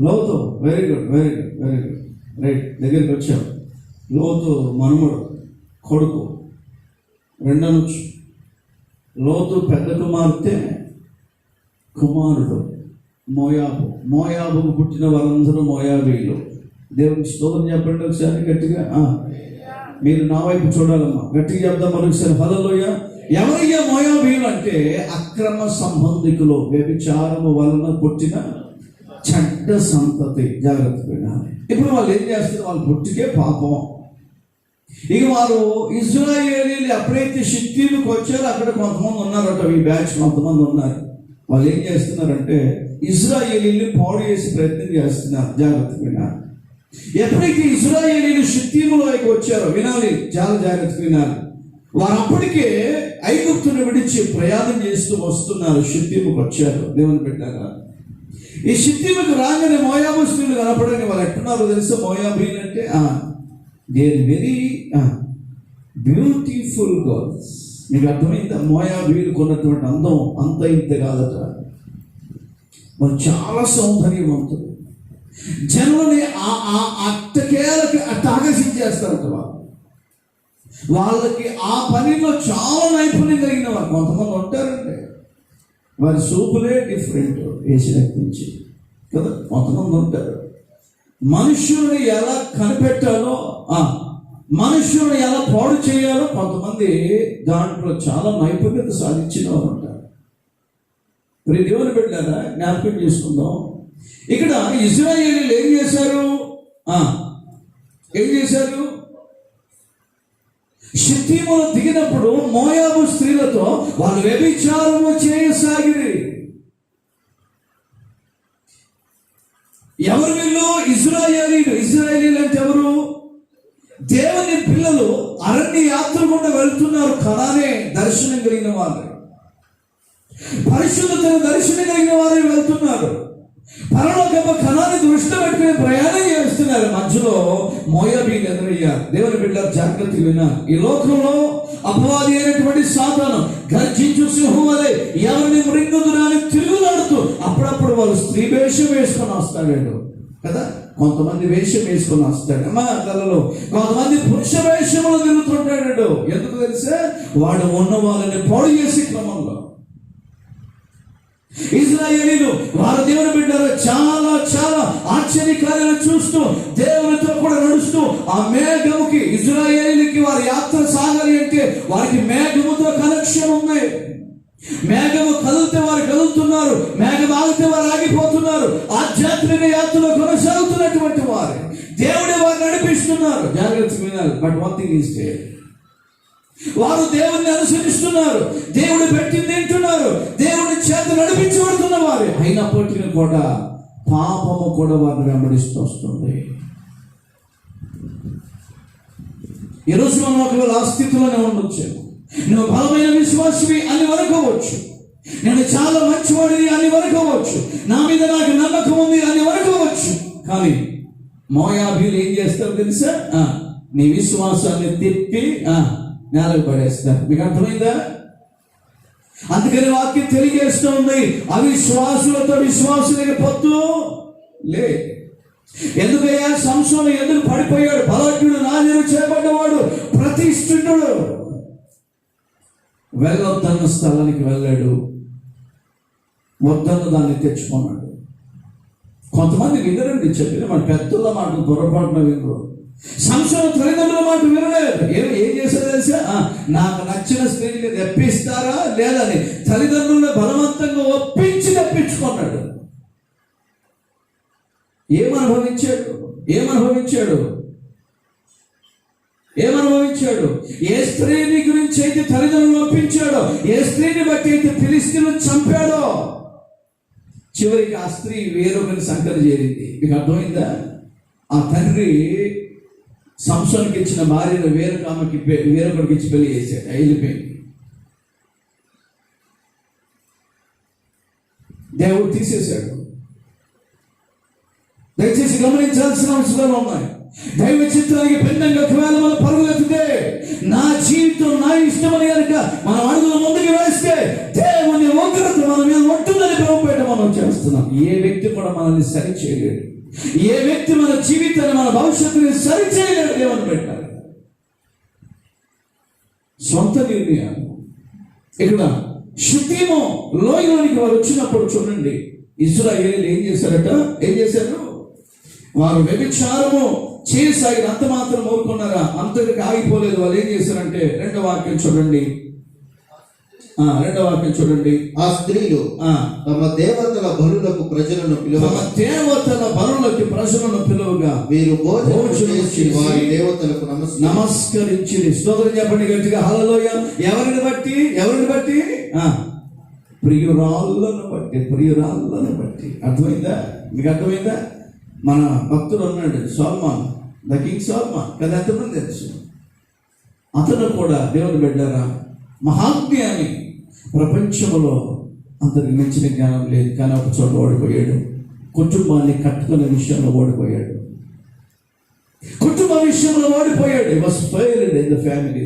లోతు. వెరీ గుడ్ రైట్, దగ్గరికి వచ్చావు. లోతు మనుమడు, కొడుకు. రెండనొచ్చు. లోతు పెద్ద కుమార్తె కుమారుడు మోయాబుకు పుట్టిన వారందరూ మోయాబీయులు. దేవునికి స్తోత్రం చెప్పండి ఒకసారి గట్టిగా. మీరు నా వైపు చూడాలమ్మా, గట్టిగా చెప్దాం మరొకసారి హల్లెలూయా. ఎవరయ్యా మోయాబీయులు అంటే? అక్రమ సంబంధికులు, వ్యభిచారము వలన పుట్టిన చెడ్డ సంతతి. జాగ్రత్త వినాలి. ఇప్పుడు వాళ్ళు ఏం చేస్తారు? వాళ్ళు పుట్టికే పాపం. ఇక వారు ఇశ్రాయేలీయులు ఎప్పుడైతే షిత్తీముకు వచ్చారో అక్కడ కొంతమంది ఉన్నారట, ఈ బ్యాచ్ కొంతమంది ఉన్నారు. వాళ్ళు ఏం చేస్తున్నారంటే ఇశ్రాయేలీయుల్ని పాడు చేసి ప్రయత్నం చేస్తున్నారు. జాగ్రత్త వినాలి. ఎప్పుడైతే ఇశ్రాయేలీయులు షిత్తీములోకి వచ్చారో, వినాలి, చాలా జాగ్రత్త వినాలి. వారు అప్పటికే ఐగుప్తును విడిచి ప్రయాణం చేస్తూ వస్తున్నారు. షిత్తీముకు వచ్చారు. దేవుని పెట్టారా? ఈ షిత్తీముకు రాగానే మోయాబు స్త్రీలు కనపడని వాళ్ళు ఎట్టున్నారో తెలుసా? మోయాబీలు అంటే they are very beautiful girls. మీకు అర్థమైందా? మోయాబీలు కొన్నటువంటి అందం అంత ఇంత కాదట. వారు చాలా సౌందర్యవంతులు. జనులని అట్టకేలకి ఆకర్షించేస్తారంట. వాళ్ళకి ఆ పనిలో చాలా నైపుణ్యం కలిగిన వారు కొంతమంది ఉంటారండి. వారి సూపులే డిఫరెంట్ ఏసినట్టు నుంచి కదా. కొంతమంది ఉంటారు మనుష్యుని ఎలా కనిపెట్టాలో, మనుష్యుని ఎలా పాడు చేయాలో కొంతమంది దాంట్లో చాలా నైపుణ్యత సాధించిన వారు ఉంటారు. మరి దేవుని బిడ్డలారా జ్ఞాపకం చేసుకుందాం. ఇక్కడ ఇశ్రాయేలీయులు ఏం చేశారు? షిత్తీములో దిగినప్పుడు మోయాబు స్త్రీలతో వాళ్ళు వ్యభిచారము చేయసాగిరి. ఎవరు వీళ్ళు? ఇశ్రాయేలీయులు అంటే ఎవరు? దేవుని పిల్లలు అరణ్య యాత్ర గుండా వెళ్తున్నారు. కనానే దర్శనం కలిగిన వారు, పరిశుద్ధతను దర్శనం కలిగిన వారే వెళ్తున్నారు. పరలోకపు కనాన్ని దృష్టి పెట్టుకుని ప్రయాణం చేస్తున్నారు. మధ్యలో మోయాబీలు ఎదురయ్యారు. దేవుని బిడ్డలు జాగ్రత్తగా విన్నారు. ఈ లోకంలో అపవాది అయినటువంటి సాతాను గర్జించు సింహం వలె ఎవరిని మృంగుదురాని తిరుగులాడుతూ అప్పుడప్పుడు వాళ్ళు స్త్రీ వేషం వేసుకొని వస్తాడు కదా. కొంతమంది వేషం వేసుకొని వస్తాడు అమ్మా కళలో. కొంతమంది పురుష వేషములు తిరుగుతుంటాడు. ఎందుకు తెలిసే? వాడు ఉన్న వాళ్ళని పాడు చేసే క్రమంలో. ఇశ్రాయేలీయులు వారు దేవుని బిడ్డలు చాలా చాలా ఆశ్చర్యకార్యాలు చూస్తూ దేవునితో కూడా నడుస్తూ ఆ మేఘముకి, ఇశ్రాయేలీయులకి వారి యాత్ర సాగాలి అంటే వారికి మేఘముతో కనెక్షన్ ఉంది. మేఘము కదిలితే వారు కదులుతున్నారు, మేఘం ఆగితే వారు ఆగిపోతున్నారు. ఆధ్యాత్మిక యాత్రలో కొనసాగుతున్నటువంటి వారు దేవుడే వారు నడిపిస్తున్నారు. జాగ్రత్తగా వినాలి. But one thing is there, వారు దేవుణ్ణి అనుసరిస్తున్నారు, దేవుడు పెట్టింది తింటున్నారు, దేవుడి చేత నడిపించబడుతున్న వారు. అయినప్పటికీ కూడా పాపము కూడా వారిని వెంబడిస్తూ వస్తుంది. ఈరోజు మనం ఒకవేళ ఆ స్థితిలోనే ఉండొచ్చు. నువ్వు బలమైన విశ్వాసవి అని వరకవచ్చు, నేను చాలా మంచివాడిని అని వరకవచ్చు, నా మీద నాకు నమ్మకం ఉంది అని వరకవచ్చు. కానీ మోయాబీలు ఏం చేస్తారు తెలుసా? నీ విశ్వాసాన్ని తిప్పి నేలకు పడేస్తారు. మీకు అర్థమైందా? అందుకని వాక్యం తెలియజేస్తూ ఉంది, అవిశ్వాసులతో విశ్వాసులకి పొత్తు లే. ఎందుకయ్యా? సంసోను ఎందుకు పడిపోయాడు? బలజ్ఞుడు, నాజరు చేయబడ్డవాడు, ప్రతిష్ఠితుడు. వెళ్ళొద్దన్న స్థలానికి వెళ్ళాడు, వద్దన్న దాన్ని తెచ్చుకున్నాడు. కొంతమంది వినరండి, చెప్పిన మన పెద్దల మాటలు పొరపాటున వినరు. సంసోను తల్లిదండ్రుల మాట వినలేదు. ఏం చేశారు తెలుసా? నాకు నచ్చిన స్త్రీని తెప్పిస్తారా లేదని తల్లిదండ్రులను బలవంతంగా ఒప్పించి తెప్పించుకున్నాడు. ఏమనుభవించాడు? ఏ స్త్రీని గురించి అయితే తల్లిదండ్రులు ఒప్పించాడో, ఏ స్త్రీని బట్టి అయితే ఫిలిష్తీయులను చంపాడో, చివరికి ఆ స్త్రీ వేరొకరిని సంకలి చేరింది. మీకు అర్థమైందా? ఆ తండ్రి సంసోనుకి ఇచ్చిన భార్యను వేరొకరికి ఇచ్చి పెళ్లి చేశాడు. వెళ్ళిపోయింది. దేవుడు తీసేశాడు. దయచేసి గమనించాల్సిన అంశాలు ఉన్నాయి. దైవ చిత్రానికి భిన్నంగా ఒకవేళ మనం పరుగులెత్తితే, నా జీవితం నా ఇష్టమని కనుక మనం అడుగులు ముందుకు వేస్తే దేవుని ఉగ్రత మన మీద ఉంటుందని ప్రభుపేట మనం చేస్తున్నాం. ఏ వ్యక్తి కూడా మనల్ని సరి చేయలేడు. ఏ వ్యక్తి మన జీవితాన్ని, మన భవిష్యత్తుని సరి చేయలేడు. దేవుని పెట్టారు సొంత నిర్ణయాలు. ఇక్కడ షిత్తీము లోయలోనికి వారు వచ్చినప్పుడు చూడండి, ఇశ్రాయేలీయులు ఏం చేశారు? వారు వ్యభిచారము చేయసాగిన అంత మాత్రం ఊరుకున్నారా? అంతటికి ఆగిపోలేదు. వాళ్ళు ఏం చేశారంటే రెండవ వాక్యం చూడండి. ఆ స్త్రీలు తమ దేవతల బలులకు ప్రజలను పిలువగా వీరు వారి దేవతలకు నమస్కరించి స్తోత్రం చెప్పండి గట్టిగా. హల్లెలూయా. ఎవరిని బట్టి? ప్రియురాళ్ళను బట్టి. అర్థమైందా? మీకు అర్థమైందా? మన భక్తుడు ఉన్నాడు సోల్మాన్, ద కింగ్ సోల్మాన్ కదా, ఎంతమంది తెలుసు? అతను కూడా దేవుని బిడ్డరా మహాజ్ఞాని. ప్రపంచంలో అంతకు మించిన జ్ఞానం లేదు, కానీ ఒక చోట ఓడిపోయాడు. కుటుంబాన్ని కట్టుకునే విషయంలో ఓడిపోయాడు. He was failed in the family.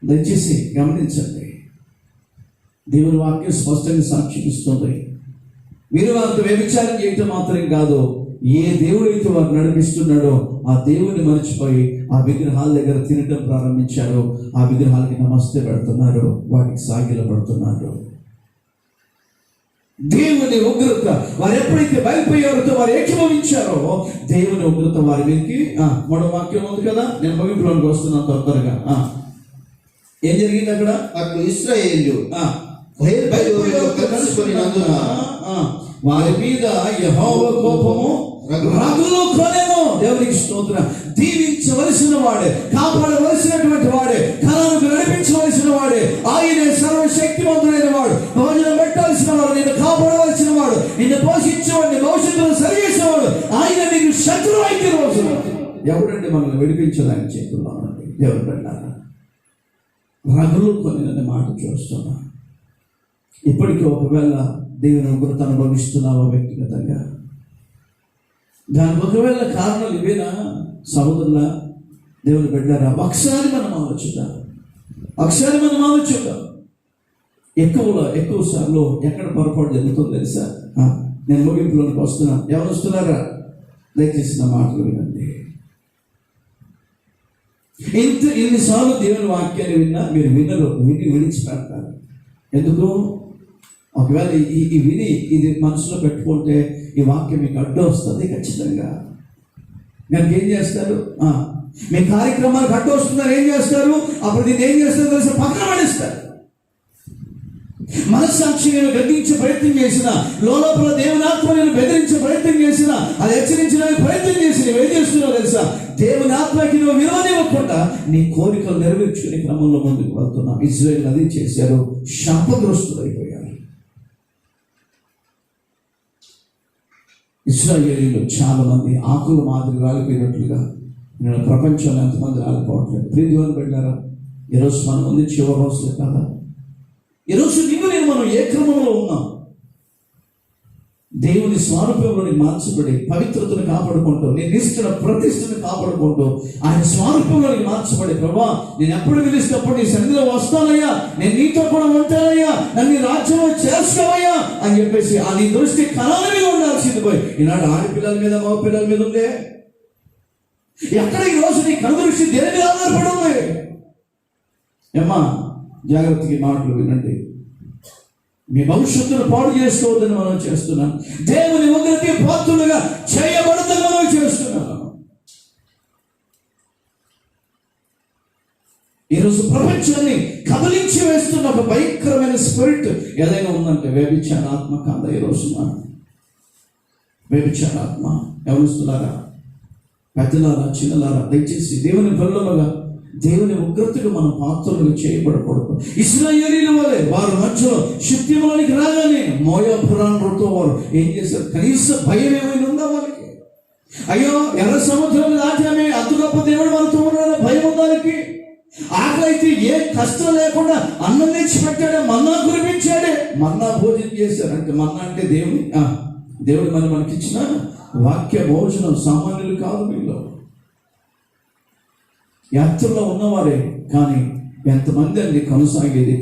దయచేసి గమనించండి. దేవుని వాక్యం స్పష్టంగా సాక్ష్యం ఇస్తుంది. మీరు వారితో వ్యభిచారం చేయటం మాత్రం కాదు, ఏ దేవుడైతే వారు నడిపిస్తున్నాడో ఆ దేవుని మర్చిపోయి ఆ విగ్రహాల దగ్గర తినటం ప్రారంభించారు. ఆ విగ్రహాలకి నమస్తే పెడుతున్నారు, వాటికి సాగిల పడుతున్నారు. దేవుని ఉగ్రత వారు ఎప్పుడైతే బయలుపోయారో, వారు ఏకీభవించారో దేవుని ఉగ్రత వారి మీదకి. మరో వాక్యం ఉంది కదా, నేను ముగింపులోకి వస్తున్నాను త్వరగా. ఏం జరిగింది అక్కడ? అటు ఇశ్రాయేలు కలిసిపోయినందున వారి మీద యెహోవా కోపము రగులు కొనెను. దేవునికి స్తోత్రం. దీవించవలసిన వాడే, కాపాడవలసినటువంటి వాడే, కళలకు నడిపించవలసిన వాడే, ఆయనే సర్వశక్తివంతుడైన వాడు. భోజనం పెట్టాల్సిన వాడు, నిన్ను కాపాడవలసిన వాడు, నిన్ను పోషించేవాడు, నీ భవిష్యత్తును సరిచేసేవాడు. ఆయన నీకు శత్రువు అయితే రోజు ఎవడంటే మనల్ని విడిపించడానికి చేస్తున్నామండి. ఎవరు పెట్టారా? రగులు కొనిన మాట చూస్తున్నా. ఇప్పటికీ ఒకవేళ దేవుని ఉగ్రత అనుభవిస్తున్నావా వ్యక్తిగతంగా? దానికి ఒకవేళ కారణాలు ఇవేనా సహోదరుల, దేవుని బిడ్డలారా? ఒకసారి మనం ఆలోచిద్దాం. ఎక్కువ సార్లు ఎక్కడ పొరపాటు జరుగుతుందో తెలుసా? నేను ముగింపులోనికి వస్తున్నాను. ఎవరు వస్తున్నారా? దయచేసి నా మాటలు వినండి. ఇన్నిసార్లు దేవుని వాక్యాన్ని విన్నా మీరు విని విడిచిపెడతారు. ఎందుకు? ఒకవేళ ఈ విని ఇది మనసులో పెట్టుకుంటే ఈ వాక్యం మీకు అడ్డు వస్తుంది ఖచ్చితంగా. కనుక ఏం చేస్తారు? మీ కార్యక్రమాలకు అడ్డు వస్తుందని ఏం చేస్తారు? అప్పుడు దీన్ని ఏం చేస్తారు తెలిసి పక్కన పడేస్తారు. మనస్సాక్షిగా గద్దించే ప్రయత్నం చేసిన, లోపల దేవుని ఆత్మ నేను బెదిరించే ప్రయత్నం చేసిన, అది హెచ్చరించడానికి ప్రయత్నం చేసి నువ్వు ఏం చేస్తున్నావు తెలుసా? దేవుని ఆత్మకి నువ్వు విలువనివ్వకుండా నీ కోరికలు నెరవేర్చుకునే క్రమంలో ముందుకు వెళ్తున్నావు. ఇశ్రాయేలు అది చేశారు, శాపగ్రస్తులైపోయారు. ఇశ్రాయేలీలు చాలా మంది ఆకుల మాదిరి రాలిపోయినట్లుగా నేను ప్రపంచంలో ఎంతమంది రాలిపోవట్లేదు. ప్రియదేవుని బిడ్డలారా, ఈరోజు మనం ఉంది చివరి రోజులే కదా. ఈరోజు నేను మనం ఏ క్రమంలో ఉన్నాం? దేవుని స్వరూపంలోని మార్చబడి పవిత్రతను కాపాడుకుంటూ, నేను నిష్ఠ ప్రతిష్టను కాపాడుకుంటూ ఆయన స్వరూపంలోని మార్చబడి, ప్రభా నేను ఎప్పుడు పిలిస్తేప్పుడు నీ సన్నిధిలో వస్తానయ్యా, నేను నీతో కూడా ఉంటానయ్యా, నన్ను నీ రాజ్యంలో చేస్తావయ్యా అని చెప్పేసి ఆ నీ దృష్టి కళల మీద ఉండాల్సింది పోయి ఈనాడు ఆడపిల్లల మీద మగ పిల్లల మీద ఉందే. ఎక్కడ ఈ రోజు నీ కనుదృష్టి దేని మీద ఆధారపడి ఉన్నాయి? ఏమ్మా, జాగ్రత్తగా మాటలు వినండి. మీ భవిష్యత్తును పాడు చేసుకోవద్దని మనం చేస్తున్నాం. దేవుని ఉగ్రతకి పాత్రులుగా చేయబడదని మనం చేస్తున్నాం. ఈరోజు ప్రపంచాన్ని కబలించి వేస్తున్న ఒక భయంకరమైన స్పిరిట్ ఏదైనా ఉందంటే వ్యభిచారాత్మ కాద. ఈ రోజున వ్యభిచారాత్మ. ఎవరుస్తున్నారా? పెద్దలారా, చిన్నలారా, దయచేసి దేవుని బల్లముగా దేవుని ఉగ్రతకు మనం పాత్రలు చేయబడకూడదు. ఇశ్రాయేలీల వలె వారు మధ్యలో శక్తిలోనికి రాగానే మోయాపురాణతో వారు ఏం చేశారు? కనీస భయం ఏమైనా ఉందా వారికి? అయ్యో ఎర్ర సముద్రం దాటామే, అంత గొప్ప దేవుడు మనతో ఉన్నాడు, భయం ఉందానికి. ఆకలైతే ఏ కష్టం లేకుండా అన్నం తెచ్చి పెట్టాడే, మన్నా కురిపించాడే, మన్నా భోజనం చేశారు. అంటే మన్నా అంటే దేవుడు మనకిచ్చిన వాక్య భోజనం. సామాన్యులు కాదు వీళ్ళు, యాత్రలో ఉన్నవారే. కానీ ఎంతమంది అండి కొనసాగేది,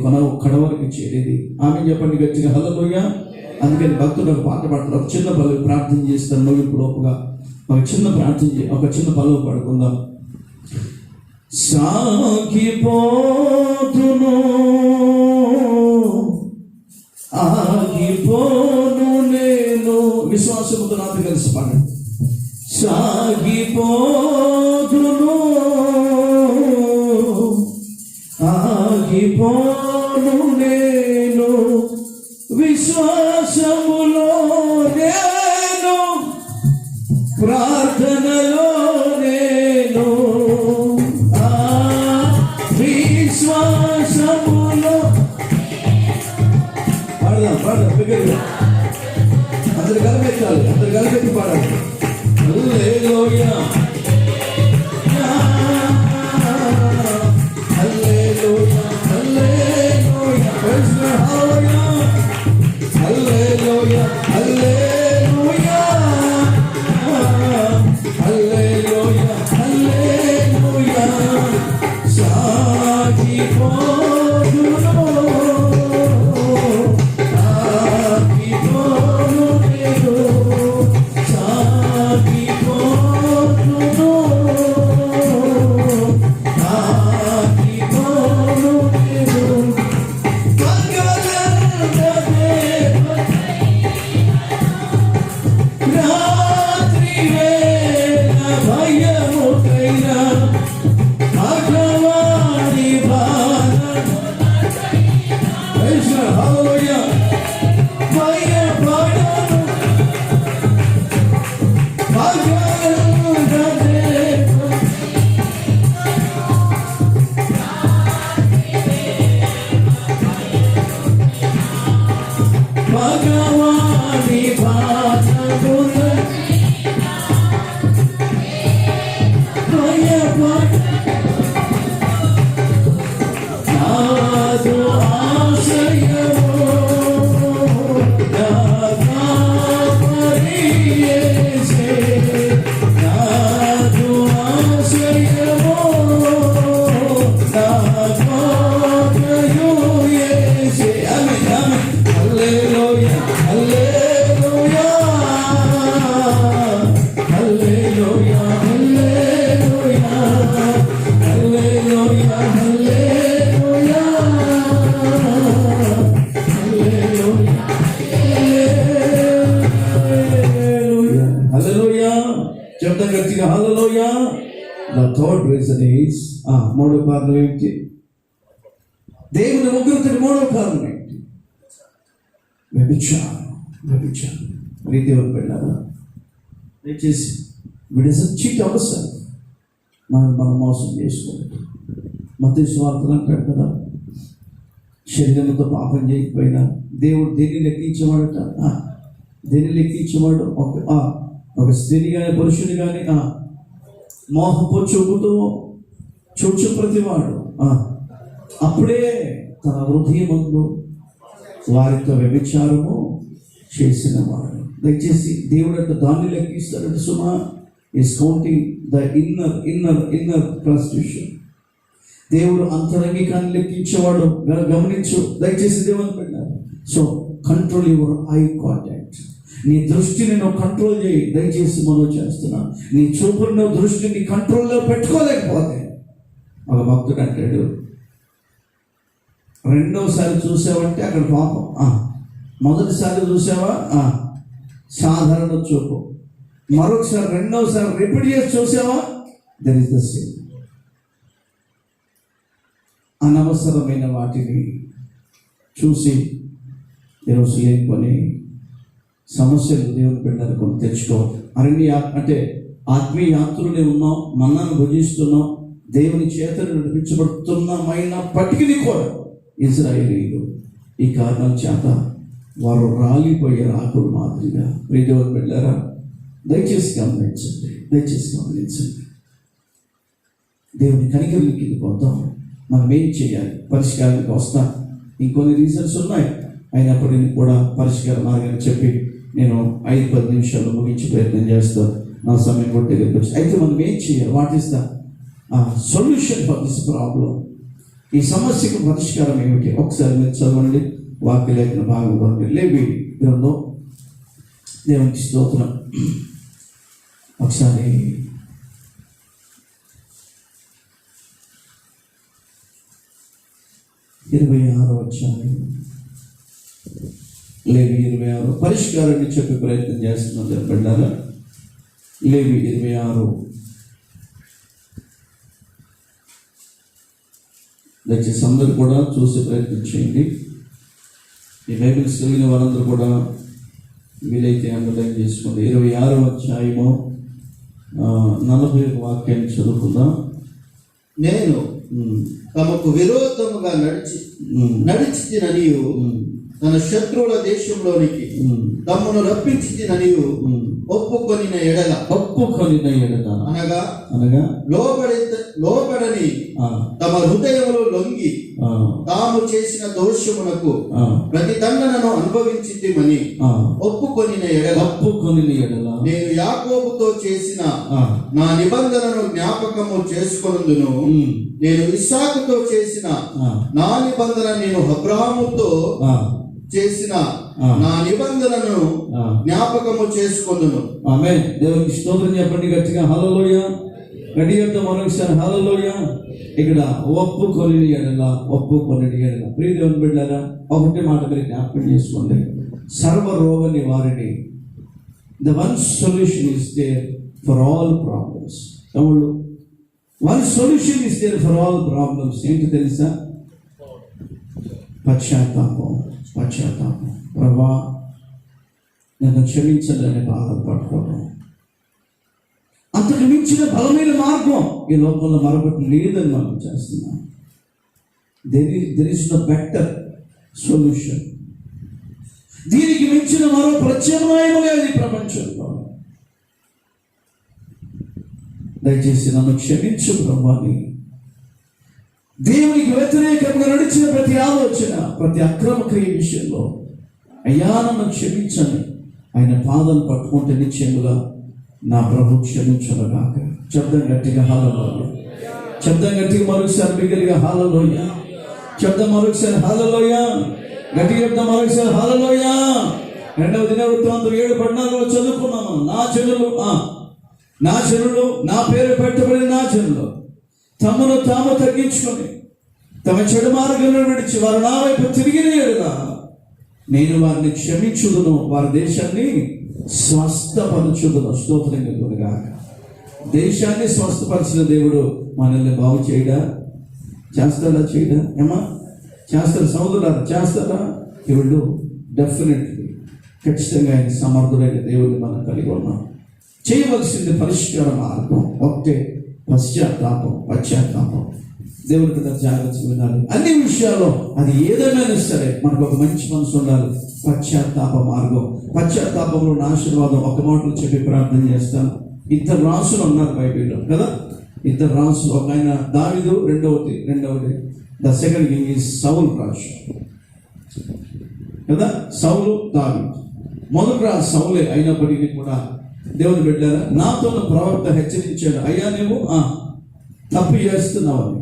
కడవరకు చేరేది? ఆమె చెప్పండి గట్టిగా హల్లెలూయా. అందుకని భక్తులు ఒక పాట పాడతారు, ఒక చిన్న పల్లవి ప్రార్థన చేస్తారు. ముగింపు లోపుగా ఒక చిన్న ప్రార్థన ఒక చిన్న పల్లవి పాడుకుందాం. సాగిపోతును ఆగిపోను నేను. విశ్వాసముతో నాతో కలిసి పాడండి. సాగిపోతును ఆగిపోను నేను, విశ్వాసములో నేను, ప్రార్థనలో నేను, విశ్వాసములో. పాడదాం బిగ్గరగా, అందరు కలిపెత్తి పాడాలి. హల్లెలూయా హల్లెలూయా హల్లెలూయా హల్లెలూయా హల్లెలూయా హల్లెలూయా హల్లెలూయా. సాగిపోతును చెప్తా గట్టిగా హల్లెలూయా. The third reason is మూడో కారణం ఏంటి? దేవుని ఉగ్రతకి మూడో కారణం ఏంటి? వ్యభిచారం. దేవుని బిడ్డలారా, దయచేసి విడిసచ్చికి అవసరం మనం మోసం చేసుకోలేదు. మత్తయి సువార్తలు అంటాడు కదా, శరీరంతో పాపం చేయకపోయినా దేవుడు దేన్ని లెక్కించేవాడట? దేన్ని లెక్కించేవాడు? ఒక స్త్రీని కానీ పురుషుని కానీ మోహపు చూపుతో చూచు ప్రతివాడు అప్పుడే తన హృదయమందు వారితో వ్యభిచారము చేసిన వాడు. దయచేసి దేవుడు అంటే దాన్ని లెక్కిస్తాడంటే సుమా is counting the inner prostitution. దేవుడు అంతరంగికాన్ని లెక్కించేవాడు. గమనించు దయచేసి దేవుని పెట్టారు. So control your eye contact. నీ దృష్టిని నువ్వు కంట్రోల్ చేయి. దయచేసి మనం చేస్తున్నా, నీ చూపును దృష్టిని కంట్రోల్లో పెట్టుకోలేకపోతే ఒక భక్తుడు అంటాడు, రెండోసారి చూసావంటే అక్కడ పాపం, మొదటిసారి చూసావా సాధారణ చూపు, మరొకసారి రెండోసారి రిపీట్ చేసి చూసావా దట్ ఈస్ ద సేమ్. అనవసరమైన వాటిని చూసి ఈరోజు లేని సమస్యలు దేవుని బిడ్డలు కొన్ని తెచ్చుకోవాలి. అంటే ఆత్మీయ యాత్రలే ఉన్నాం, మన్నాను భుజిస్తున్నాం, దేవుని చేతను నడిపించబడుతున్నమైనప్పటికీ కూడా ఇజ్రాయేలీలు ఈ కారణం చేత వారు రాలిపోయే రాకుడు మాదిరిగా దేవుని బిడ్డలారా దయచేసి గమనించండి. దేవుని కనికరులకి పోతాం. మనం ఏం చేయాలి? పరిష్కారానికి వస్తాం. ఇంకొన్ని రీజన్స్ ఉన్నాయి, అయినప్పటికీ కూడా పరిష్కార మార్గాన్ని చెప్పి నేను 5-10 నిమిషాలు ముగించి ప్రయత్నం చేస్తాను. నా సమయం కూడా దగ్గరికి వచ్చి అయితే మనం ఏం చేయాలి? What is the solution for this problem? ఈ సమస్యకు పరిష్కారం ఏమిటి? ఒకసారి మీరు చదవండి వాక్యలేఖన భాగంలో లేవి గ్రంథం. దేవునికి స్తోత్రం. ఒకసారి 26వ అధ్యాయం లేవి 26 పరిష్కారాన్ని చెప్పే ప్రయత్నం చేస్తున్నాం చెప్పండారా. లేవి 26 దయచేసి అందరూ కూడా చూసే ప్రయత్నం చేయండి. ఈ బైబిల్స్ చదివిన వారందరూ కూడా వీలైతే అండర్లైన్ చేసుకోండి. 26వ అధ్యాయము 40వ వాక్యాన్ని చదువుకుందాం. నేను తమకు విరోధముగా నడిచితిననియు తన శత్రువుల దేశంలోనికి తమను రప్పించితిననియు ఒప్పుకొనిన ఎడల అనగా లోబడని తమ హృదయములో లొంగి తాము చేసిన దోషమునకు ప్రతిదండనను అనుభవించితిమని ఒప్పుకొనిన ఎడల నేను యాకోబుతో చేసిన నా నిబంధనను జ్ఞాపకము చేసుకొనుదును. నేను ఇస్సాకుతో చేసిన నా నిబంధన, నేను అబ్రాహాముతో చేసిన నా నిబంధనను జ్ఞాపకము చేసుకొనుదును. ఆమేన్. దేవునికి స్తోత్రం చెప్పండి గట్టిగా హల్లెలూయా. గట్టిగా మరొకసారి హల్లెలూయా. ఇక్కడ ఒప్పుకొని ఎడల ప్రియ దేవుని బిడ్డలారా, ఒకటే మాట మీరు జ్ఞాపకం చేసుకోండి. సర్వరోగ నివారణి, the one solution is there for all problems. తమ్ముళ్ళు, one solution is there for all problems. ఏంటి తెలుసా? పశ్చాత్తాపం. ప్రభా నన్ను క్షమించాలని బాధపడుకోవడం. అంతకు మించిన బలమైన మార్గం ఈ లోకంలో మరొకటి లేదని మనం చేస్తున్నాం. There is no better solution. దీనికి మించిన మరో ప్రత్యామ్నాయం లేదు ఈ ప్రపంచంలో. దయచేసి నన్ను క్షమించు ప్రభువాని దేవునికి వ్యతిరేకంగా నడిచిన ప్రతి ఆలోచన, ప్రతి అక్రమ క్రియ విషయంలో అయ్యా నన్ను క్షమించని ఆయన పాదం పట్టుకుంటే నిశ్చయముగా నా ప్రభు క్షమించనుగాక. శబ్దం గట్టిగా హల్లెలూయా. శబ్దం గట్టిగా మరొకసారి బిగ్గరగా హల్లెలూయా. శబ్దం మరొకసారి హల్లెలూయా. గట్టిగా చెప్తాం మరొకసారి హల్లెలూయా. 2వ దినవృత్తాంతం 7:14 చదువుకున్నాము. నా జనులు నా పేరు పెట్టబడిన నా జనులు తమను తాము తగ్గించుకొని తమ చెడు మార్గంలో విడిచి వారు నా వైపు తిరిగిన యెడల నేను వారిని క్షమించుదును, వారి దేశాన్ని స్వస్థపరచుదును. స్తోత్రం కలుగునుగాక. దేశాన్ని స్వస్థపరిచిన దేవుడు మనల్ని బాగు చేయడా? చేస్తాడా? చేయడా? ఏమా చేస్తాడు? సోదరులారా చేస్తాడా? దేవుడు డెఫినెట్లీ ఖచ్చితంగా ఆయన సమర్థుడైన దేవుడిని మనం కలిగి ఉన్నాం. చేయవలసింది పరిష్కార మార్గం ఒకటే, పశ్చాత్తాపం. దేవుడి మీద జాగ్రత్త వినాలి. అన్ని విషయాల్లో అది ఏదేమైనా సరే మనకు ఒక మంచి మనసు ఉండాలి. పశ్చాత్తాప మార్గం. పశ్చాత్తాపంలో నా ఆశీర్వాదం ఒక మాటలు చెప్పి ప్రార్థన చేస్తాను. 2 రాసులు ఉన్నారు బైబిల్లో కదా. 2 రాసులు, ఒక ఆయన దావీదు, రెండవది the second king is Saul రాజు కదా. సౌలు, దావీదు. మొదటి రాజు సౌలే అయినప్పటికీ కూడా దేవుని బిడ్డలారా, నాతో ప్రవక్త హెచ్చరించాడు, అయ్యా నువ్వు తప్పు చేస్తున్నావని.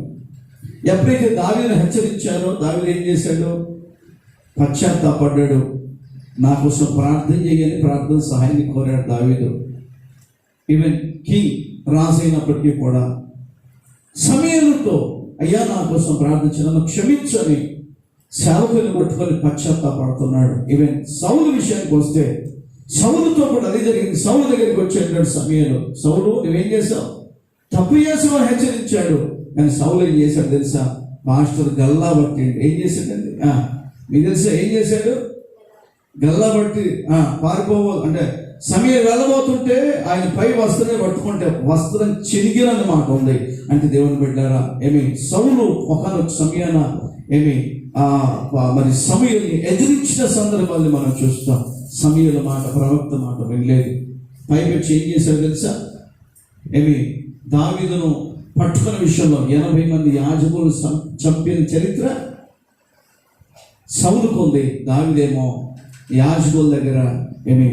ఎప్పుడైతే దావీదును హెచ్చరించారో దావీదు ఏం చేశాడు? పశ్చాత్తాపడ్డాడు. నా కోసం ప్రార్థన చేయని ప్రార్థన సహాయాన్ని కోరాడు దావీదు. ఈవెన్ కింగ్ రాజు అయినప్పటికీ కూడా సమూయేలుతో అయ్యా నా కోసం ప్రార్థించిన క్షమించని సేవకుని పట్టుకొని పశ్చాత్తాపడుతున్నాడు. ఈవెన్ సౌలు విషయానికి వస్తే సౌలుతో కూడా అదే జరిగింది. సౌలు దగ్గరికి వచ్చేటాడు సమూయేలు. సౌలు నువ్వేం చేశావు? తప్పు చేసావు అని హెచ్చరించాడు. కానీ సౌలు ఏం చేశాడు తెలుసా? మాస్టర్ గల్లా బట్టి ఏం చేశాడండి? మీకు తెలుసా ఏం చేశాడు? గల్లా బట్టి అంటే సమూయేలు వెళ్ళబోతుంటే ఆయన పై వస్త్రమే పట్టుకుంటే వస్త్రం చిరిగినని మాట ఉంది. అంటే దేవుని బిడ్డారా, సౌలు ఒకనొక సమయాన మరి సమూయేలుని ఎదిరించిన సందర్భాన్ని మనం చూస్తాం. సమూయేలు మాట, ప్రవక్త మాట వినలేదు. పైపెచ్చి ఏం చేశాడు తెలుసా? దావీదును పట్టుకున్న విషయంలో 80 మంది యాజకులు చంపిన చరిత్ర సౌలుకు ఉంది. దావీదేమో యాజకుల దగ్గర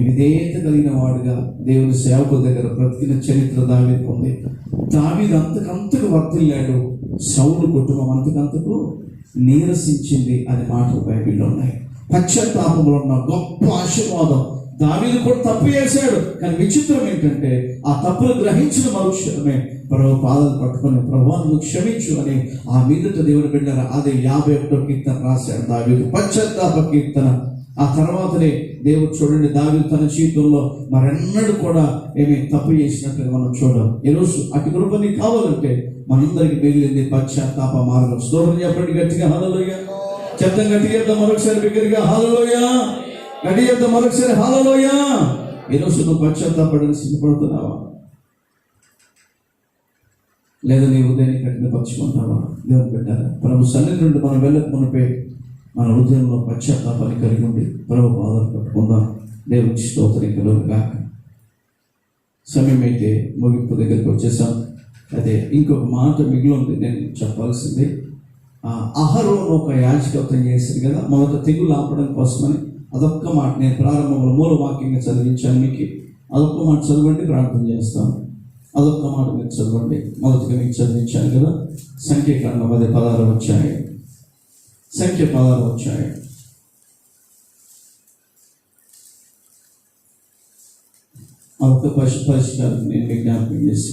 విధేయత కలిగిన వాడుగా దేవుని సేవకుల దగ్గర బ్రతికిన చరిత్ర దావీదుకు ఉంది. దావీదు అంతకంతకు వర్తిల్లాడు. సౌలు కుటుంబం అంతకంతకు నీరసించింది అనే మాటలు బైబిల్లో ఉన్నాయి. పశ్చాత్తాపంలో ఉన్న గొప్ప ఆశీర్వాదం. దావీదు కూడా తప్పు చేశాడు. కానీ విచిత్రం ఏంటంటే ఆ తప్పును గ్రహించిన మరుక్షణమే ప్రభు పాదాలు పట్టుకొని ప్రభువును క్షమించు అని ఆ మీదట దేవుని బిడ్డరా అదే 51వ కీర్తన రాశాడు దావీదు, పశ్చాత్తాప కీర్తన. ఆ తర్వాతనే దేవుడు చూడండి, దావీదు తన జీవితంలో మరెన్నడూ కూడా తప్పు చేసినట్లుగా మనం చూడం. ఈరోజు అటు కృపని కావాలంటే మనందరికి మిగిలింది పశ్చాత్తాప మార్గం. స్తోత్రం చెప్పండి గట్టిగా హల్లెలూయా. శబ్దం గట్టిగా చెప్తాం మరొకసారి బిగ్గరగా హల్లెలూయా. గట్టిగా చెప్తాం మరొకసారి హల్లెలూయా. ఈరోజు నువ్వు పశ్చాత్తాపడని సిద్ధపడుతున్నావా? లేదా నీ ఉదయాన్ని కఠినపరుచుకుంటావా? దేవుని పెట్టారా? ప్రభు సన్నిధి నుండి మనం వెళ్ళక మునిపే మన హృదయంలో పశ్చాత్తాపాన్ని కలిగి ఉండి ప్రభు పాదాలు పట్టుకుందాం. దేవునికి స్తోత్రం కలుగునుగాక. సమయం అయితే ముగింపు దగ్గరికి వచ్చేసాం. అదే ఇంకొక మాట మిగిలి ఉంది నేను చెప్పాల్సింది. అహరోను ఒక యాజకత్వం చేశారు కదా, మొదట తెగులు ఆపడం కోసమని. అదొక్క మాట నేను ప్రారంభంలో మూల వాక్యంగా చదివించాను మీకు. అదొక్క మాట చదవండి, ప్రార్థన చేస్తాను. అదొక్క మాట మీరు చదవండి. మొదటిగా మీకు చదివించాను కదా, సంఖ్యాకాండం 16 వచ్చాయి. సంఖ్య 16 వచ్చాయి. అదొక పరిష్కారం నేను విజ్ఞాపనం చేసి,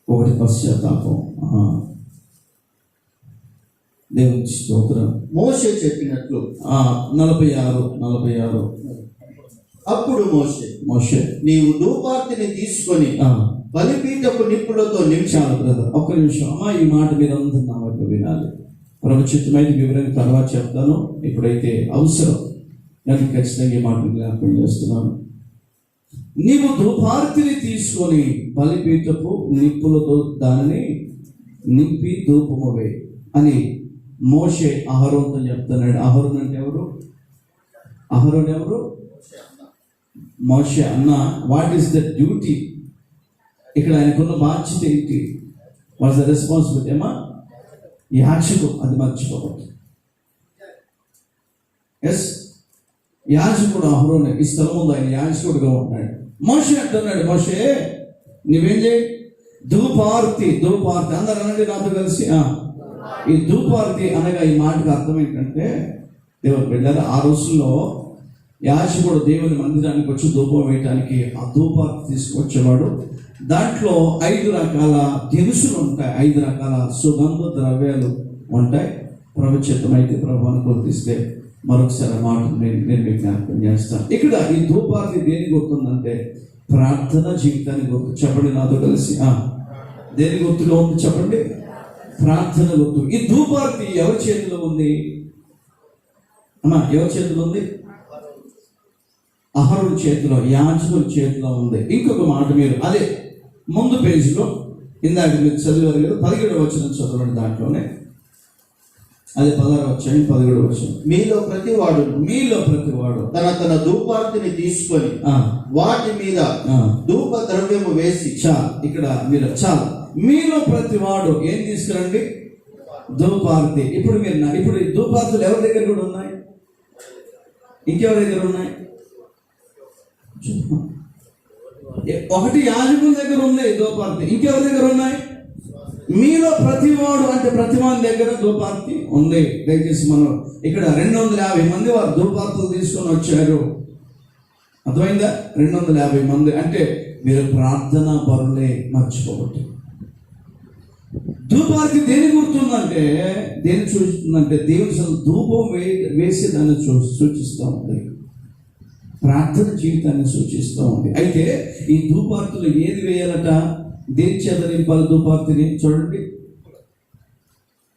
ఒకటి పశ్చాత్తాపం. దేవుని స్తోత్రం. మోషే చెప్పినట్లు 46. అప్పుడు మోషే నీవు ధూపార్తిని తీసుకొని బలిపీఠపు నిప్పులతో నిమిషాలు. బ్రదర్ ఒక్క నిమిషం అమ్మా, ఈ మాట మీరు అందరూ నా వైపు వినాలి. ప్రభుత్వమైన వివరణ తర్వాత చెప్తాను. ఇప్పుడైతే అవసరం నేను ఖచ్చితంగా ఈ మాట జ్ఞాపకం చేస్తున్నాను. నీవు ధూపార్తిని తీసుకొని బలిపీఠపు నిప్పులతో దానిని నింపి ధూపమువే అని మోషే అహరోనుతో చెప్తున్నాడు. అహరోను అంటే ఎవరు? అహరోను ఎవరు? మోషే అన్న. What is the duty? ఇక్కడ ఆయనకున్న బాధ్యత ఏంటి? What's the responsibility? ఏమా యాజకుడు అది మర్చిపోవద్దు. ఎస్, యాజకుడు అహరోనే. ఈ స్థలం ఉంది, ఆయన యాజకుడుగా ఉన్నాడు. మోషే అంటున్నాడు, మోషే నువ్వేం చేయి, ధూపార్తి అందరూ అనండి నాతో కలిసి. ఈ ధూపార్తి అనగా ఈ మాటకు అర్థం ఏంటంటే, దేవుని బిడ్డలారా, ఆ రోజుల్లో యాజకుడు దేవుని మందిరానికి వచ్చి ధూపం వేయటానికి ఆ ధూపార్తి తీసుకొచ్చేవాడు. దాంట్లో 5 రకాల దినుసులు ఉంటాయి, 5 రకాల సుగంధ ద్రవ్యాలు ఉంటాయి. ప్రభుత్వం అయితే ప్రభావాన్ని గుర్తిస్తే మరొకసారి మాట నేను జ్ఞాపకం చేస్తాను. ఇక్కడ ఈ ధూపార్తి దేని గుర్తుందంటే ప్రార్థన జీవితాన్ని గుర్తు. చెప్పండి నాతో కలిసి. దేని గుర్తులో ఉంది చెప్పండి? ప్రార్థన గుర్తు. ఈ ధూపార్తి ఎవరి చేతిలో ఉంది అమ్మా? ఎవరి చేతిలో ఉంది? అహరోను చేతిలో, యాజకుల చేతిలో ఉంది. ఇంకొక మాట మీరు అదే ముందు పేజీలో ఇందాక మీరు చదివారు కదా, 17వ వచనం చదవండి. దాంట్లోనే అదే 16వ అధ్యాయం 17వ వచనం. మీలో ప్రతివాడు తన ధూపార్తిని తీసుకొని వాటి మీద ధూప ద్రవ్యము వేసి. ఇక్కడ మీరు మీలో ప్రతివాడు ఏం తీసుకురండి? ధూపార్తి. ఇప్పుడు ఈ ధూపార్తులు ఎవరి దగ్గర కూడా ఉన్నాయి? ఇంకెవరి దగ్గర ఉన్నాయి? ఒకటి యాజకుల దగ్గర ఉంది ధూపార్తి. ఇంకెవరి దగ్గర ఉన్నాయి? మీలో ప్రతివాడు అంటే ప్రతివాని దగ్గర ధూపార్తి ఉంది. దయచేసి మనం ఇక్కడ 250 మంది వారు ధూపార్తులు తీసుకొని వచ్చారు. అర్థమైందా? 250 మంది అంటే మీరు ప్రార్థనా పరులే, మర్చిపోవద్దు. ధూపార్తి దేని గుర్తుందంటే, దేని సూచిస్తుందంటే దేవుని ధూపం వేసేదాన్ని సూచిస్తూ ఉంది. ప్రార్థన జీవితాన్ని సూచిస్తూ ఉంది. అయితే ఈ ధూపార్తులు ఏది వేయాలట? దేని చేత నింపాలి ధూపార్తిని? చూడండి,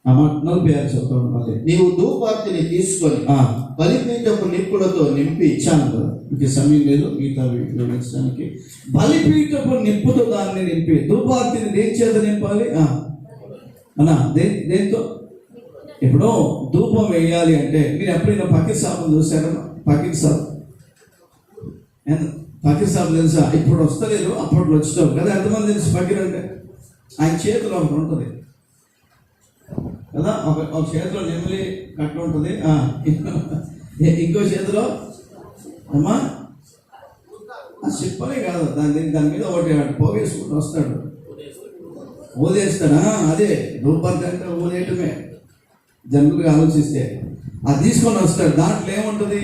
46 చదువుతాడు మళ్ళీ. నీవు ధూపార్తిని తీసుకొని బలిపీఠపు నిప్పులతో నింపి. చాలు, ఇంక సమయం లేదు మిగతా వివరించడానికి. బలిపీఠపు నిప్పుతో దాన్ని నింపి. ధూపార్తిని దేని చేత నింపాలి అన్నా? దేంతో? ఇప్పుడు ధూపం వేయాలి అంటే మీరు ఎప్పుడైనా పక్కీ సాబును చూసారా? పక్కీ సాబు తెలుసా? ఇప్పుడు వస్తలేదు, అప్పట్లో వచ్చావు కదా. ఎంతమంది తెలుసు పక్కీర్ అంటే? ఆయన చేతిలో ఒకటి ఉంటుంది కదా, ఒక చేతిలో నెమిలి కట్ట ఉంటుంది, ఇంకో చేతిలో అమ్మా ఆ చెప్పలే కాదు, దాని మీద ఒకటి పోగేసుకుంటూ వస్తాడు, ఊదేస్తాడా? అదే ధూపార్తి అంటే ఊదేయటమే. జనరల్గా ఆలోచిస్తే అది తీసుకొని వస్తాడు. దాంట్లో ఏముంటుంది?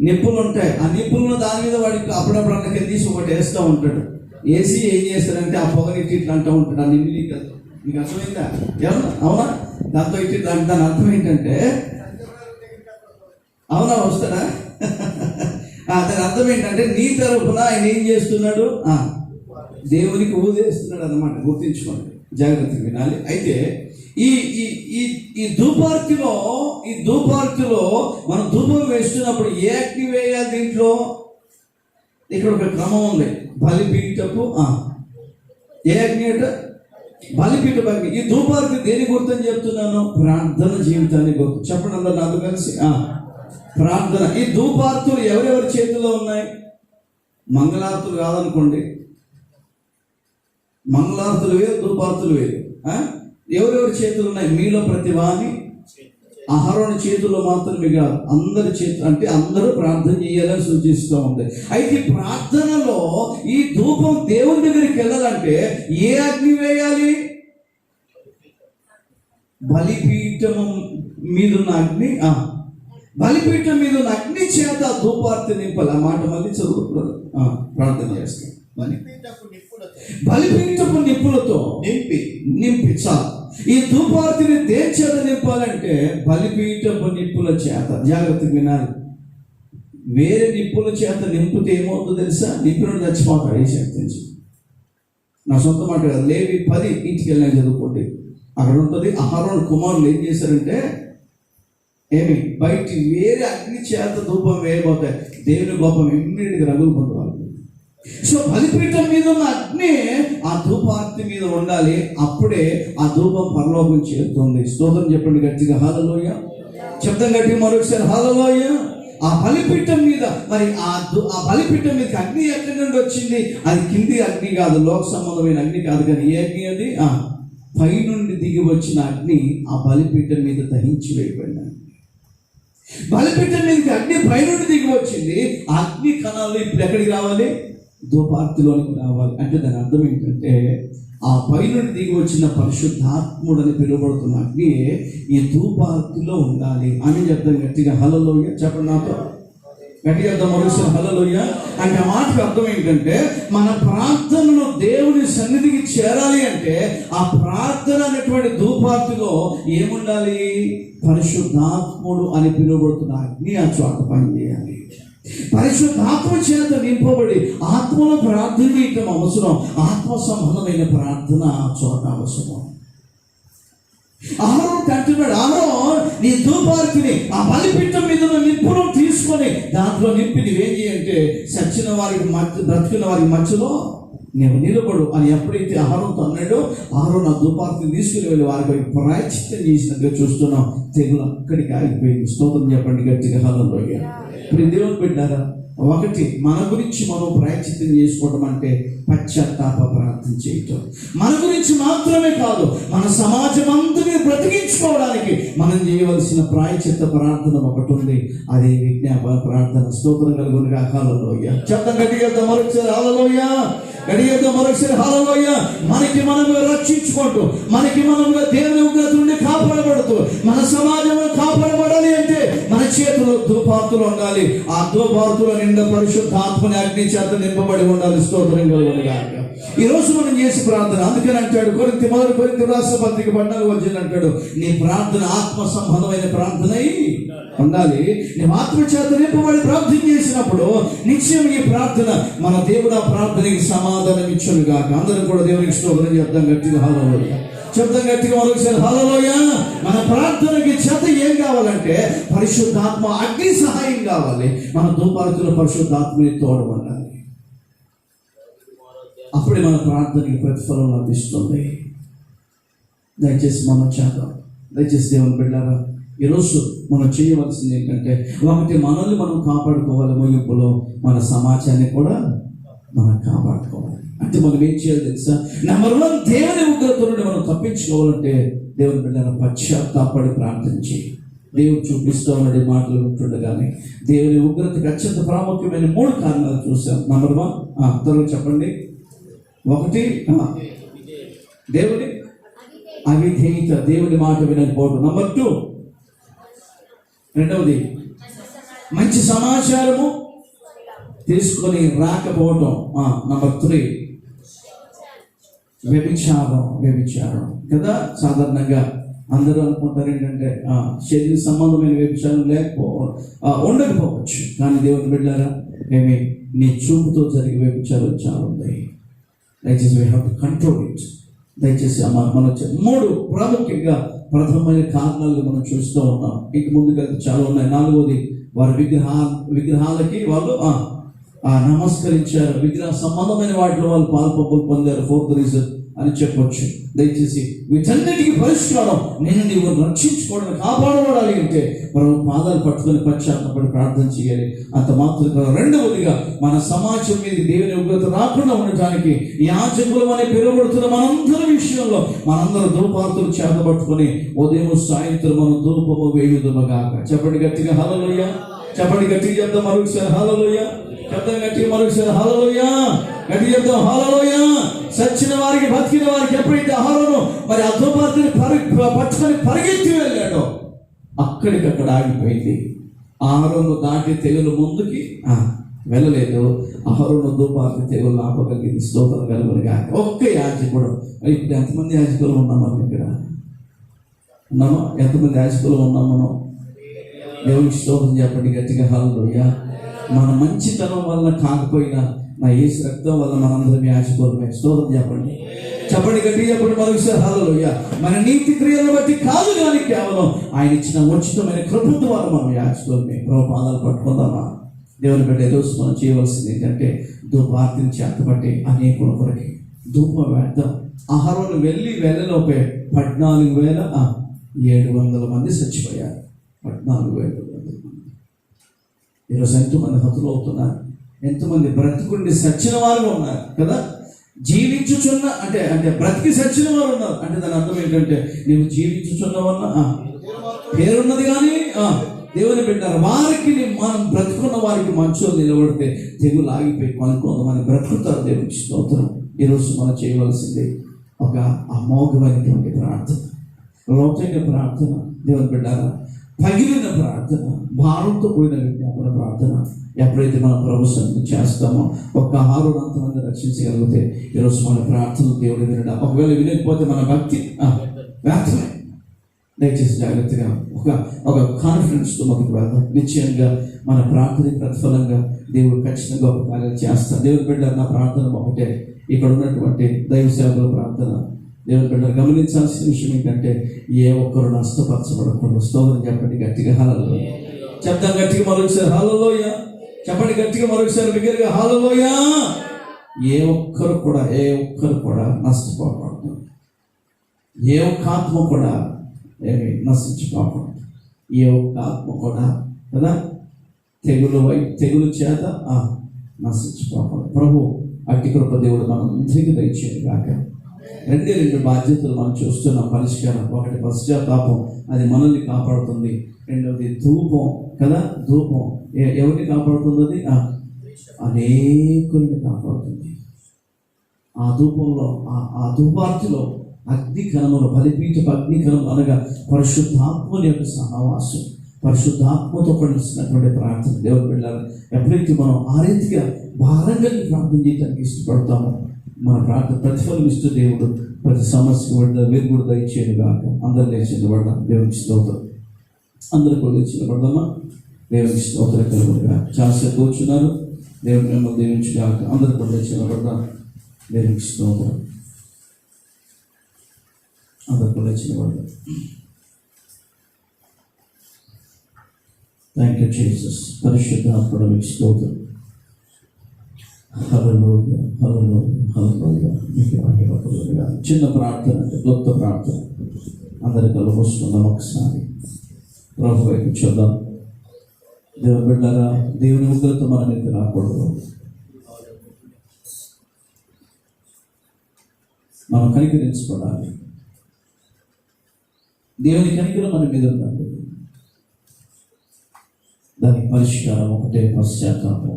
నిప్పులు ఉంటాయి. ఆ నిప్పులను దాని మీద వాడికి అప్పుడప్పుడు అన్నకి తీసి ఒకటి వేస్తూ ఉంటాడు. వేసి ఏం చేస్తాడంటే ఆ పొగని ఇట్లా అంటూ ఉంటాడు. ఆ నిమిలి కదా, మీకు అర్థమైందా? ఏమన్నా? అవునా? దాంతో ఇట్లా అంటే దాని అర్థం ఏంటంటే, అవునా? వస్తాడా? దాని అర్థం ఏంటంటే నీ తరఫున ఆయన ఏం చేస్తున్నాడు? దేవునికి ఊదేస్తున్నాడు అన్నమాట. గుర్తించుకోండి, జాగ్రత్తగా వినాలి. అయితే ఈ ఈ ధూపార్తిలో మనం ధూపం వేస్తున్నప్పుడు ఏ అగ్ని వేయాలి? దీంట్లో ఇక్కడ ఒక క్రమం ఉంది. బలిపీఠపు ఏ అగ్ని అట? బలిపీఠపు అగ్ని. ఈ ధూపార్తి దేని గుర్తని చెప్తున్నాను? ప్రార్థన జీవితాన్ని గుర్తు. చెప్పండి అందరూ నాతో కలిసి. ప్రార్థన. ఈ ధూపార్తులు ఎవరెవరి చేతిలో ఉన్నాయి? మంగళార్తులు కాదనుకోండి, మంగళార్తులు వేరు, ధూపార్తులు వేరు. ఎవరెవరి చేతులు ఉన్నాయి? మీలో ప్రతివాని. అహరోను చేతుల్లో మాత్రమే కాదు, అందరి చేతులు. అంటే అందరూ ప్రార్థన చేయాలని సూచిస్తూ ఉంది. అయితే ప్రార్థనలో ఈ ధూపం దేవుని దగ్గరికి వెళ్ళాలంటే ఏ అగ్ని వేయాలి? బలిపీఠం మీదున్న అగ్ని. బలిపీఠం మీద ఉన్న అగ్ని చేత ధూపార్తి నింపాలి. ఆ మాట మళ్ళీ చదువుతున్నారు. ప్రార్థన చేస్తాం. బలిపీఠపు నిప్పులతో నింపి చాలు. ఈ ధూపార్తిని దేని చేత నింపాలంటే బలిపీఠపు నిప్పుల చేత. జాగ్రత్తగా వినాలి. వేరే నిప్పుల చేత నింపితే ఏమవుతుందో తెలుసా? నిప్పులను చచ్చిపోతాడు. ఏ శక్తి నుంచి? నా సొంత మాట కాదు, లేవి 10 ఇంటికి వెళ్ళినా చదువుకోండి. అక్కడ ఉంటుంది. అహరోను కుమారులు ఏం చేశారంటే, ఏమి బయటి వేరే అగ్ని చేత ధూపం వేయబోతాయి. దేవుని కోపం ఇమ్మీడియట్గా రగులుకుంటారు. సో బలిపీఠం మీద ఉన్న అగ్ని ఆ ధూపార్తి మీద ఉండాలి. అప్పుడే ఆ ధూపం పరలోకం చేరుతుంది. స్తోత్రం చెప్పండి గట్టిగా. హల్లెలూయా. శబ్దం గట్టి మరొకసారి హల్లెలూయా. ఆ బలిపీఠం మీద మరి ఆ బలిపీఠం మీద అగ్ని ఎక్కడి నుండి వచ్చింది? అది కింది అగ్ని కాదు, లోక సంబంధమైన అగ్ని కాదు. కానీ ఏ అగ్ని అది? పై నుండి దిగి వచ్చిన అగ్ని ఆ బలిపీఠం మీద దహించి వేయబడినాయి. బలిపీఠం మీదకి అగ్ని పైనుండి దిగి వచ్చింది. ఆ అగ్ని కణాలు ఇప్పుడు ఎక్కడికి రావాలి? ధూపార్తిలోనికి రావాలి. అంటే దాని అర్థం ఏంటంటే ఆ పైనుండి దిగి వచ్చిన పరిశుద్ధాత్ముడు అని పిలువబడుతున్న అగ్ని ఈ ధూపార్తిలో ఉండాలి అని చెప్తాం. గట్టిగా హల్లెలూయా చెప్పండి నాతో, గట్టిగా మరోసారి హల్లెలూయా. అంటే ఆ మాటకు అర్థం ఏంటంటే మన ప్రార్థనలు దేవుని సన్నిధికి చేరాలి అంటే ఆ ప్రార్థన అనేటువంటి ధూపార్తిలో ఏముండాలి? పరిశుద్ధాత్ముడు అని పిలువబడుతున్న అగ్ని ఆ చోట పనిచేయాలి. పరిశుద్ధాత్మ చేత నింపబడి ఆత్మలో ప్రార్థన చేయటం అవసరం. ఆత్మ సంబంధమైన ప్రార్థన ఆ చోట అవసరం. అహరోను అంటున్నాడు, అహరోను నీ ధూపార్తిని ఆ బలిపీఠం మీద నిప్పును తీసుకొని దాంట్లో నింపి నువ్వేం చేయంటే చచ్చిన వారికి బ్రతికిన వారి మధ్యలో నీవు నిలబడు అని ఎప్పుడైతే అహరోనుతో అన్నాడో, అహరోను ఆ ధూపార్తిని తీసుకుని వెళ్ళి వారికి ప్రాయశ్చిత్తం చేసినట్టుగా చూస్తున్నాం. తెగులు అక్కడికి ఆగిపోయింది. స్తోత్రం చెప్పండి గట్టిగా హల్లెలూయా. ఇప్పుడు దేవుని బిడ్డారా, ఒకటి మన గురించి మనం ప్రాయశ్చిత్తం చేసుకోవడం అంటే పశ్చాత్తాప ప్రార్థన చేయటం. మన గురించి మాత్రమే కాదు, మన సమాజం అంతని బ్రతికించుకోవడానికి మనం చేయవలసిన ప్రాయశ్చిత్త ప్రార్థన ఒకటి ఉంది. అదే విజ్ఞాపన ప్రార్థన. స్తోత్రం కలుగునుగా. హల్లెలూయా. శబ్దం గట్టిగా మరొకసారి హల్లెలూయా. గట్టిగా మరొకసారి హల్లెలూయా. మనకి మనముగా రక్షించుకుంటూ, మనకి మనముగా దేవుని ఉగ్రత నుండి కాపాడబడుతూ, మన సమాజంలో కాపాడబడాలి అంటే మన చేతిలో ధూపార్తులు ఉండాలి. ఆ ధూపార్తుల నిండా పరిశుద్ధాత్మని అగ్ని చేత నింపబడి ఉండాలి. స్తోత్రం కలుగునుగా. ఈ రోజు మనం చేసి ప్రార్థన, అందుకని అంటాడు కొరింథీ రాష్ట్ర పత్రిక 14 అంటాడు, నీ ప్రార్థన ఆత్మ సంబంధమైన ప్రార్థన ఉండాలి. నీ ఆత్మ చేత నింపబడి ప్రార్థన చేసినప్పుడు నిశ్చయం ఈ ప్రార్థన మన దేవుడు ఆ ప్రార్థనకి సమాధానం ఇచ్చును గాక. అందరూ కూడా దేవునికి స్తోత్రం చెప్తాం గట్టిగా హల్లెలూయా. చెప్తాం గట్టిగా మరొకసారి హల్లెలూయా. మన ప్రార్థనకి చేత ఏం కావాలంటే పరిశుద్ధాత్మ అగ్ని సహాయం కావాలి. మన ధూపార్తిలో పరిశుద్ధాత్మని తోడబడాలి. అప్పుడే మన ప్రార్థనకి ప్రతిఫలం లభిస్తుంది. దయచేసి మనం చేద్దాం. దయచేసి దేవుని బిడ్డారా, ఈరోజు మనం చేయవలసింది ఏంటంటే ఒకటి మనల్ని మనం కాపాడుకోవాలి. ముగింపులో మన సమాజాన్ని కూడా మనం కాపాడుకోవాలి. అంటే మనం ఏం చేయాలి తెలుసా? నెంబర్ 1, దేవుని ఉగ్రత నుండి మనం తప్పించుకోవాలంటే దేవుని బిడ్డను పశ్చాత్తాపడి ప్రార్థన చేయి. దేవుడు చూపిస్తూ ఉన్నాడు ఈ మాటలు వింటుండగానే. దేవుని ఉగ్రతకి అత్యంత ప్రాముఖ్యమైన 3 కారణాలు చూసాం. నెంబర్ 1 త్వరగా చెప్పండి. 1 దేవుని అవిధేయత, దేవుని మాట వినకపోవడం. నెంబర్ 2 రెండవది మంచి సమాచారము తీసుకొని రాకపోవటం. నెంబర్ 3 వ్యభిచారం కదా. సాధారణంగా అందరూ అనుకుంటారు ఏంటంటే శరీర సంబంధమైన వ్యభిచారం ఉండకపోవచ్చు. కానీ దేవుని బిడ్డారా, ఏమి నీ చూపుతో జరిగే వ్యభిచారం చాలా ఉన్నాయి. దయచేసి we have to control it. దయచేసి మనం 3 ప్రాముఖ్యంగా ప్రథమమైన కారణాలు మనం చూస్తూ ఉన్నాం. ఇంక ముందుకెళ్తే చాలా ఉన్నాయి. 4వది వారి విగ్రహాలకి వాళ్ళు నమస్కరించారు. విగ్రహ సంబంధమైన వాటిలో వాళ్ళు పాల్పొప్పులు పొందారు. 4th రీజన్ అని చెప్పొచ్చు. దయచేసి వీటన్నిటికీ పరిష్కారం నీవు రక్షించుకోవడం, కాపాడబడాలి అంటే మనం పాదాలు పట్టుకొని పశ్చాత్తాపడి ప్రార్థన చేయాలి. అంత మాత్రం. రెండవదిగా మన సమాజం మీద దేవుని ఉగ్రత రాకుండా ఉండటానికి యాజకులు అని పిలువబడుతున్న మనందరి విషయంలో మనందరూ ధూపార్తులు చేతబట్టుకొని ఉదయం సాయంత్రం మనం ధూపము వేయుదుమగాక. చెప్పండి గట్టిగా హల్లెలూయా. చెప్పండి గట్టిగా చెప్తాం మరొకసారి హల్లెలూయా. చెప్తాం గట్టిగా మరొకసారి హల్లెలూయా. గట్టిగా చెప్తాం హల్లెలూయా. చచ్చిన వారికి బతికిన వారికి ఎప్పుడైతే అహరోను మరి ఆ ధూపార్తిని పట్టుకొని పరిగెత్తి వెళ్ళాడో అక్కడికక్కడ ఆగిపోయింది. అహరోను దాటి తెగులు ముందుకి వెళ్ళలేదు. అహరోను ధూపార్తి తెగులు ఆపగలిగింది. స్తోత్రం కలుగునుగా. ఒక్క యాజకుడు. ఇప్పుడు ఎంతమంది యాజకులు ఉన్నాం మనం ఇక్కడ? ఉన్నామా? ఎంతమంది యాజకులు ఉన్నాం మనం? దేవునికి స్తోత్రం చెప్పండి గట్టిగా హల్లెలూయా. మన మంచితనం వల్ల కాకపోయినా నా యేసు రక్తం వల్ల మనందరం యాజకులమే. స్తోత్రం చెప్పండి. చెప్పండి గట్టిగా చెప్పండి మరొకసారి హల్లెలూయా. మన నీతి క్రియలను బట్టి కాదు కానీ కేవలం ఆయన ఇచ్చిన ఉచితమైన కృప ద్వారా మనం యాజకులమే. ప్రభు పాదాలు పట్టుకుందామా? దేవుని బిడ్డ ఈరోజు మనం చేయవలసింది ఏంటంటే ధూపార్తిని చేతబట్టి అనేకుల కొరకి ధూపం వేద్దాం. అహరోను వెళ్ళలోపే 14,700 మంది చచ్చిపోయారు. 14,700 మంది. ఈరోజు ఎంతోమంది హతులు అవుతున్నారు. ఎంతోమంది బ్రతుకుండి సచ్చిన వారు ఉన్నారు కదా. జీవించుచున్న అంటే అంటే బ్రతికి సచ్చిన వారు ఉన్నారు. అంటే దాని అర్థం ఏంటంటే నీవు జీవించుచున్నవన్నా పేరున్నది కానీ దేవుని పెట్టారు. వారికి మనం బ్రతుకున్న వారికి మంచో నిలబడితే తెగులు ఆగిపోయి కొంతమంది బ్రతుకుతారు. దేవునికి స్తోత్రం. ఈరోజు మనం చేయవలసింది ఒక అమోఘమైనటువంటి ప్రార్థన, లోతైన ప్రార్థన. దేవుని బిడ్డారా, పగిలిన ప్రార్థన, భారంతో కూడిన విజ్ఞాపన ప్రార్థన ఎప్పుడైతే మనం ప్రభు సన్నిధిలో చేస్తామో ఒక్క 600 మంది రక్షించగలిగితే ఈరోజు మన ప్రార్థనలు దేవుడు వినడం. ఒకవేళ వినకపోతే మన భక్తి వ్యర్థమే. దయచేసి జాగ్రత్తగా ఒక కాన్ఫిడెన్స్తో మనకు వెళ్దాం. నిశ్చయంగా మన ప్రార్థన ప్రతిఫలంగా దేవుడు ఖచ్చితంగా ఒక కార్యాలు చేస్తాడు. దేవుని బిడ్డలు నా ప్రార్థన ఒకటే. ఇక్కడ ఉన్నటువంటి దైవ సేవకుల ప్రార్థన దేవుని బిడ్డలు గమనించాల్సిన విషయం ఏంటంటే ఏ ఒక్కరు నష్టపరచబడకుండా స్తోత్రం చెప్పండి గట్టిగా. హల్లెలూయా చెప్తాం గట్టిగా మరొకసారి. హల్లెలూయా చెప్పండి గట్టిగా మరొకసారి బిగ్గరగా. హల్లెలూయా. ఏ ఒక్కరు కూడా నష్టపోకూడదు. ఏ ఒక్క ఆత్మ కూడా నశించుకోకూడదు. ఏ ఒక్క ఆత్మ కూడా కదా తెగులు చేత నశించుకోకూడదు. ప్రభు అట్టి కృప దేవుడు మనం అందరికీ దయచేయను గాక. రెండు బాధ్యతలు మనం చూస్తున్నాం. పరిష్కారం ఒకటి పశ్చాత్తాపం, అది మనల్ని కాపాడుతుంది. రెండవది ధూపం కదా. ధూపం ఎవరిని కాపాడుతుంది? అది అనేకుల్ని కాపాడుతుంది. ఆ ధూపంలో ఆ ధూపార్తిలో అగ్నికణములు, బలిపీఠపు అగ్నికణములు అనగా పరిశుద్ధాత్మని యొక్క సహవాసం, పరిశుద్ధాత్మతో కలిసినటువంటి ప్రార్థన. దేవుడు బిడ్డలారా, ఎప్పుడైతే మనం ఆ రీతిగా భారంగా ప్రార్థన చేయడానికి ఇష్టపడతామో మన ప్రార్థన ప్రతిఫలం ఇస్తూ దేవుడు ప్రతి సమస్యకు వీరు కూడా దయచేయను కాక. అందరు లేచి పడదాం. దేవునికి స్తోత్రం. అందరూ కూడా లేచి పడదామా. దేవునికి స్తోత్రం కలుగుగా. చాలాసేపు కూర్చున్నారు. దేవుని మిమ్మల్ని దీవించు కాక. అందరూ కూడా లేచి పడదాం. దేవునికి స్తోత్రం. అందరూ కూడా లేచి పడదాం. Thank you Jesus. పరిశుద్ధాత్మకు మీకు స్తోత్రం. హల్లెలూయా హల్లెలూయా హల్లెలూయా. మీకు మహిమ కలుగుగా. చిన్న ప్రార్థన అంటే క్లుప్త ప్రార్థన. అందరి కళ్ళు మూసుకుందాం. ఒకసారి ప్రభు వైపు చూద్దాం. దేవుని బిడ్డలారా, దేవుని ఉగ్రత మన మీద రాకూడదు. మనం కనికరించుకోవాలి. దేవుని కనికరం మన మీద ఉందండి. దానికి పరిష్కారం ఒకటే, పశ్చాత్తాపం.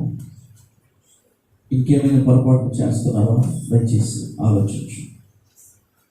ఇంకేమైనా పొరపాటు చేస్తున్నావా? దయచేసి ఆలోచించు.